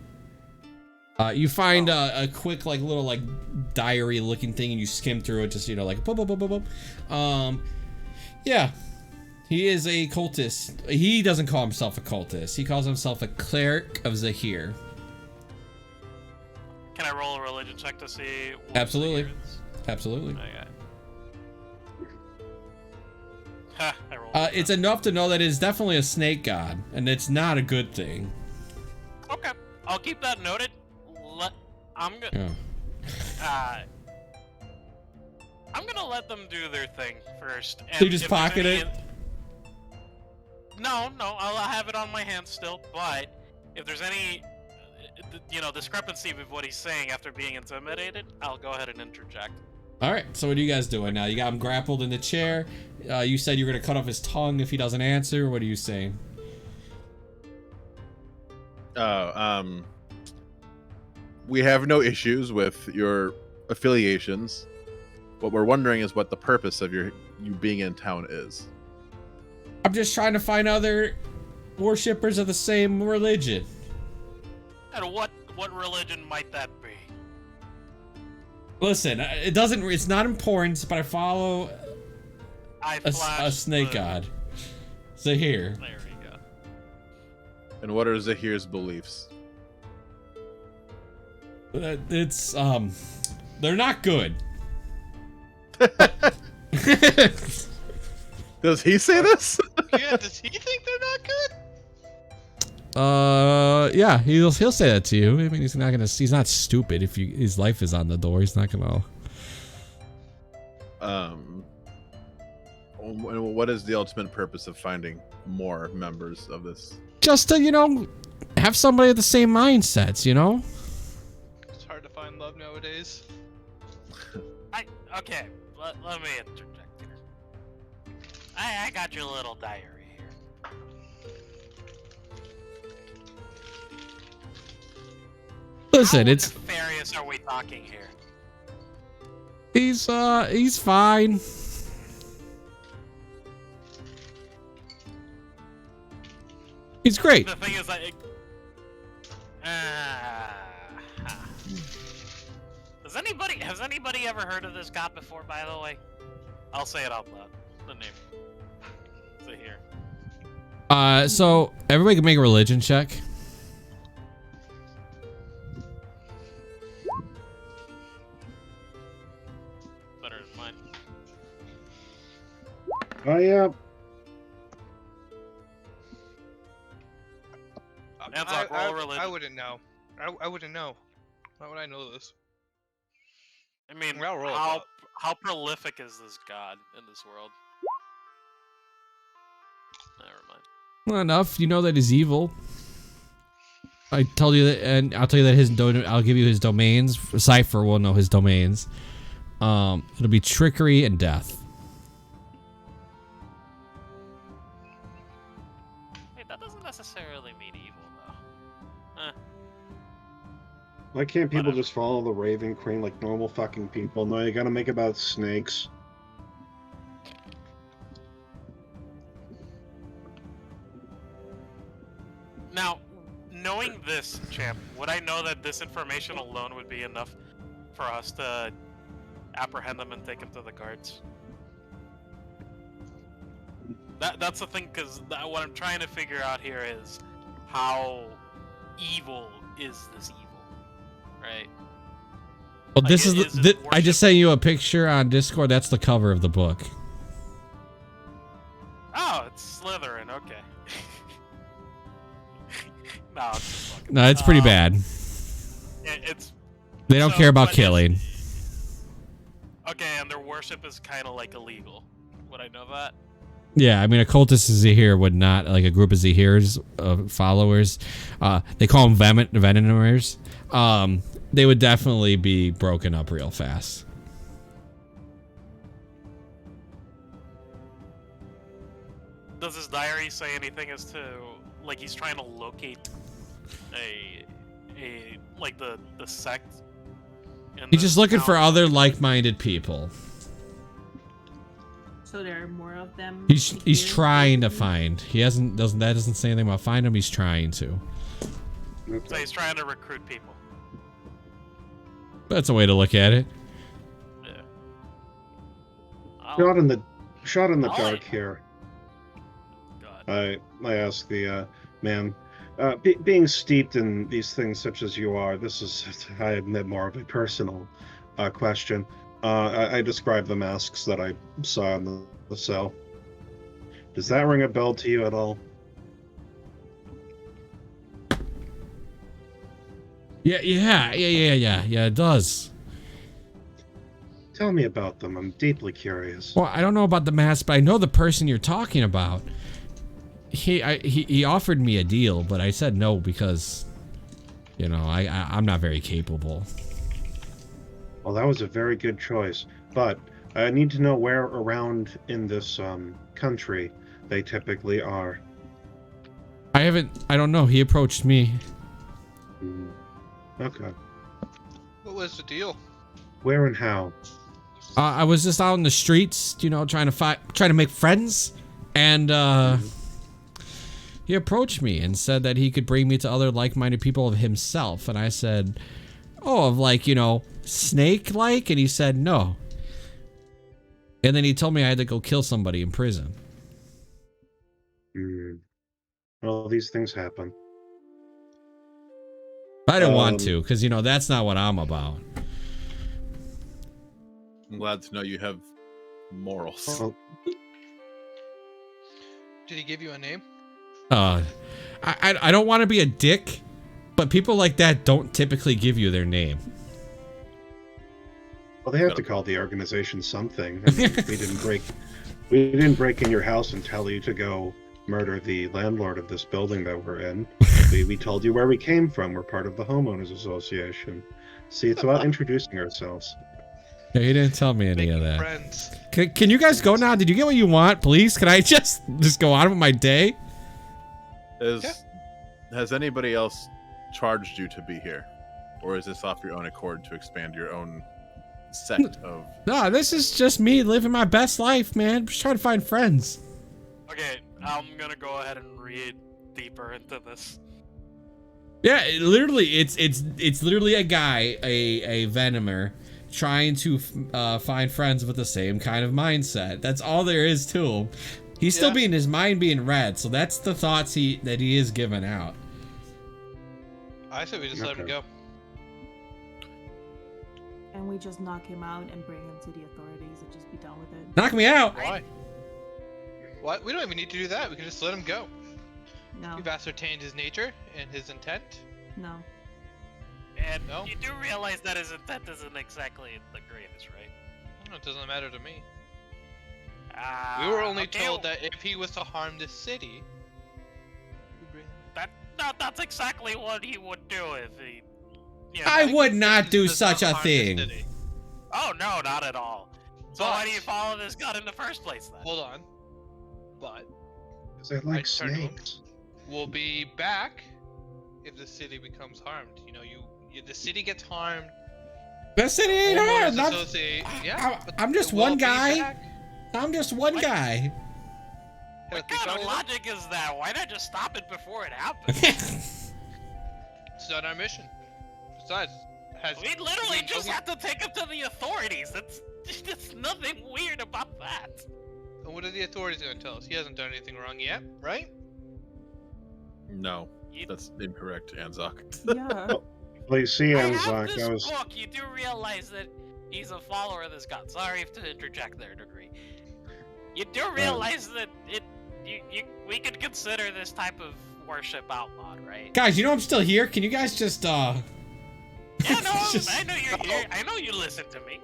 You find a quick, like, little, like, diary-looking thing, and you skim through it, just, you know, like, boop, boop, boop, boop, boop. Yeah. He is a cultist. He doesn't call himself a cultist. He calls himself a cleric of Zahir. Can I roll a religion check to see what Absolutely. Zahir is? Absolutely. Okay. Ha, I rolled It's enough to know that it's definitely a snake god, and it's not a good thing. Okay, I'll keep that noted. I'm gonna let them do their thing first. And So you just if there's pocket any- it? No, I'll have it on my hand still. But if there's any, discrepancy with what he's saying after being intimidated, I'll go ahead and interject. All right, so what are you guys doing now? You got him grappled in the chair. You said you were gonna cut off his tongue if he doesn't answer. What are you saying? We have no issues with your affiliations. What we're wondering is what the purpose of you being in town is. I'm just trying to find other worshippers of the same religion. And what religion might that be? Listen, it's not important, but I follow a snake god. Zahir. There we go. And what are Zahir's beliefs? It's they're not good. Does he say this? Yeah, does he think they're not good? Yeah, he'll say that to you. I mean, he's not stupid. If his life is on the door, he's not gonna. What is the ultimate purpose of finding more members of this? Just to, have somebody with the same mindsets, It's hard to find love nowadays. Okay, let me interject here. I got your little diary here. Listen, How it's nefarious are we talking here? he's fine. He's great. The thing is, has anybody ever heard of this god before? By the way, I'll say it out loud. The name. Zahir. So everybody can make a religion check. Better than mine. Oh, yeah. Anzok, roll religion. I wouldn't know. I wouldn't know. How would I know this? I mean, I'll roll it how prolific is this god in this world? Never mind. Well, enough. You know that he's evil. I told you that, and I'll tell you that I'll give you his domains. Cypher will know his domains. It'll be trickery and death. Hey, that doesn't necessarily mean evil, though. Why can't people Whatever. just follow the Raven Queen like normal fucking people? No, you gotta make it about snakes. Now, knowing this, champ, would I know that this information alone would be enough for us to apprehend them and take them to the guards? That's the thing, because what I'm trying to figure out here is how evil is this evil, right? Well, Like, this is is the, it I just worship- sent you a picture on Discord. That's the cover of the book. Oh, it's Slytherin. Okay. No, it's just fucking- No, it's pretty bad. It's They don't so, care about but killing. okay, and their worship is kind of like illegal. Would I know that? Yeah, I mean, a cultist of Zahir would not, like a group of Zahir's followers, they call them Venomers. They would definitely be broken up real fast. Does his diary say anything as to, like, he's trying to locate like the sect? in He's this just looking for town? other like-minded people. So there are more of them. He's here? trying to find. He doesn't say anything about find him. He's trying to. So he's trying to recruit people. That's a way to look at it. Yeah. Shot in the I'll dark let- here. God. I ask the man, being steeped in these things such as you are, this is, I admit, more of a personal question. I describe the masks that I saw in the cell. Does that ring a bell to you at all? Yeah, it does. Tell me about them. I'm deeply curious. Well, I don't know about the mask, but I know the person you're talking about. He offered me a deal, but I said no because, you know, I'm not very capable. Well, that was a very good choice, but I need to know where around in this country they typically are. I don't know. He approached me. Okay. What was the deal? Where and how? I was just out in the streets, you know, trying to make friends, and he approached me and said that he could bring me to other like-minded people of himself, and I said, "Oh, of like, you know, snake-like," and he said no. And then he told me I had to go kill somebody in prison. Well, these things happen. I didn't want to, because, you know, that's not what I'm about. I'm glad to know you have morals. Well, Did he give you a name? I don't want to be a dick, but people like that don't typically give you their name. well, they have to call the organization something. I mean, we didn't break in your house and tell you to go murder the landlord of this building that we're in. We told you where we came from. We're part of the homeowners association. See, it's about introducing ourselves. Yeah, he didn't tell me any Making of that. friends. Can you guys go now? Did you get what you want, please? Can I just go on with my day? Has anybody else charged you to be here? Or is this off your own accord to expand your own sect of... No, this is just me living my best life, man. Just trying to find friends. Okay, I'm gonna go ahead and read deeper into this. Yeah, it's literally a guy, a Venomer, trying to find friends with the same kind of mindset. That's all there is to him. He's still being, his mind being read, so that's the thoughts that he is giving out. I say we just let him go. And we just knock him out and bring him to the authorities and just be done with it. Knock me out. Why? What? We don't even need to do that. We can just let him go. No, We've ascertained his nature and his intent. no. And No? you do realize that his intent isn't exactly the greatest, right? Oh, it doesn't matter to me. We were only told that if he was to harm the city, we'd bring him in. That's exactly what he would do if he. You know, I would not do Does not such a harm the thing. city. Oh no, not at all. So why But- do you follow this gun in the first place then? Hold on. But Because I like turn to him. snakes. we'll be back if the city becomes harmed. You know, the city gets harmed. That city ain't hard. Homeowners Associate- but I'm just it will one be guy. back. I'm just one What? guy. What Think kind about of it. logic is that? Why not just stop it before it happens? It's not our mission. Besides, has. We literally we- just have to take him to the authorities. That's nothing weird about that. And what are the authorities going to tell us? He hasn't done anything wrong yet, right? No, You, that's incorrect, Anzak. Yeah. Well, you see, I have Anzac, this I was. book. You do realize that he's a follower of this god. Sorry to interject there, Degree. You do realize that we could consider this type of worship outlawed, right? Guys, you know I'm still here. Can you guys just Yeah, no, just- I know you're here. I know you listen to me.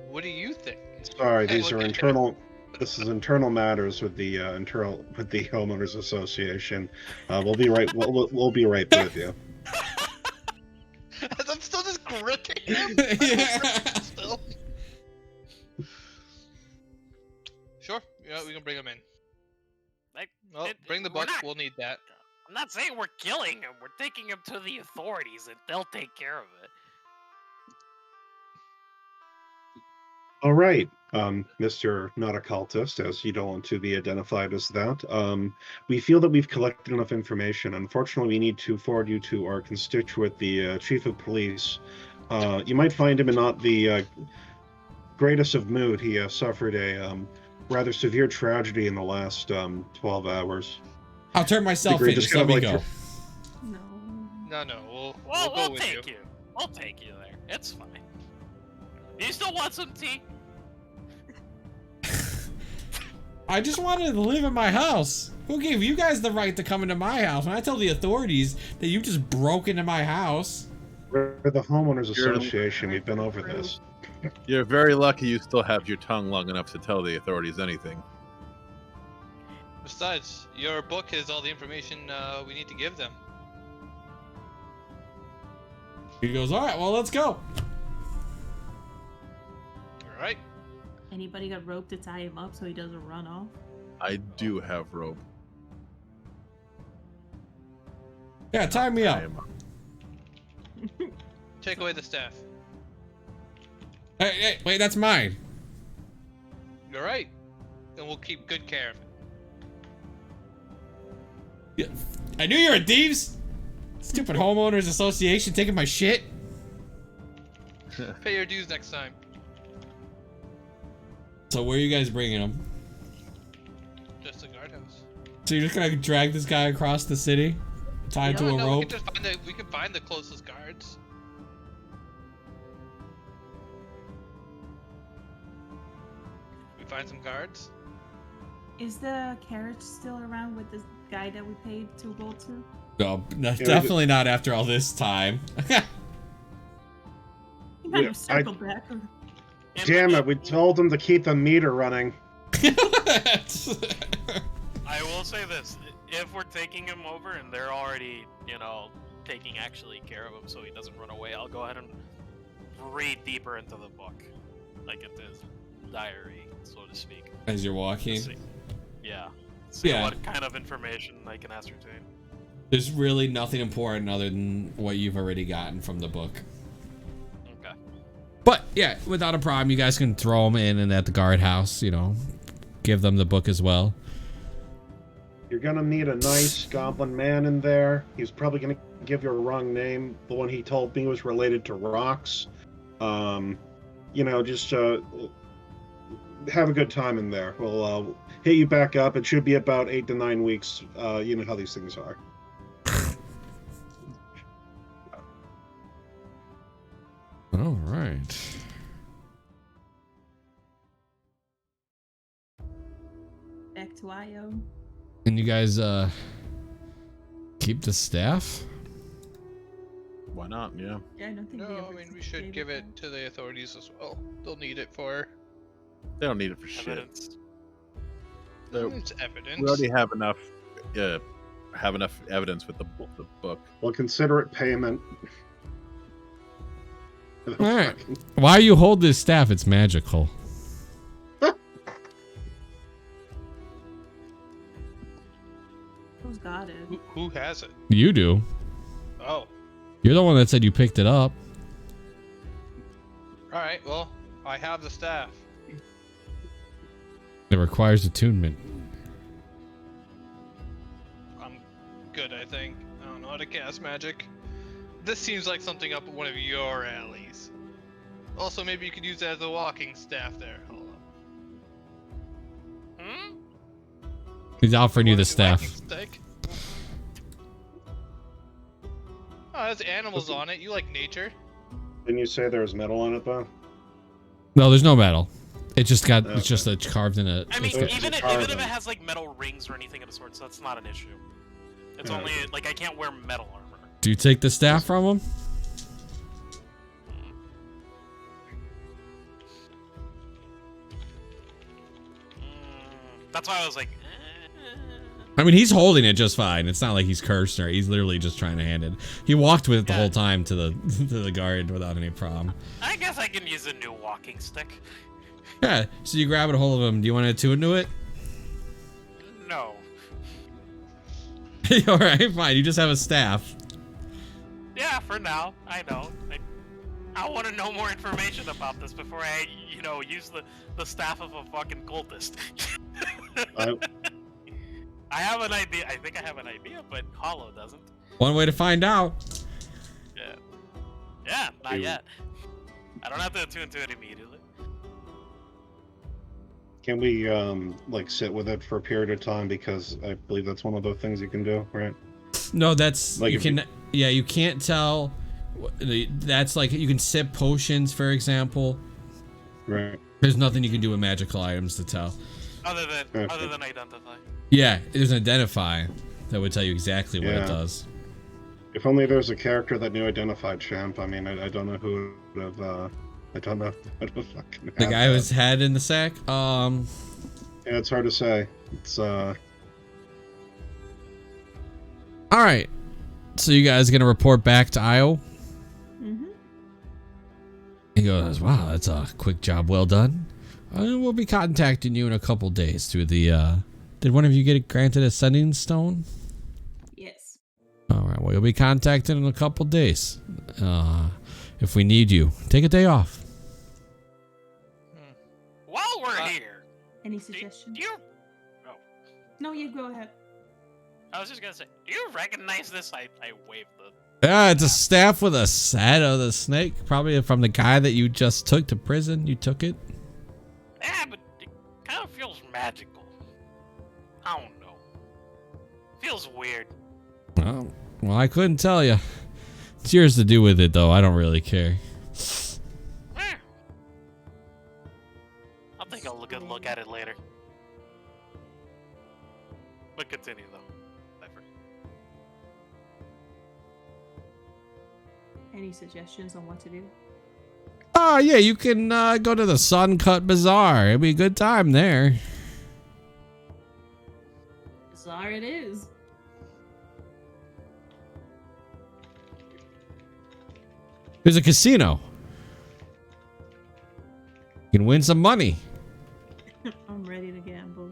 What do you think? Sorry, Hey, these look are at- internal. This is internal matters with the homeowners association. We'll be right. We'll be right with you. I'm still just gritting him. Yeah. Still. Sure, yeah, we can bring him in. Like, Well, bring the we're book. not- We'll need that. I'm not saying we're killing him. We're taking him to the authorities, and they'll take care of it. All right, Mr. Not a Cultist, as you don't want to be identified as that. We feel that we've collected enough information. Unfortunately, we need to forward you to our constituent, the chief of police. You might find him in not the greatest of mood. He suffered a rather severe tragedy in the last 12 hours. I'll turn myself Degree in. just Just let kind me of go. like No. No, we'll Well, go we'll with take you. you. We'll take you there. It's fine. You still want some tea? I just wanted to live in my house. Who gave you guys the right to come into my house? When I tell the authorities that you just broke into my house. We're the homeowners You're- association. We've been over this. You're very lucky you still have your tongue long enough to tell the authorities anything. Besides, your book has all the information we need to give them. He goes, all right, well, let's go. All right. Anybody got rope to tie him up so he doesn't run off? I do have rope. Yeah, tie me I up. am- Take away the staff. Hey, wait, that's mine. You're right. And we'll keep good care of it. Yeah, I knew you were thieves. Stupid homeowners association taking my shit. Pay your dues next time. So where are you guys bringing him? Just the guardhouse. So you're just gonna drag this guy across the city, tie him to a no, rope? we can find the closest guards. We find some guards. Is the carriage still around with this guy that we paid 2 gold to? No, definitely not after all this time. You kind Yeah, of circle back. Or... Damn it! We told them to keep the meter running. I will say this: if we're taking him over and they're already, taking actually care of him so he doesn't run away, I'll go ahead and read deeper into the book, like into his diary, so to speak. As you're walking. See. Yeah. See Yeah. what kind of information I can ascertain. There's really nothing important other than what you've already gotten from the book. Okay. But yeah, without a problem, you guys can throw them in and at the guardhouse, give them the book as well. You're gonna meet a nice goblin man in there. He's probably gonna give you a wrong name. The one he told me was related to rocks. Just have a good time in there. We'll hit you back up. It should be about 8 to 9 weeks. You know how these things are. All right. Back to Io. And you guys keep the staff? Why not? Yeah. Yeah, I don't think we No, ever I mean we gave should give it back. to the authorities as well. They'll need it for They don't need it for shit. Evidence. it's evidence. We already have enough. Evidence with the book. We'll consider it payment. All right. Why you hold this staff? It's magical. Who's got it? Who has it? You do. Oh. You're the one that said you picked it up. All right. Well, I have the staff. It requires attunement. I'm good, I think. I don't know how to cast magic. This seems like something up one of your alleys. Also, maybe you could use it as a walking staff there. Hold on. Hmm? He's offering you the Want a staff. walking stick? Oh, it has animals on it. You like nature. Didn't you say there was metal on it though? No, there's no metal. It just got, Okay. it's just carved in a. I mean, So it's even a if carbon. it has like metal rings or anything of the sort, so that's not an issue. It's Yeah. only like I can't wear metal armor. Do you take the staff from him? That's why I was like. I mean, he's holding it just fine. It's not like he's cursed or he's literally just trying to hand it. He walked with it the Yeah. whole time to the to the guard without any problem. I guess I can use a new walking stick. Yeah. So you grab it, a hold of him. Do you want to attune to it? No. All right, fine. You just have a staff. Yeah, for now. I know. I want to know more information about this before I, use the staff of a fucking cultist. I have an idea. I think I have an idea, but Hollow doesn't. One way to find out. Yeah. Yeah, not Ew. yet. I don't have to attune to it immediately. Can we like sit with it for a period of time, because I believe that's one of the things you can do, right? No, that's Like you if can. you- Yeah, you can't tell. That's like you can sip potions, for example. Right. There's nothing you can do with magical items to tell. Other Okay. than identify. Yeah, there's an identify that would tell you exactly what it Yeah. does. If only there's a character that knew identified champ. I mean, I don't know who would have. I don't know. What the fucking. The guy who's had in the sack. Yeah, it's hard to say. It's All right. So you guys gonna report back to Io? Mm-hmm. He goes, "Wow, that's a quick job, well done. We'll be contacting you in a couple days through the. Did one of you get granted a sending stone? Yes. All right. Well, you'll be contacted in a couple days. If we need you, take a day off. While we're here, Any do suggestions? you? No, you go ahead. I was just gonna say, do you recognize this? I waved the. Yeah, it's a staff with a head of the snake. Probably from the guy that you just took to prison. You took it. Yeah, but it kind of feels magical. I don't know. Feels weird. Well, I couldn't tell you. It's yours to do with it, though. I don't really care. Eh. I'll take a good look at it later. But continue though. Cipher. Any suggestions on what to do? Oh, yeah, you can go to the Sun Cut Bazaar. It'll be a good time there. Bizarre it is. There's a casino. You can win some money. I'm ready to gamble.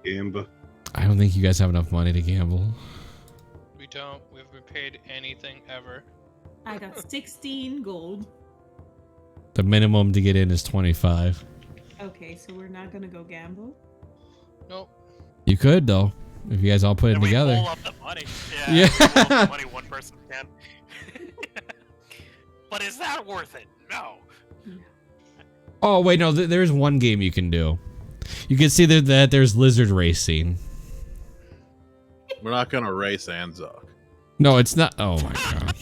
Gamba. I don't think you guys have enough money to gamble. We don't. We haven't been paid anything ever. I got 16 gold. The minimum to get in is 25. Okay, so we're not gonna go gamble. Nope. You could, though, if you guys all put it And we together. pull up the money. Yeah. Yeah. We pull up the money one person can. But is that worth it? No. Oh, wait, no, there's one game you can do. You can see that there's lizard racing. We're not gonna race Anzok. No, it's not. Oh, my God.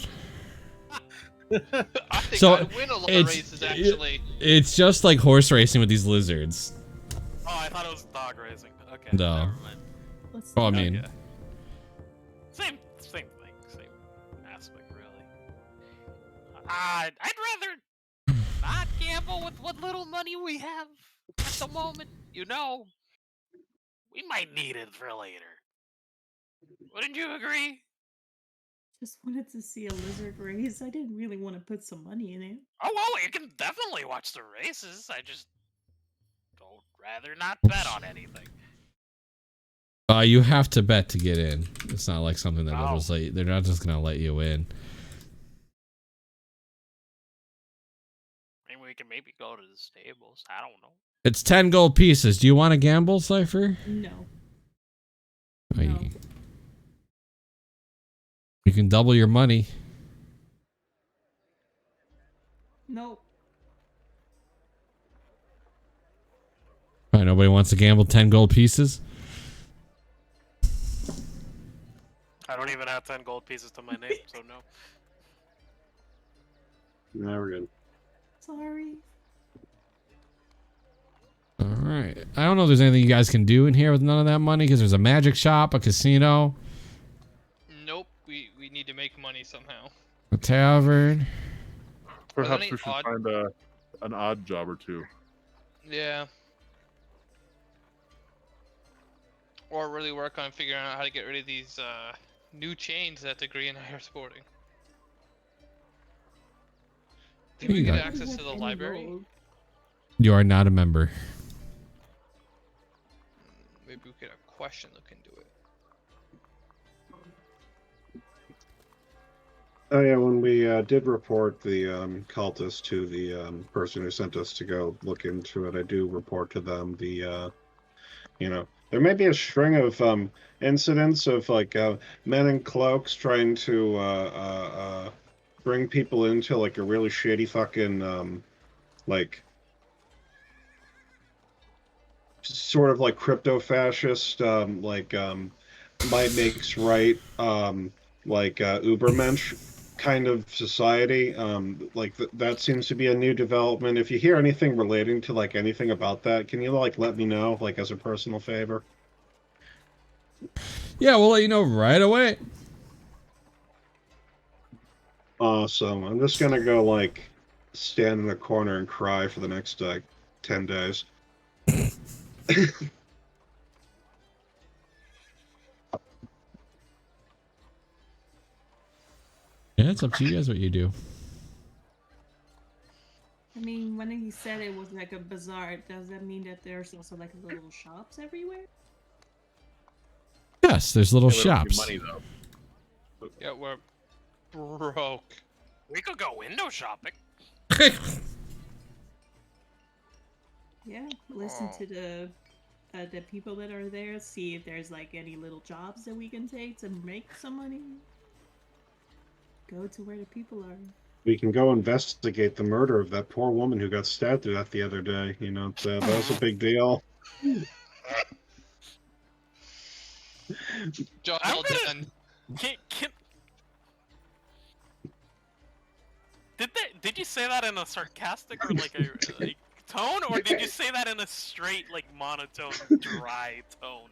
I think So, I'd win a lot of it's- races, actually. It's just like horse racing with these lizards. Oh, I thought it was dog racing. Okay. No. Never mind. Let's Oh, I mean, Okay. Same thing. Same aspect, really. I'd rather not gamble with what little money we have at the moment. You know, we might need it for later. Wouldn't you agree? just wanted to see a lizard race. I didn't really want to put some money in it. Oh, well, you can definitely watch the races. I just don't rather not bet on anything. you have to bet to get in. It's not like something that they'll Oh. just they're not just gonna let you in. I mean, we can maybe go to the stables. I don't know. It's 10 gold pieces. Do you want to gamble, Cypher? No. Oh, No. You can double your money. Nope. All right, nobody wants to gamble 10 gold pieces? I don't even have 10 gold pieces to my name, so no. No, we're good. Sorry. All right. I don't know if there's anything you guys can do in here with none of that money, because there's a magic shop, a casino, Nope. We need to make money somehow. a tavern. Perhaps any we should odd- find an odd job or two. Yeah. Or really work on figuring out how to get rid of these new chains that the Green and I are sporting. Did we You get got- access to the library? Gold. You are not a member. Maybe we could have a question look into it. Oh yeah, when we did report the cultist to the person who sent us to go look into it, I do report to them the, you know, there may be a string of incidents of like men in cloaks trying to bring people into like a really shady fucking like sort of like crypto fascist like might makes right like Ubermensch kind of society. Like that seems to be a new development. If you hear anything relating to like anything about that, can you like let me know, like as a personal favor? Yeah, we'll let you know right away. Awesome. I'm just gonna go like stand in a corner and cry for the next 10 days. Yeah, it's up to you guys what you do. I mean, when he said it was like a bazaar, does that mean that there's also like little shops everywhere? Yes, there's little Yeah, we don't have shops. money though. Yeah, we're broke. We could go window shopping. Yeah, listen Oh. to the people that are there, see if there's like any little jobs that we can take to make some money. Go to where the people are. We can go investigate the murder of that poor woman who got stabbed to death the other day. You know, that was a big deal. Job I'm well gonna- done. Did you say that in a sarcastic or like a like, tone, or did you say that in a straight like monotone, dry tone?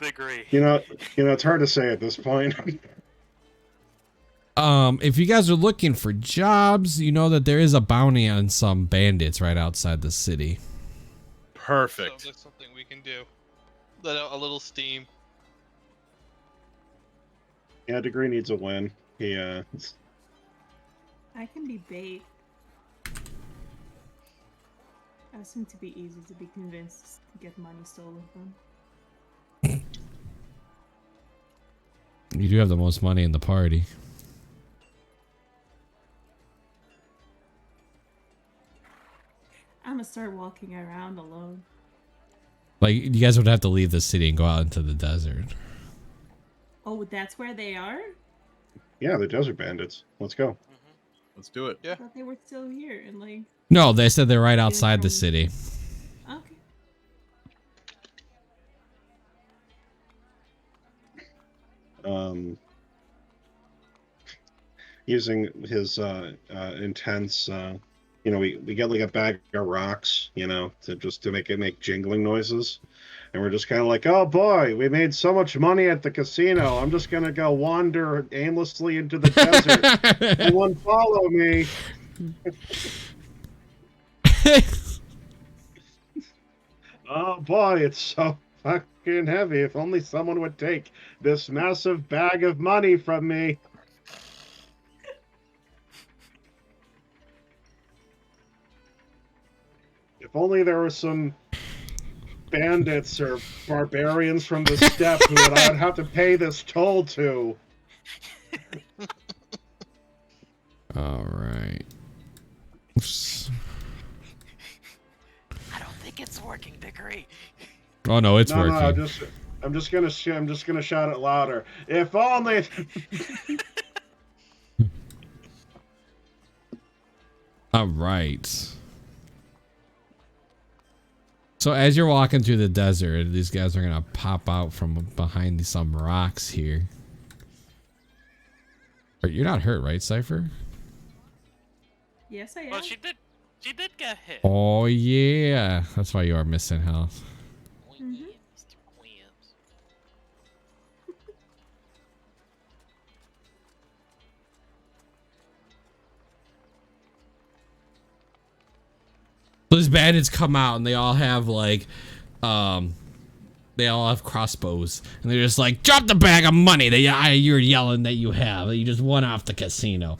Degree. You know, it's hard to say at this point. If you guys are looking for jobs, you know that there is a bounty on some bandits right outside the city. Perfect. Sounds like something we can do. Let out a little steam. Yeah, Degree needs a win. He I can be bait. I seem to be easy to be convinced to get money stolen from. You do have the most money in the party. I'm gonna start walking around alone. Like, you guys would have to leave the city and go out into the desert. Oh, that's where they are? yeah, the desert bandits. Let's go. Let's do it. I thought they were still here and like No, they said they're right outside the city. okay. Using his intense, you know, we get like a bag of rocks, you know, to make jingling noises, and we're just kind of like, oh boy, we made so much money at the casino. I'm just gonna go wander aimlessly into the desert. Anyone follow me? Oh boy, it's so fucking heavy. If only someone would take this massive bag of money from me. If only there were some bandits or barbarians from the steppe who I'd have to pay this toll to. All right. I don't think it's working, Degree. Oh no, it's No, working. no, I'm just gonna shout it louder. If only. All right. So as you're walking through the desert, these guys are gonna pop out from behind some rocks here. But you're not hurt, right, Cypher? Yes, I am. Well, she did get hit. Oh yeah, that's why you are missing health. Oh, Mhm. yeah, Mr. Williams. Those bandits come out and they all have like, they all have crossbows and they're just like, drop the bag of money that you're yelling that you have. You just won off the casino.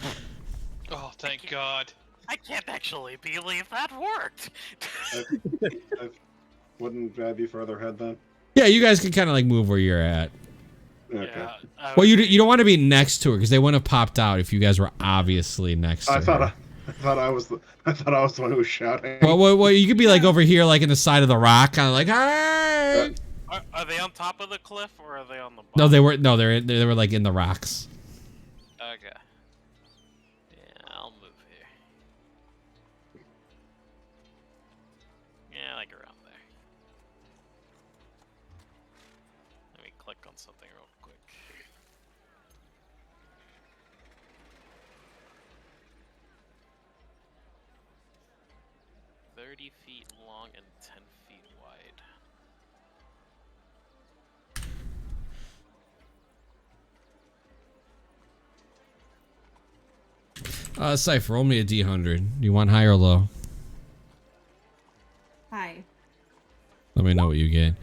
Oh, thank God. I can't actually believe that worked. Wouldn't I be further ahead then? Yeah, you guys can kind of like move where you're at. Okay. Yeah, Well, you don't want to be next to her because they wouldn't have popped out if you guys were obviously next to her. I thought I was the one who was shouting. Well, you could be like over here, like in the side of the rock, kind of like, hey! Are they on top of the cliff or are they on the bottom? No, they were. No, they were like in the rocks. Okay. Yeah, I'll move here. Yeah, like around there. Let me click on something real quick. "30 feet long and 10 feet wide." Cypher, roll me a D100. You want high or low? Hi. Let me know what you get.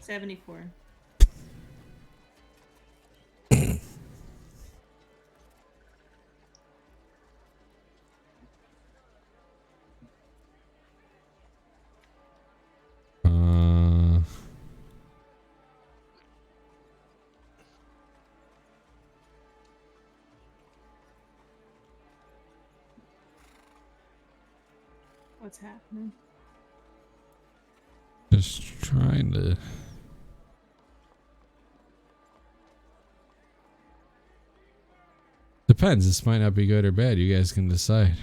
74. What's happening? Just trying to. Depends. This might not be good or bad. You guys can decide.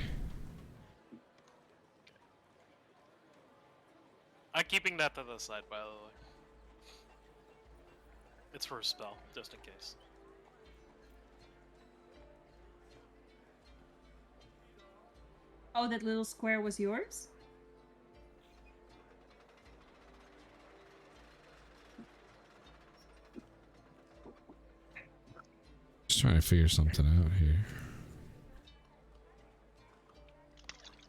I'm keeping that to the side, by the way. It's for a spell, just in case. Oh, that little square was yours? Just trying to figure something out here.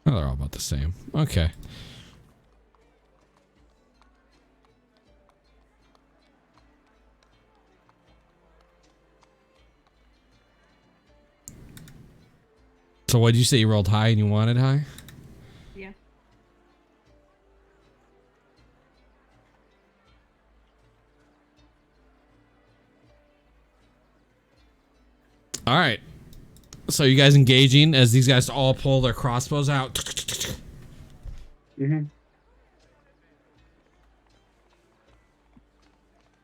Oh, they're all about the same. Okay. So what did you say? You rolled high and you wanted high? Yeah. All right. So you guys engaging as these guys all pull their crossbows out. Mm-hmm.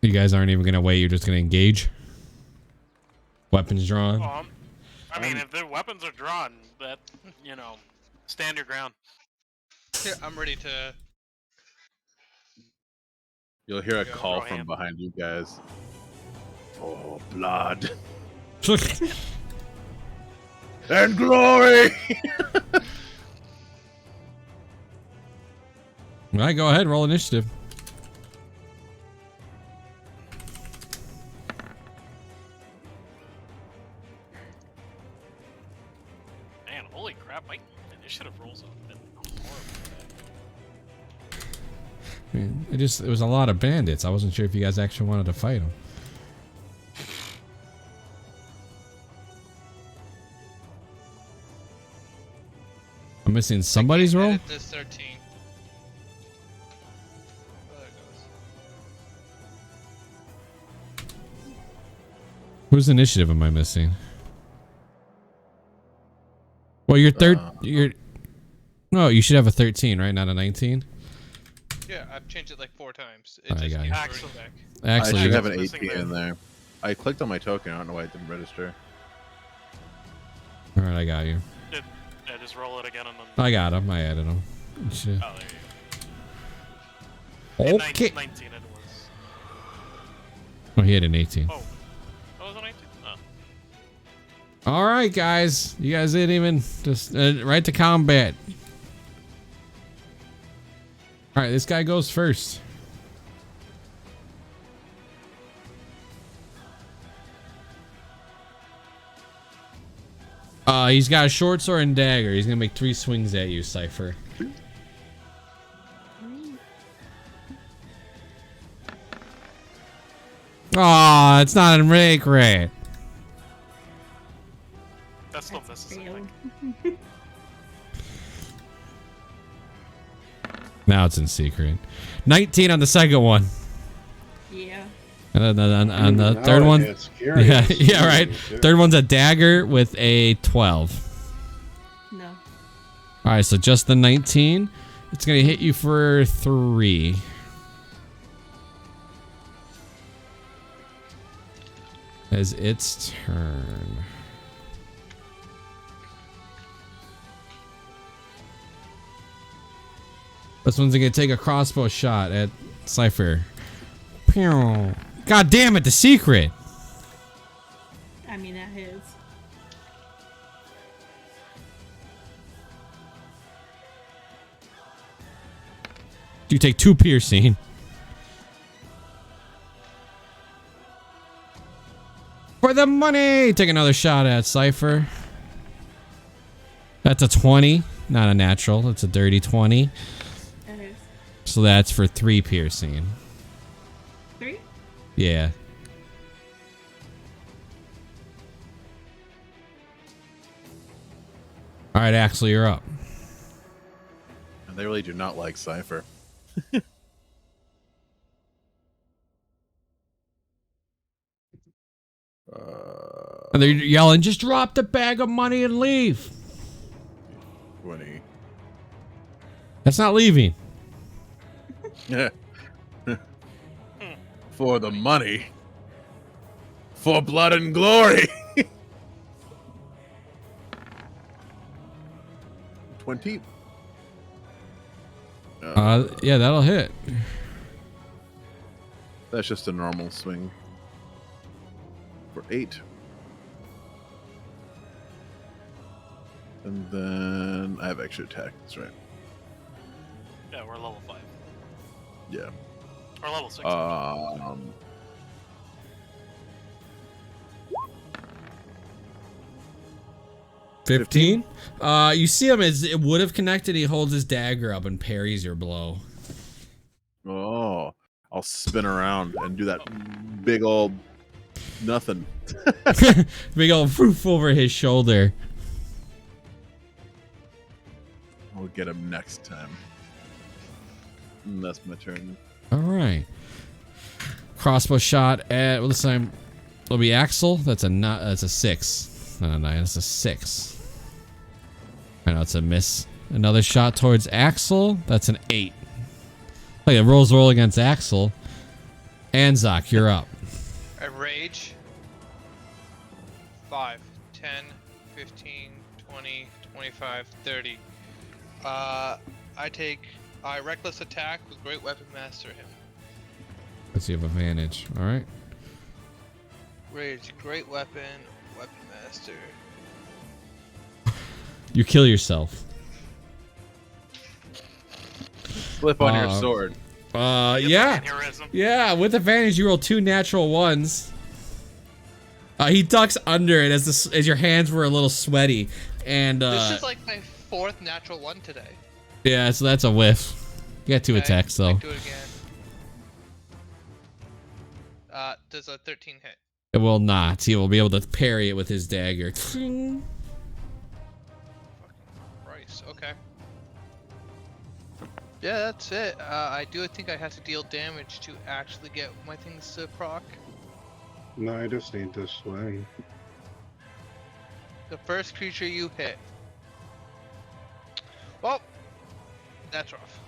You guys aren't even gonna wait. You're just gonna engage. Weapons drawn. I mean, if their weapons are drawn, that, stand your ground. Here, I'm ready to. You'll hear a Go, call Rohan. from behind you guys. For blood and glory. All right, go ahead. Roll initiative. Man, holy crap, my initiative rolls have been horrible today. I mean, it was a lot of bandits. I wasn't sure if you guys actually wanted to fight them. I'm missing somebody's roll. Edit this 13. Oh, there it goes. Whose initiative am I missing? Well, you're third. You're. No, you should have a 13, right? Not a 19. Yeah, I've changed it like 4 times. It I just got keeps you. reverting back. Actually, I should you have got, an Missing 18 there. in there. I clicked on my token. I don't know why it didn't register. all right, I got you. Yeah, just roll it again and then. I got him. I added him. Shit. Oh, there you go. Okay. 19 it was. Oh, he had an 18. Oh, what was it 19? Oh. All right, guys. You guys didn't even just right to combat. All right, this guy goes first. He's got a short sword and dagger. He's gonna make 3 swings at you, Cypher. Aw, it's not a make right. That still That's misses, I failed. think. Now it's in secret. 19 on the second one. Yeah. And then on the Now third it one, gets scary. yeah, yeah, right. Too. Third one's a dagger with a 12. No. All right, so just the 19. It's gonna hit you for 3. As its turn. This one's gonna take a crossbow shot at Cypher. Pew. God damn it, the secret. I mean, that hits. You take 2 piercing. For the money! Take another shot at Cypher. That's a 20. Not a natural. It's a dirty 20. That is. So that's for 3 piercing. 3? Yeah. Alright, Axel, you're up. And they really do not like Cypher. And they're yelling, just drop the bag of money and leave. 20. That's not leaving. Yeah. For the money. For blood and glory. 20. Yeah, that'll hit. That's just a normal swing. For 8. And then I have extra attack. That's right. Yeah, we're level 5. Yeah. Or level 6. 15. You see him as it would have connected. He holds his dagger up and parries your blow. Oh, I'll spin around and do that big old nothing. Big old foof over his shoulder. We'll get him next time. And that's my turn. All right. Crossbow shot at, well, this time it'll be Axel. That's a 6. Not a 9. That's a 6. I know it's a miss. Another shot towards Axel. That's an 8. Like it roll against Axel. Anzak, you're up. I rage. 5, 10, 15, 20, 25, 30. I reckless attack with great weapon master him. Let's see if advantage. All right. Rage, great weapon, weapon master. You kill yourself. Flip on your sword. Yeah. Aneurysm. Yeah, with advantage, you roll 2 natural ones. He ducks under it as your hands were a little sweaty, and This is like my 4th natural 1 today. yeah, so that's a whiff. You got 2 attacks though. Do it again. Does a 13 hit? It will not. He will be able to parry it with his dagger. Fucking Christ. Okay. Yeah, that's it. I do think I have to deal damage to actually get my things to proc. No, I just need to swing. The first creature you hit. Well, that's rough.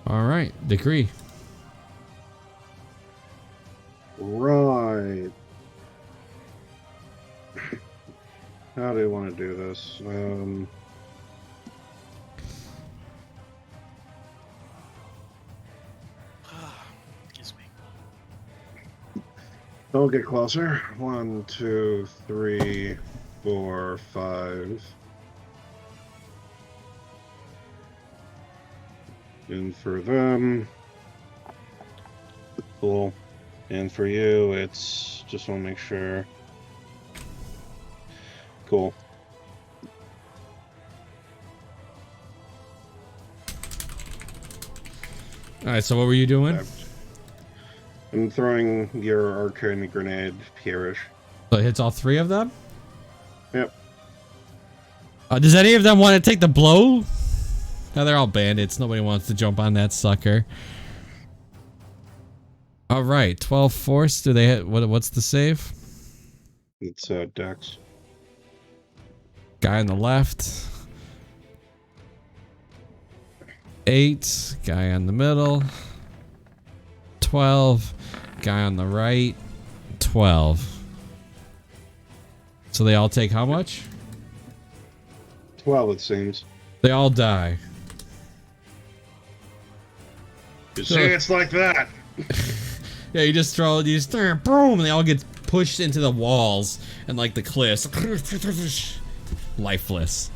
All right, decree. Right. How do you want to do this? Excuse me. Don't get closer. 1, 2, 3, 4, 5. And for them, cool. And for you, it's just want to make sure. Cool. All right, so what were you doing? I'm throwing your arcane grenade, Pierish. So it hits all 3 of them? Yep. Does any of them want to take the blow? No, they're all bandits. Nobody wants to jump on that sucker. All right, 12 force. Do they hit? What's the save? It's Dex. Guy on the left. 8. Guy on the middle. 12. Guy on the right. 12. So they all take how much? 12, it seems. They all die. You see, it's like that. Yeah, you just throw, boom, and they all get pushed into the walls and like the cliffs. Lifeless.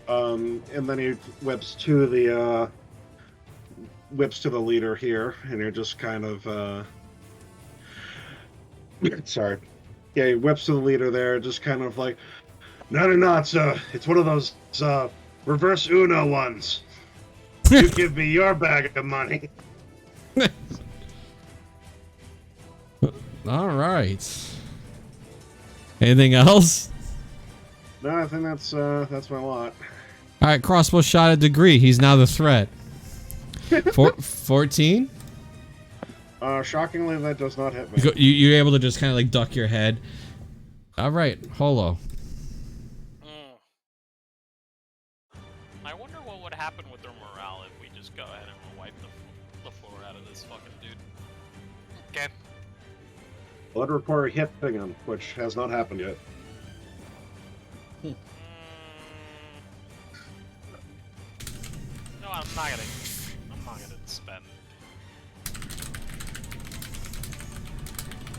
And then he whips to the leader here, and you're just kind of sorry. Yeah, he whips to the leader there, just kind of like, no, it's one of those reverse Uno ones. You give me your bag of money. All right. Anything else? No, I think that's my lot. All right, crossbow shot at degree. He's now the threat. 14? Shockingly, that does not hit me. You're able to just kind of like duck your head. All right, Holo. I wonder what would happen with their morale if we just go ahead and wipe the floor out of this fucking dude. Okay. Blood report hitting him, which has not happened yet. No, I'm not gonna spend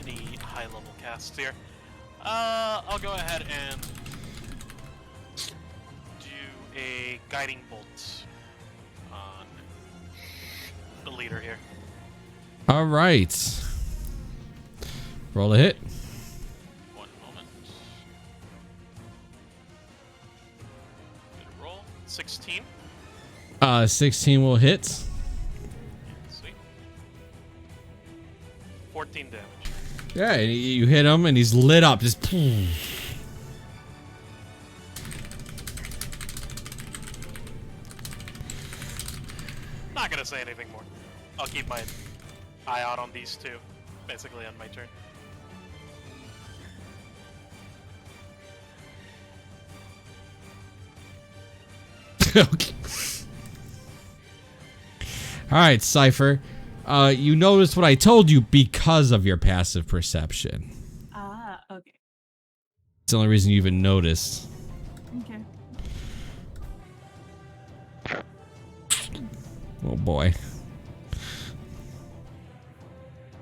any high level casts here. I'll go ahead and do a guiding bolt on the leader here. All right. Roll a hit. One moment. Good roll. 16. 16 will hit. Sweet. 14 damage. Yeah, and you hit him and he's lit up. Just Not gonna say anything more. I'll keep my eye out on these two, basically on my turn. Okay. All right, Cypher. You noticed what I told you because of your passive perception. Ah, okay. It's the only reason you even noticed. Okay. Oh boy.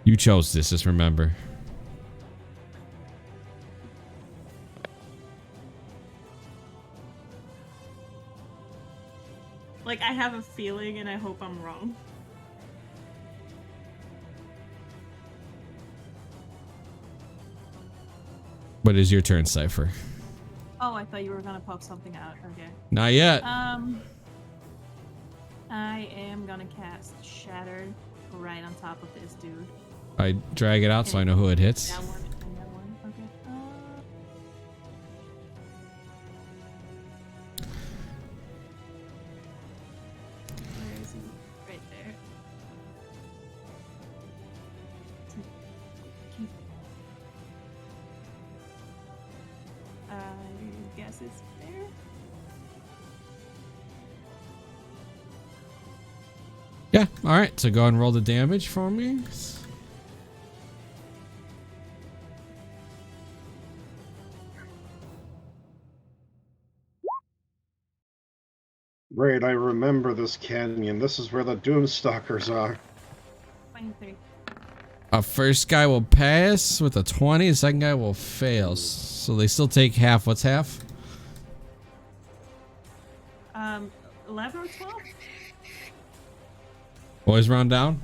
You chose this, just remember. Like, I have a feeling and I hope I'm wrong. But it is your turn, Cypher. Oh, I thought you were gonna pop something out. Okay. Not yet. I am gonna cast Shattered right on top of this dude. I drag it out so I know who it hits. That one and that one. Okay. Where is he? Right there. I guess it's there. Yeah, alright, so go ahead and roll the damage for me. Right, I remember this canyon. This is where the Doomstalkers are. 23. First guy will pass with a 20, the second guy will fail. So they still take half. What's half? 11 or 12? Boys round down?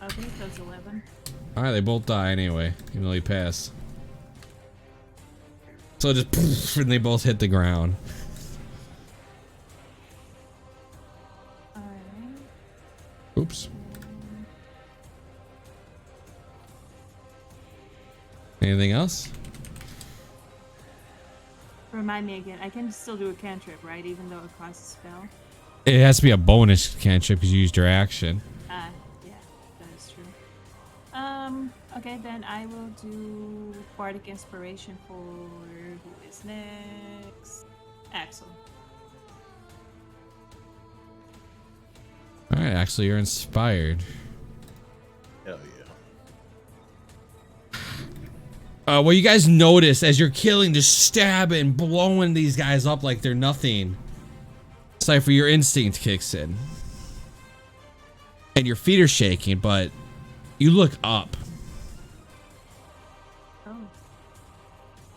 I think it was 11. Alright, they both die anyway, even though he passed. So just poof, and they both hit the ground. Alright. Oops. Anything else? Remind me again. I can still do a cantrip, right? Even though it costs a spell. It has to be a bonus cantrip because you used your action. Yeah, that is true. Okay, then I will do Bardic Inspiration for who is next? Axel. Alright, actually you're inspired. Hell yeah. What you guys notice as you're killing, just stabbing, blowing these guys up like they're nothing. Cypher, your instinct kicks in. And your feet are shaking, but you look up. Oh.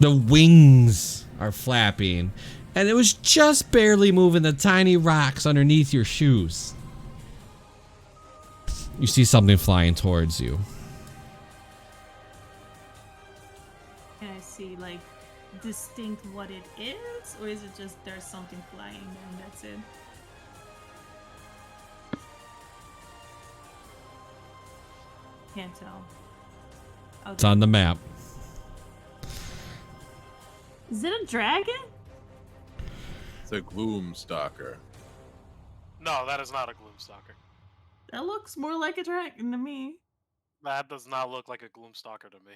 The wings are flapping. And it was just barely moving the tiny rocks underneath your shoes. You see something flying towards you. Can I see, like, distinct what it is? Or is it just there's something flying and that's it? Can't tell. It's on the map. Is it a dragon? It's a gloom stalker. No, that is not a Gloomstalker. That looks more like a dragon to me. That does not look like a Gloomstalker to me.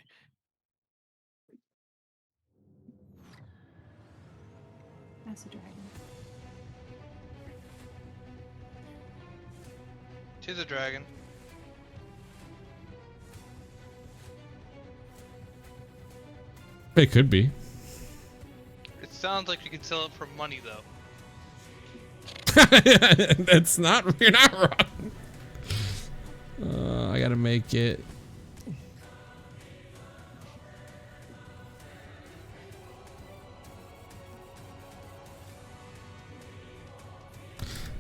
That's a dragon. Tis a dragon. It could be. It sounds like you can sell it for money, though. That's not. You're not wrong. I gotta make it.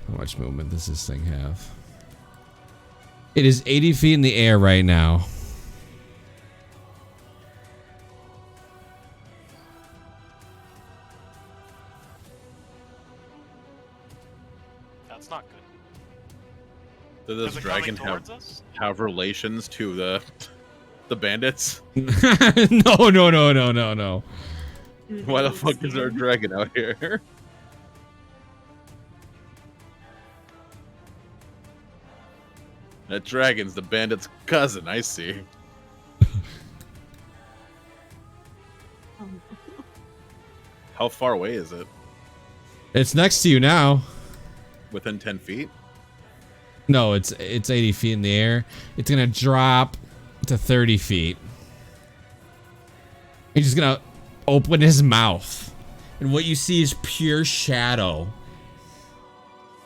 How much movement does this thing have? It is 80 feet in the air right now. That's not good. Does this Is it dragon coming towards us? have relations to the bandits? No. Dude, Why the that fuck looks is there a scary. dragon out here? That dragon's the bandit's cousin, I see. How far away is it? It's next to you now. Within 10 feet? No, it's 80 feet in the air. It's gonna drop to 30 feet. He's just gonna open his mouth, and what you see is pure shadow.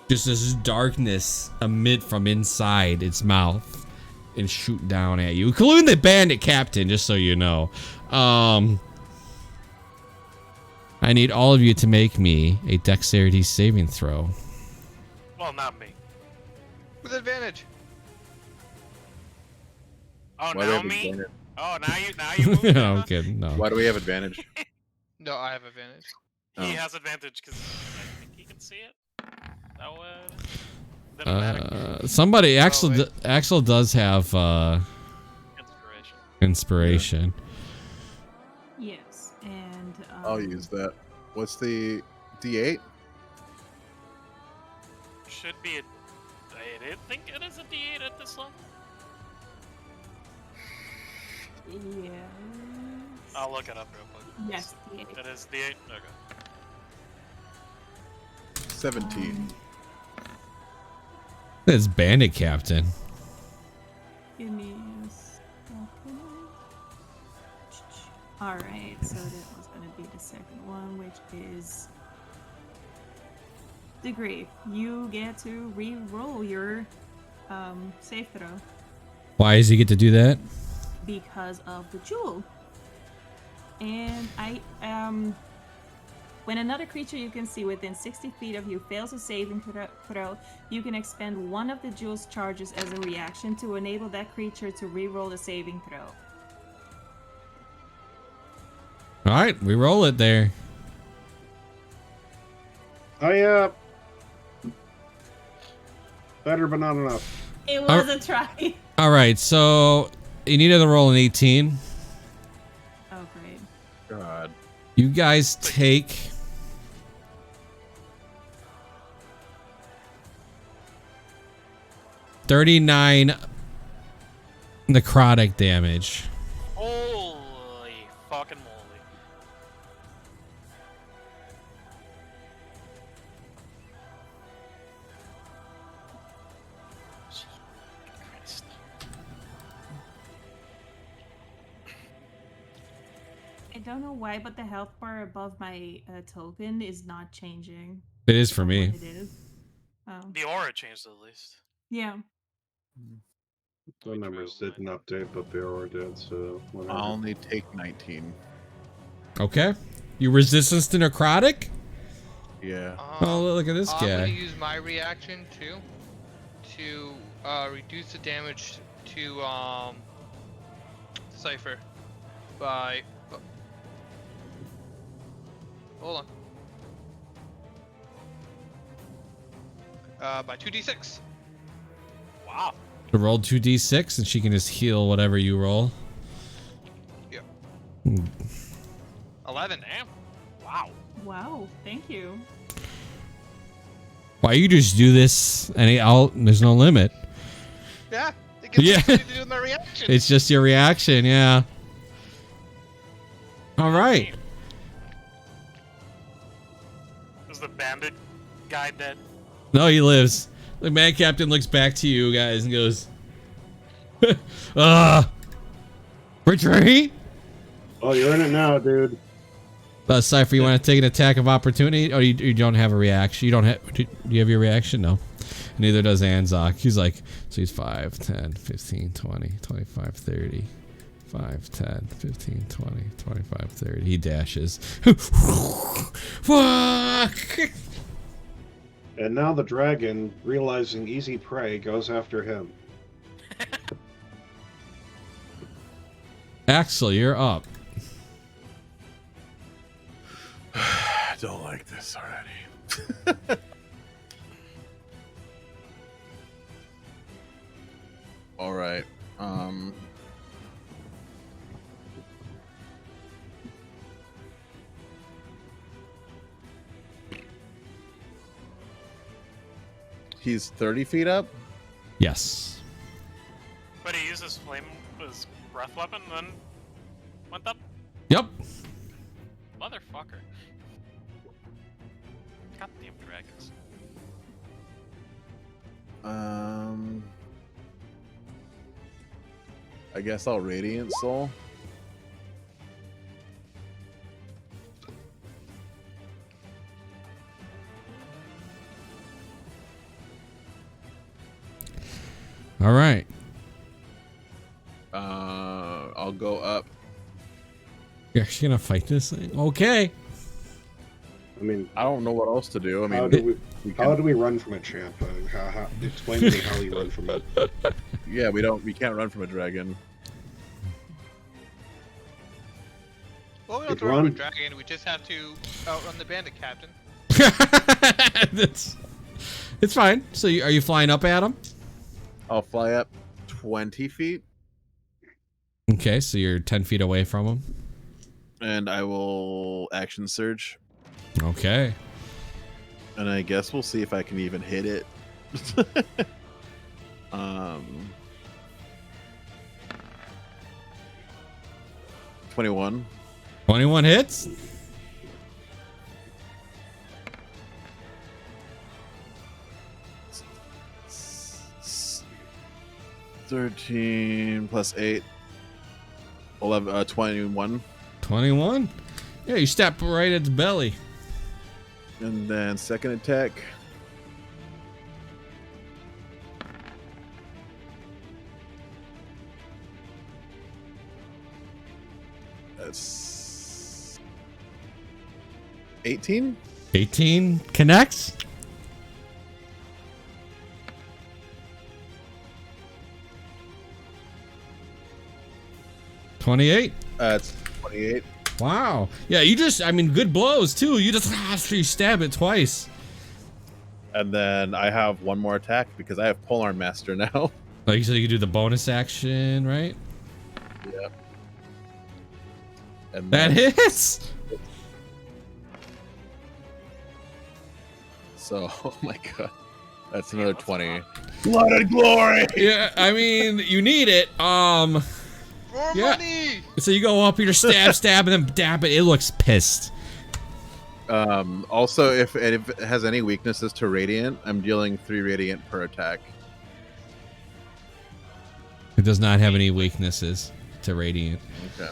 Just this darkness emit from inside its mouth and shoot down at you, including the bandit captain. Just so you know, I need all of you to make me a dexterity saving throw. Well, not me. With advantage. Oh, Why do we now have me? advantage? Oh, now you move. No, I'm kidding. No. Why do we have advantage? No, I have advantage. He Oh. has advantage because I think he can see it. That would. Diplomatic. Somebody Axel. wait. Axel does have Inspiration. inspiration. Yes, and I'll use that. What's the D8? Should be a. I didn't think it is a D8 at this level. yes. I'll look it up real quick. Yes, D8. It is D8. Okay. 17. It's Bandit Captain. Give me a second. Alright, so that was going to be the second one, which is degree. You get to re-roll your save throw Why does he get to do that? because of the jewel. And when another creature you can see within 60 feet of you fails a saving throw, you can expend one of the jewel's charges as a reaction to enable that creature to re-roll the saving throw. All right, we roll it there. Better, but not enough. It was a try. All right, so you needed to roll an 18. Oh, great. God. You guys take 39 necrotic damage. Holy fucking moly. Christ. I don't know why, but the health bar above my token is not changing. It is for me. What it is. Oh. The aura changed at least. Yeah. The numbers didn't update, but the aura did, so whatever. I'll only take 19. Okay. You resistance to necrotic? Yeah. Oh, look at this I'm guy. gonna use my reaction too to reduce the damage to Cypher by hold on. By 2d6. Wow. To roll 2d6 and she can just heal whatever you roll. Yeah. Hmm. 11. Damn. Wow. Wow. Thank you. Why you just do this and there's no limit. Yeah. It gives Yeah. me something to do with my reaction. It's just your reaction, yeah. All right. Is the bandit guy dead? No, he lives. The man captain looks back to you guys and goes, retreat? Oh, you're in it now, dude. Cypher, you want to take an attack of opportunity? Oh, you don't have a reaction. You don't have. Do you have your reaction? No. Neither does Anzok. He's like, so he's 5, 10, 15, 20, 25, 30. 5, 10, 15, 20, 25, 30. He dashes. Fuck! And now the dragon, realizing easy prey, goes after him. Axel, you're up. I don't like this already. All right. He's 30 feet up. Yes. But he used his flame, his breath weapon, and then went up. Yep. Motherfucker. Goddamn dragons. I guess I'll Radiant Soul. All right. I'll go up. You're actually gonna fight this thing? Okay. I mean, I don't know what else to do. I mean, how do we run from a champ? Explain to me how you run from it. yeah, we can't run from a dragon. Well, we don't have to Run. run with dragon. We just have to outrun the bandit captain. It's fine. So are you flying up at him? I'll fly up 20 feet, Okay, so you're 10 feet away from him. and I will action surge. Okay. And I guess we'll see if I can even hit it. 21. 21 hits. 13 plus 8. 11, 21. 21. Yeah, you step right at the belly. And then second attack. That's 18. 18 connects. $28. That's 28. Wow. Yeah, you just, I mean, good blows too. You just you stab it twice. And then I have one more attack because I have Polearm Master now. Like you said, you can do the bonus action, right? Yep. And That then- hits. So, oh my god. That's another 20. Blood and glory! Yeah, I mean, you need it. More Yeah. money! So you go up, you just stab, and then dab it. It looks pissed. Also, if it has any weaknesses to Radiant, I'm dealing 3 Radiant per attack. It does not have any weaknesses to Radiant. Okay.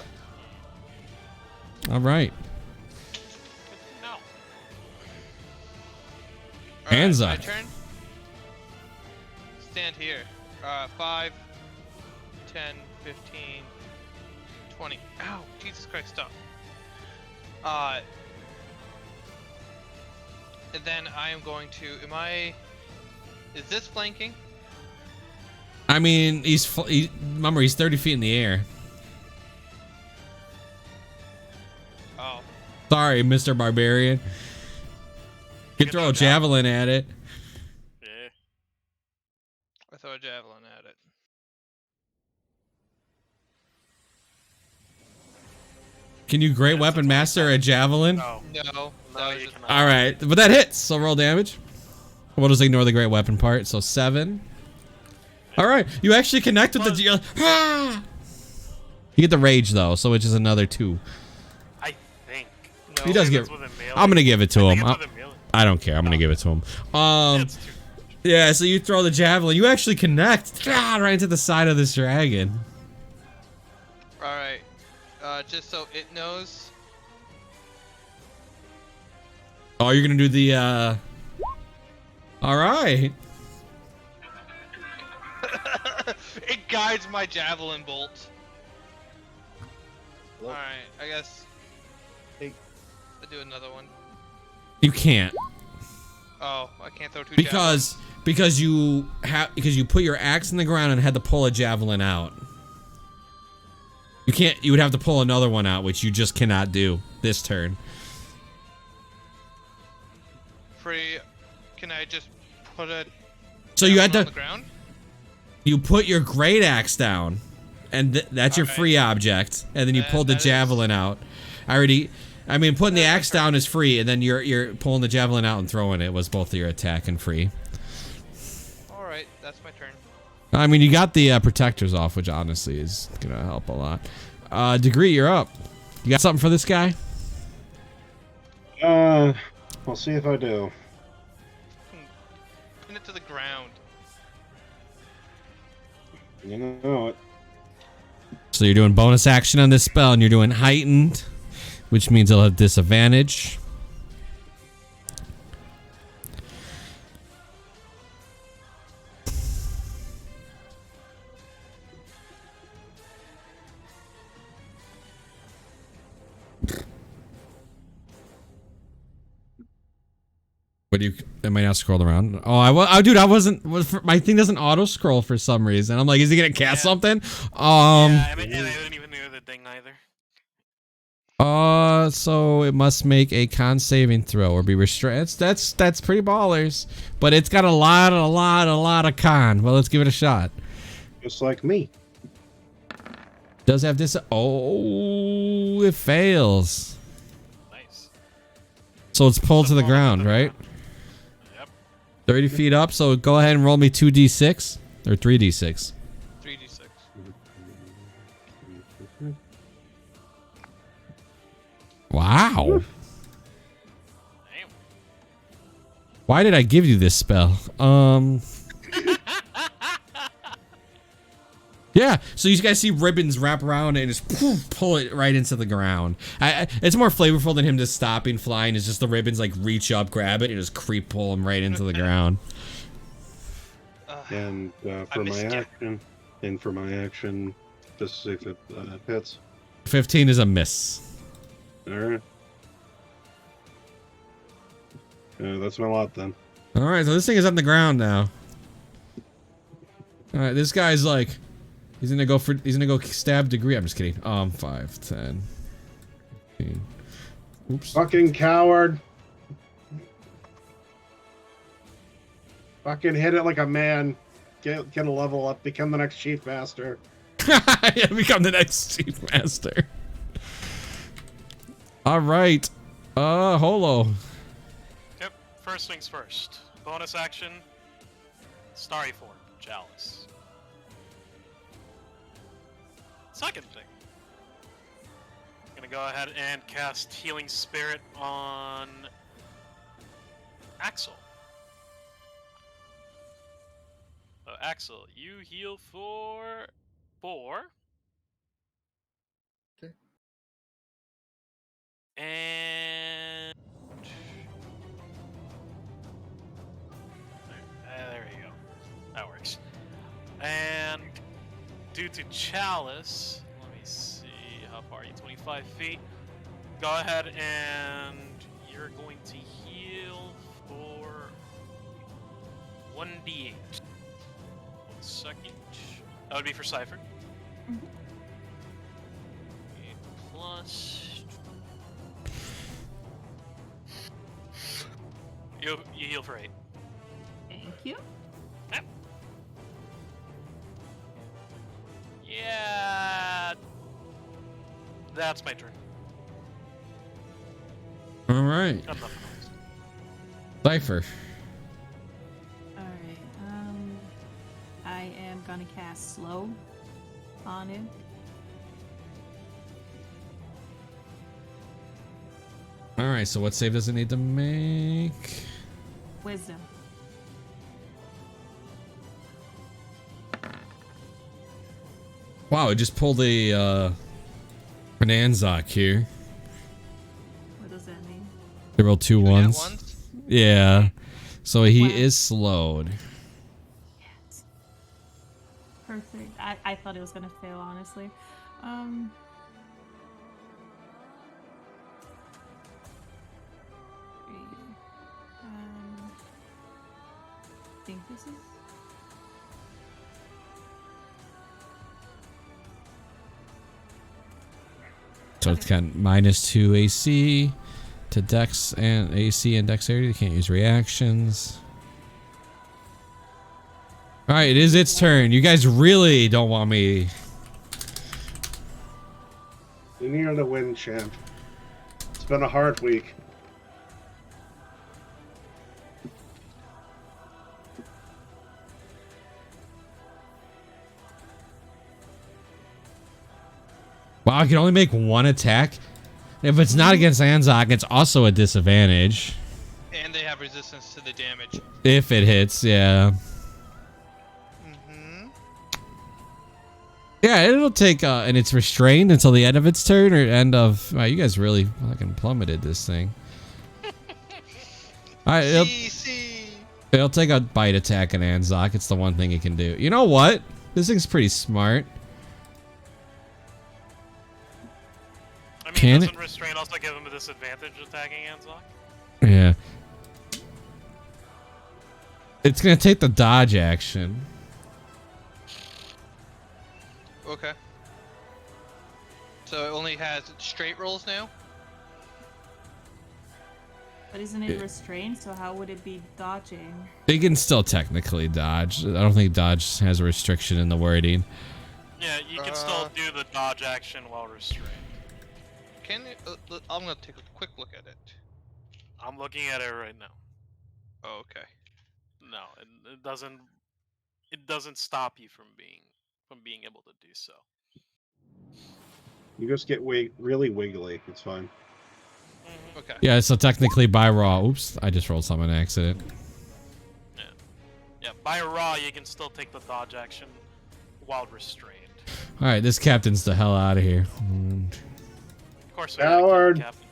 All right. No. Hands my up. turn. Stand here. 5, 10, 15, 20. Ow, Jesus Christ, stop. And then I am going to, is this flanking? I mean, remember, he's 30 feet in the air. Oh. Sorry, Mr. Barbarian. You can throw a javelin at it. Yeah. I throw a javelin at it. Can you Great Weapon Master a javelin? No. No, No, that was you just cannot. All right, but that hits. So roll damage. We'll just ignore the Great Weapon part. So 7. All right, you actually connect with the. Ah! You get the rage though, so which is another 2. I think. No. He does It's get. with a melee. I'm gonna give it to I him. think it's with a melee. I don't care. I'm gonna give it to him. That's too. Yeah. So you throw the javelin. You actually connect right into the side of this dragon. Alright. Just so it knows. Oh, you're gonna do the. All right. It guides my javelin bolt. Alright, I guess. Hey. I do another one. You can't Oh, I can't throw 2 javelins. because you put your axe in the ground and had to pull a javelin out. You can't. You would have to pull another one out, which you just cannot do this turn. Free. Can I just put a So you had javelin to. on the ground? You put your great axe down, and that's your Okay. free object, and then you That- pulled the that is- javelin out. I mean, putting the axe down is free, and then you're pulling the javelin out and throwing it was both your attack and free. Alright, that's my turn. I mean, you got the protectors off, which honestly is gonna help a lot. Degree, you're up. You got something for this guy? We'll see if I do. Pin it to the ground. You know it. So you're doing bonus action on this spell, and you're doing heightened, which means it'll have disadvantage. What do you? Am I not scrolled around? Oh, dude, I wasn't. My thing doesn't auto scroll for some reason. I'm like, is he gonna cast Yeah. something? Yeah, I mean, and I didn't even know the thing either. So it must make a con saving throw or be restrained. That's pretty ballers, but it's got a lot of con. Well, let's give it a shot. Just like me. Does have this? Oh, it fails. Nice. So it's pulled to the ground, right? Yep. 30 feet up. So go ahead and roll me 2d6 or 3d6. 3d6. Wow. Damn. Why did I give you this spell? Yeah, so you guys see ribbons wrap around and just poof, pull it right into the ground. It's more flavorful than him just stopping flying. It's just the ribbons like reach up, grab it, and just creep pull him right into the ground. And for my action, just to see if it hits. 15 is a miss. All right. That's my lot then. All right, so this thing is on the ground now. All right, this guy's like, he's gonna go stab degree. I'm just kidding. 5, 10, 15. Oops. Fucking coward. Fucking hit it like a man. Get a level up. Become the next chief master. Yeah, become the next chief master. All right. Holo. Yep. First things first. Bonus action. Starry form. Chalice. Second thing. I'm gonna go ahead and cast Healing Spirit on Axel. So Axel, you heal for 4. Okay. And there you go. That works. And due to Chalice, let me see, how far are you? 25 feet. Go ahead and you're going to heal for 1d8. 1 second. That would be for Cypher. Mhm. 8 plus. You heal for 8. Thank you. Yeah. That's my turn. All right. I'm not. Cypher. Alright, I am gonna cast slow on him. All right, so what save does it need to make? Wisdom. Wow, it just pulled a Bonanza here. What does that mean? They rolled 2 ones. Ones? Yeah. So he Wow. is slowed. Yes. Perfect. I thought it was gonna fail, honestly. I think this is. So it's got -2 AC to Dex and AC and Dexterity. You can't use reactions. All right, it is its turn. You guys really don't want me. You're near the win, champ. It's been a hard week. Wow, I can only make 1 attack. If it's not against Anzok, it's also a disadvantage. And they have resistance to the damage. If it hits, yeah. Mm-hmm. Yeah, it'll take, and it's restrained until the end of its turn, or end of, wow, you guys really fucking plummeted this thing. Alright, it'll take a bite attack on Anzok. It's the one thing it can do. You know what? This thing's pretty smart. I mean, Can doesn't restrain also give him a disadvantage attacking Anzok? Yeah. It's gonna take the dodge action. Okay. So it only has straight rolls now? But isn't it restrained? So how would it be dodging? It can still technically dodge. I don't think dodge has a restriction in the wording. Yeah, you can still do the dodge action while restrained. Can it, I'm gonna take a quick look at it. I'm looking at it right now. Oh, okay. No, it doesn't. It doesn't stop you from being able to do so. You just get really wiggly. It's fine. Okay. Yeah, so technically by raw. Oops, I just rolled some on accident. Yeah, by raw you can still take the dodge action while restrained. All right, this captain's the hell out of here. Of course, we gotta kill the Coward. captain.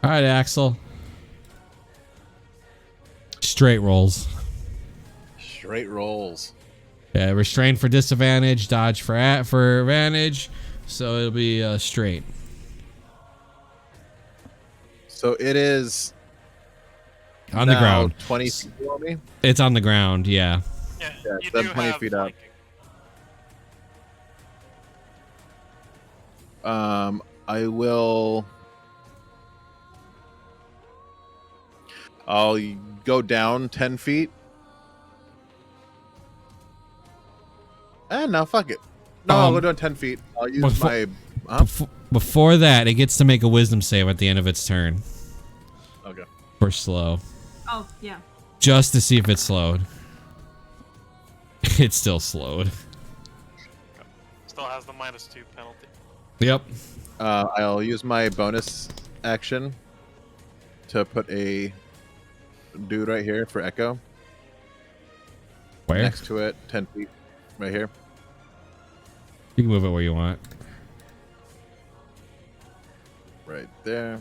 All right, Axel. Straight rolls. Straight rolls. Yeah, restrain for disadvantage, dodge for advantage, so it'll be straight. So it is On the now ground. 20 feet below me. It's on the ground, yeah. Yeah, Yeah, you so do 20 have feet up. flanking. I will. I'll go down 10 feet. No, fuck it. No, I'll go down 10 feet. I'll use before- my. Before that, it gets to make a wisdom save at the end of its turn. Okay. For slow. Oh, yeah. Just to see if it's slowed. It's still slowed. Still has the -2 penalty. Yep. I'll use my bonus action to put a dude right here for echo. Where? Next to it, 10 feet. Right here. You can move it where you want. Right there.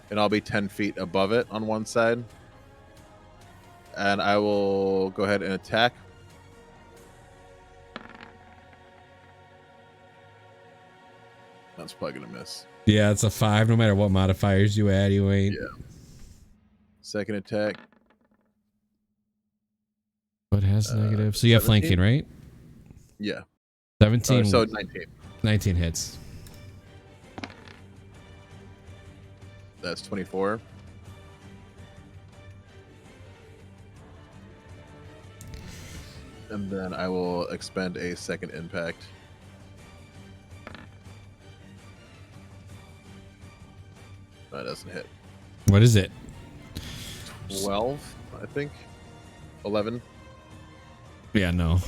And I'll be 10 feet above it on one side. And I will go ahead and attack. That's probably going to miss. Yeah, it's a 5 no matter what modifiers you add, you ain't. Yeah. Second attack. But it has negative. So you have 17? flanking, right? Yeah. 17. So 19. 19 hits. That's 24. And then I will expend a second impact. That doesn't hit. What is it? 12, I think. 11. Yeah, no.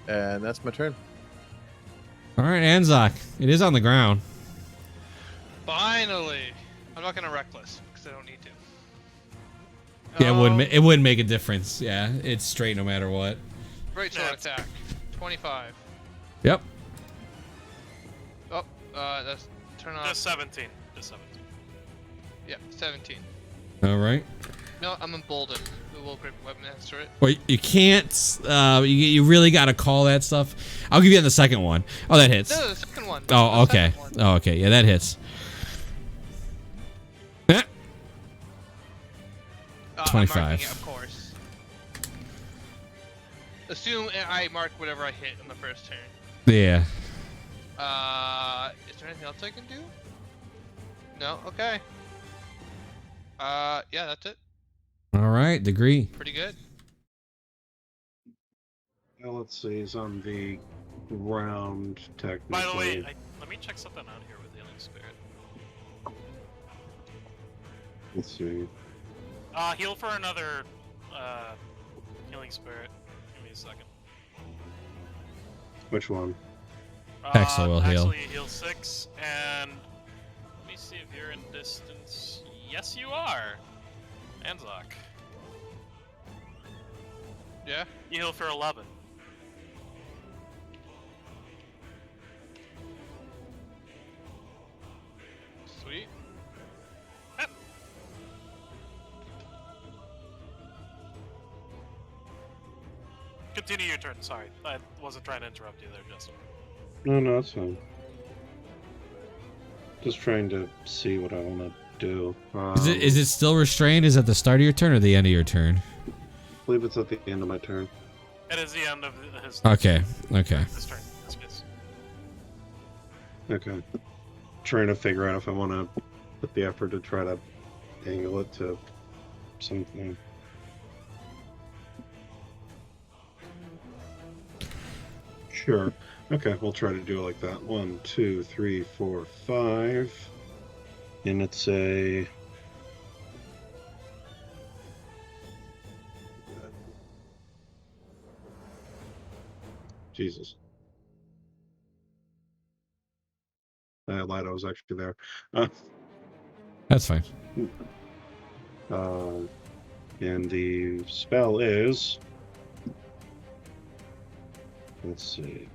And that's my turn. All right, Anzak. It is on the ground. Finally! I'm not gonna reckless because I don't need to. Yeah, it wouldn't make a difference. Yeah, it's straight no matter what. Great sword attack. 25. Yep. Oh, that's turn on. Just 17. Just 17. Yeah, 17. All right. No, I'm emboldened. The will grip weapon answer it. Well, you can't. You really got to call that stuff. I'll give you on the second one. Oh, that hits. No, the second one. Oh, The okay. second one. Oh, okay. Yeah, that hits. Eh, I'm 25. marking it, of course. Assume I mark whatever I hit on the first turn. Yeah. Is there anything else I can do? No? Okay. Yeah, that's it. All right. Degree. Pretty good. Well, let's see. He's on the ground, technically. By the way, let me check something out here with Healing Spirit. Let's see. Heal for another Healing Spirit. Give me a second. Which one? Axel will heal. Actually, heal 6, and let me see if you're in distance. Yes, you are. Anzak. Yeah? You heal for 11. Sweet. Continue your turn. Sorry, I wasn't trying to interrupt you there, Justin. No, that's fine. Just trying to see what I want to do. Is it still restrained? Is it the start of your turn or the end of your turn? I believe it's at the end of my turn. It is the end of his. Okay. Okay. His turn. His case. Okay. Trying to figure out if I want to put the effort to try to angle it to something. Sure. Okay, we'll try to do it like that. 1, 2, 3, 4, 5. And it's a... Jesus. I lied, I was actually there. That's fine. And the spell is Let's see.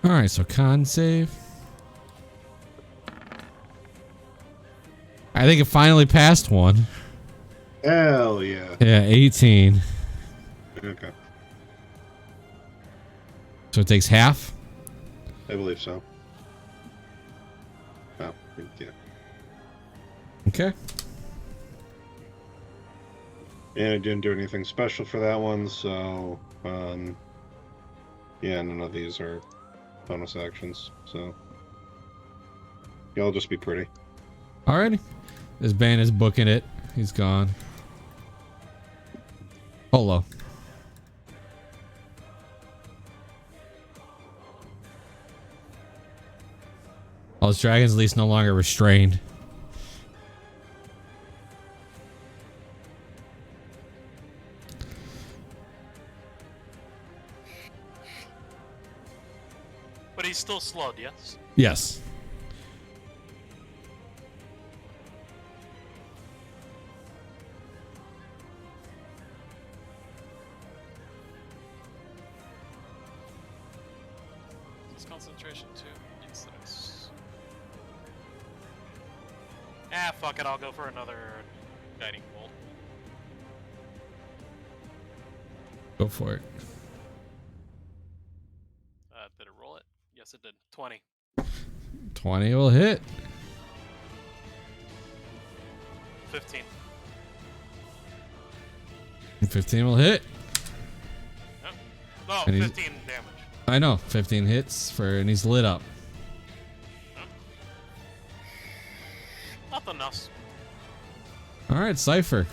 All right, so con save. I think it finally passed one. Hell yeah. Yeah, 18. Okay. So it takes half? I believe so. Oh, yeah. Okay. And I didn't do anything special for that one, so yeah, none of these are bonus actions, so yeah, I'll just be pretty. Alrighty. This band is booking it. He's gone. Polo. Oh, this dragon's least no longer restrained. But he's still slowed, yes? Yes. It's concentration too. Incidents. Ah, fuck it. I'll go for another guiding bolt. Go for it. Did it roll it? Yes, it did. 20. 20 will hit. 15. 15 will hit. Yep. Oh, And he's- 15 damage. I know. 15 hits for, and he's lit up. Nothing else. Alright, Cypher.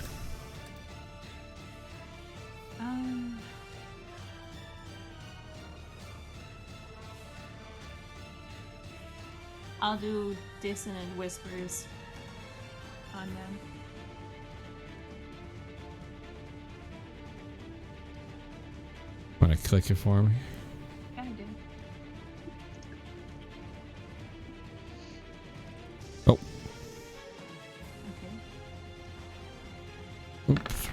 I'll do dissonant whispers on them. Want to click it for me? Yeah, I do. Oh. Okay. Oops.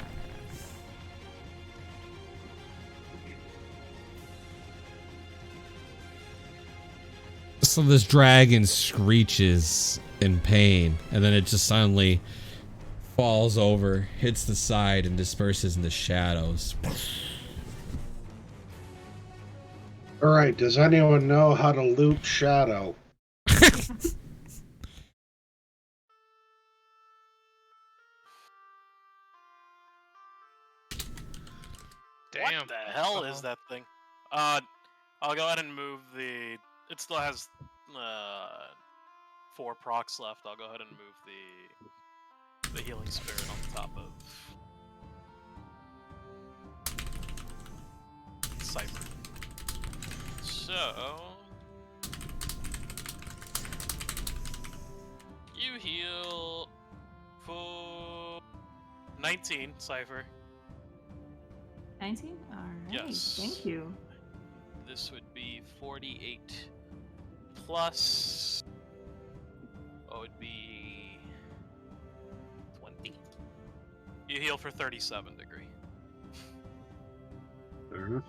So this dragon screeches in pain, and then it just suddenly falls over, hits the side, and disperses in the shadows. All right, does anyone know how to loop Shadow? Damn. What the hell is that thing? I'll go ahead and move the... It still has 4 procs left. I'll go ahead and move the healing spirit on top of Cypher. So you heal for 19, Cypher. 19? Alright, Yes. thank you. This would be 48 plus. Oh, it'd be 20. You heal for 37 degree. Fair enough.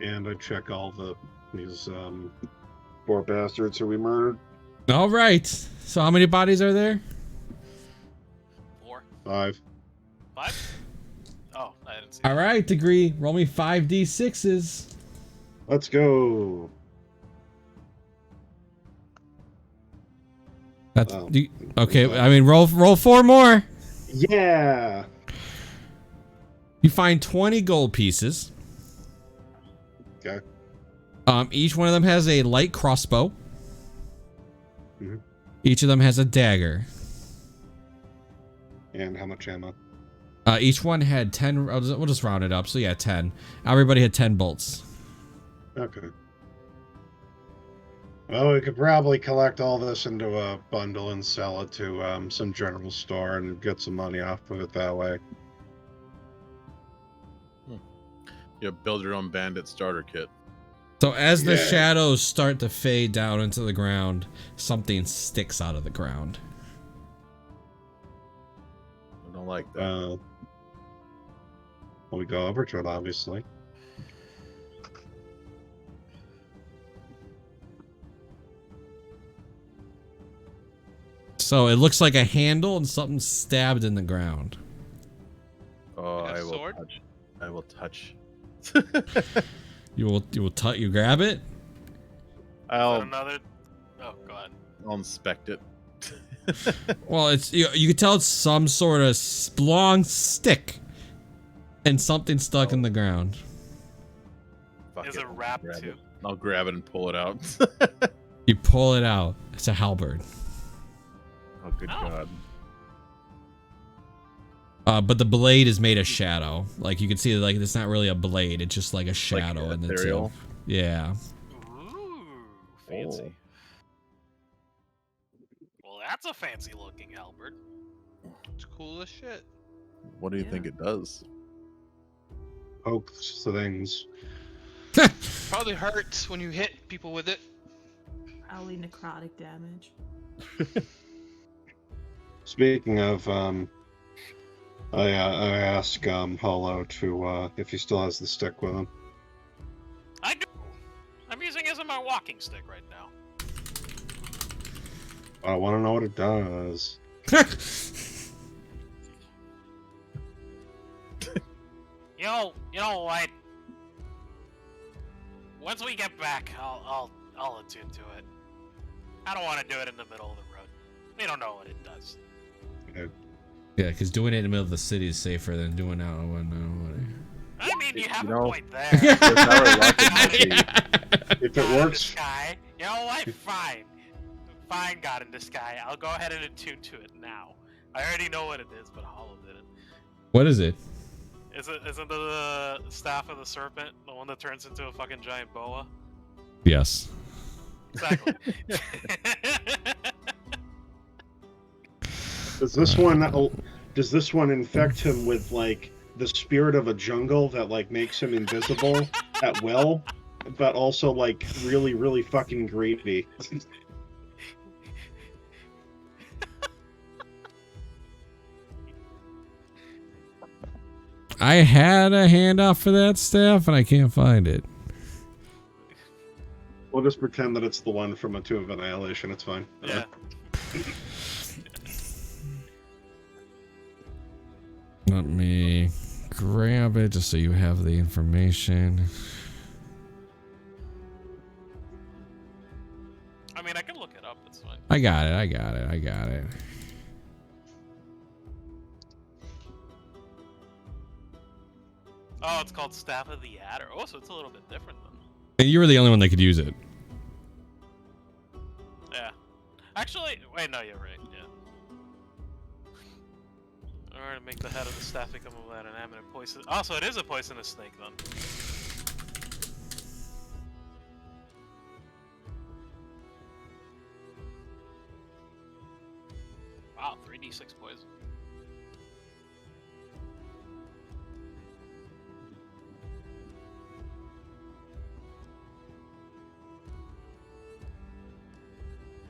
And I check all these poor bastards who we murdered. All right. So how many bodies are there? 4. 5. 5? Oh, I didn't see All that. right, Degree. Roll me 5d6s. Let's go. That's Oh. okay. I mean, roll 4 more. Yeah. You find 20 gold pieces. Okay. Each one of them has a light crossbow. Mhm. Each of them has a dagger. And how much ammo? Each one had 10. We'll just round it up. So yeah, 10. Everybody had 10 bolts. Okay. Well, we could probably collect all this into a bundle and sell it to some general store and get some money off of it that way. You build your own bandit starter kit. So as the Yeah. shadows start to fade down into the ground, something sticks out of the ground. I don't like that. Well, we go over to it, obviously. So it looks like a handle and something stabbed in the ground. Oh, Like a I will sword? touch. I will touch. You grab it? Is that I'll another? Oh god. inspect it. Well, it's you can tell it's some sort of long stick, and something stuck in the ground. Fuck Is it, it I'll wrapped grab too? it. I'll grab it and pull it out. You pull it out. It's a halberd. Oh, good Oh. God. But the blade is made of shadow. Like you can see, like it's not really a blade. It's just like a shadow in the ethereal? tip. Yeah. Ooh, fancy. Well, that's a fancy looking halberd. It's cool as shit. What do you Yeah. think it does? Pokes things. Probably hurts when you hit people with it. Probably necrotic damage. Speaking of, I ask Holo to if he still has the stick with him. I do. I'm using it as my walking stick right now. I want to know what it does. You know what? Once we get back, I'll attune to it. I don't want to do it in the middle of the road. We don't know what it does. Yeah, because doing it in the middle of the city is safer than doing it out of one. I mean, you have You a know- point there. With our luck, it might be- If God it in the works, sky. You know what? Fine. Fine, God in the sky. I'll go ahead and attune to it now. I already know what it is, but Hollow didn't. What is it? Isn't the staff of the serpent the one that turns into a fucking giant boa? Yes. Exactly. does this one infect him with like the spirit of a jungle that like makes him invisible at will, but also like really, really fucking greedy? I had a handout for that staff and I can't find it. We'll just pretend that it's the one from A Tomb of Annihilation. It's fine. Yeah. Let me grab it just so you have the information. I mean, I can look it up. It's fine. I got it. Oh, it's called Staff of the Adder. Oh, so it's a little bit different then. And you were the only one that could use it. Yeah. Actually, wait, no, you're right. Yeah. Alright, make the head of the staff become an inanimate poison. Oh, so it is a poisonous snake then. Wow, 3d6 poison.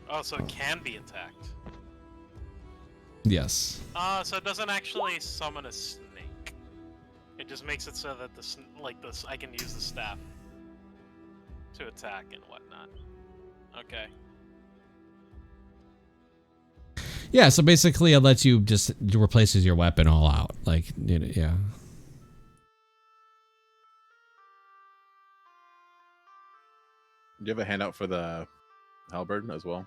Oh, so it can be attacked. Yes. So it doesn't actually summon a snake. It just makes it so that I can use the staff to attack and whatnot. Okay. Yeah, so basically it lets you just replaces your weapon all out. Like, you know, yeah. Do you have a handout for the halberd as well?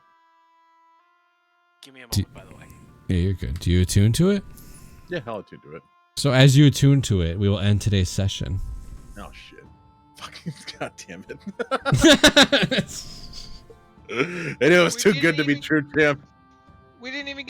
Give me a moment, by the way. Yeah, you're good. Do you attune to it? Yeah, I'll attune to it. So as you attune to it, we will end today's session. Oh shit! Fucking god damn it! I knew it was We too didn't good to be even- true, Tim. We didn't even get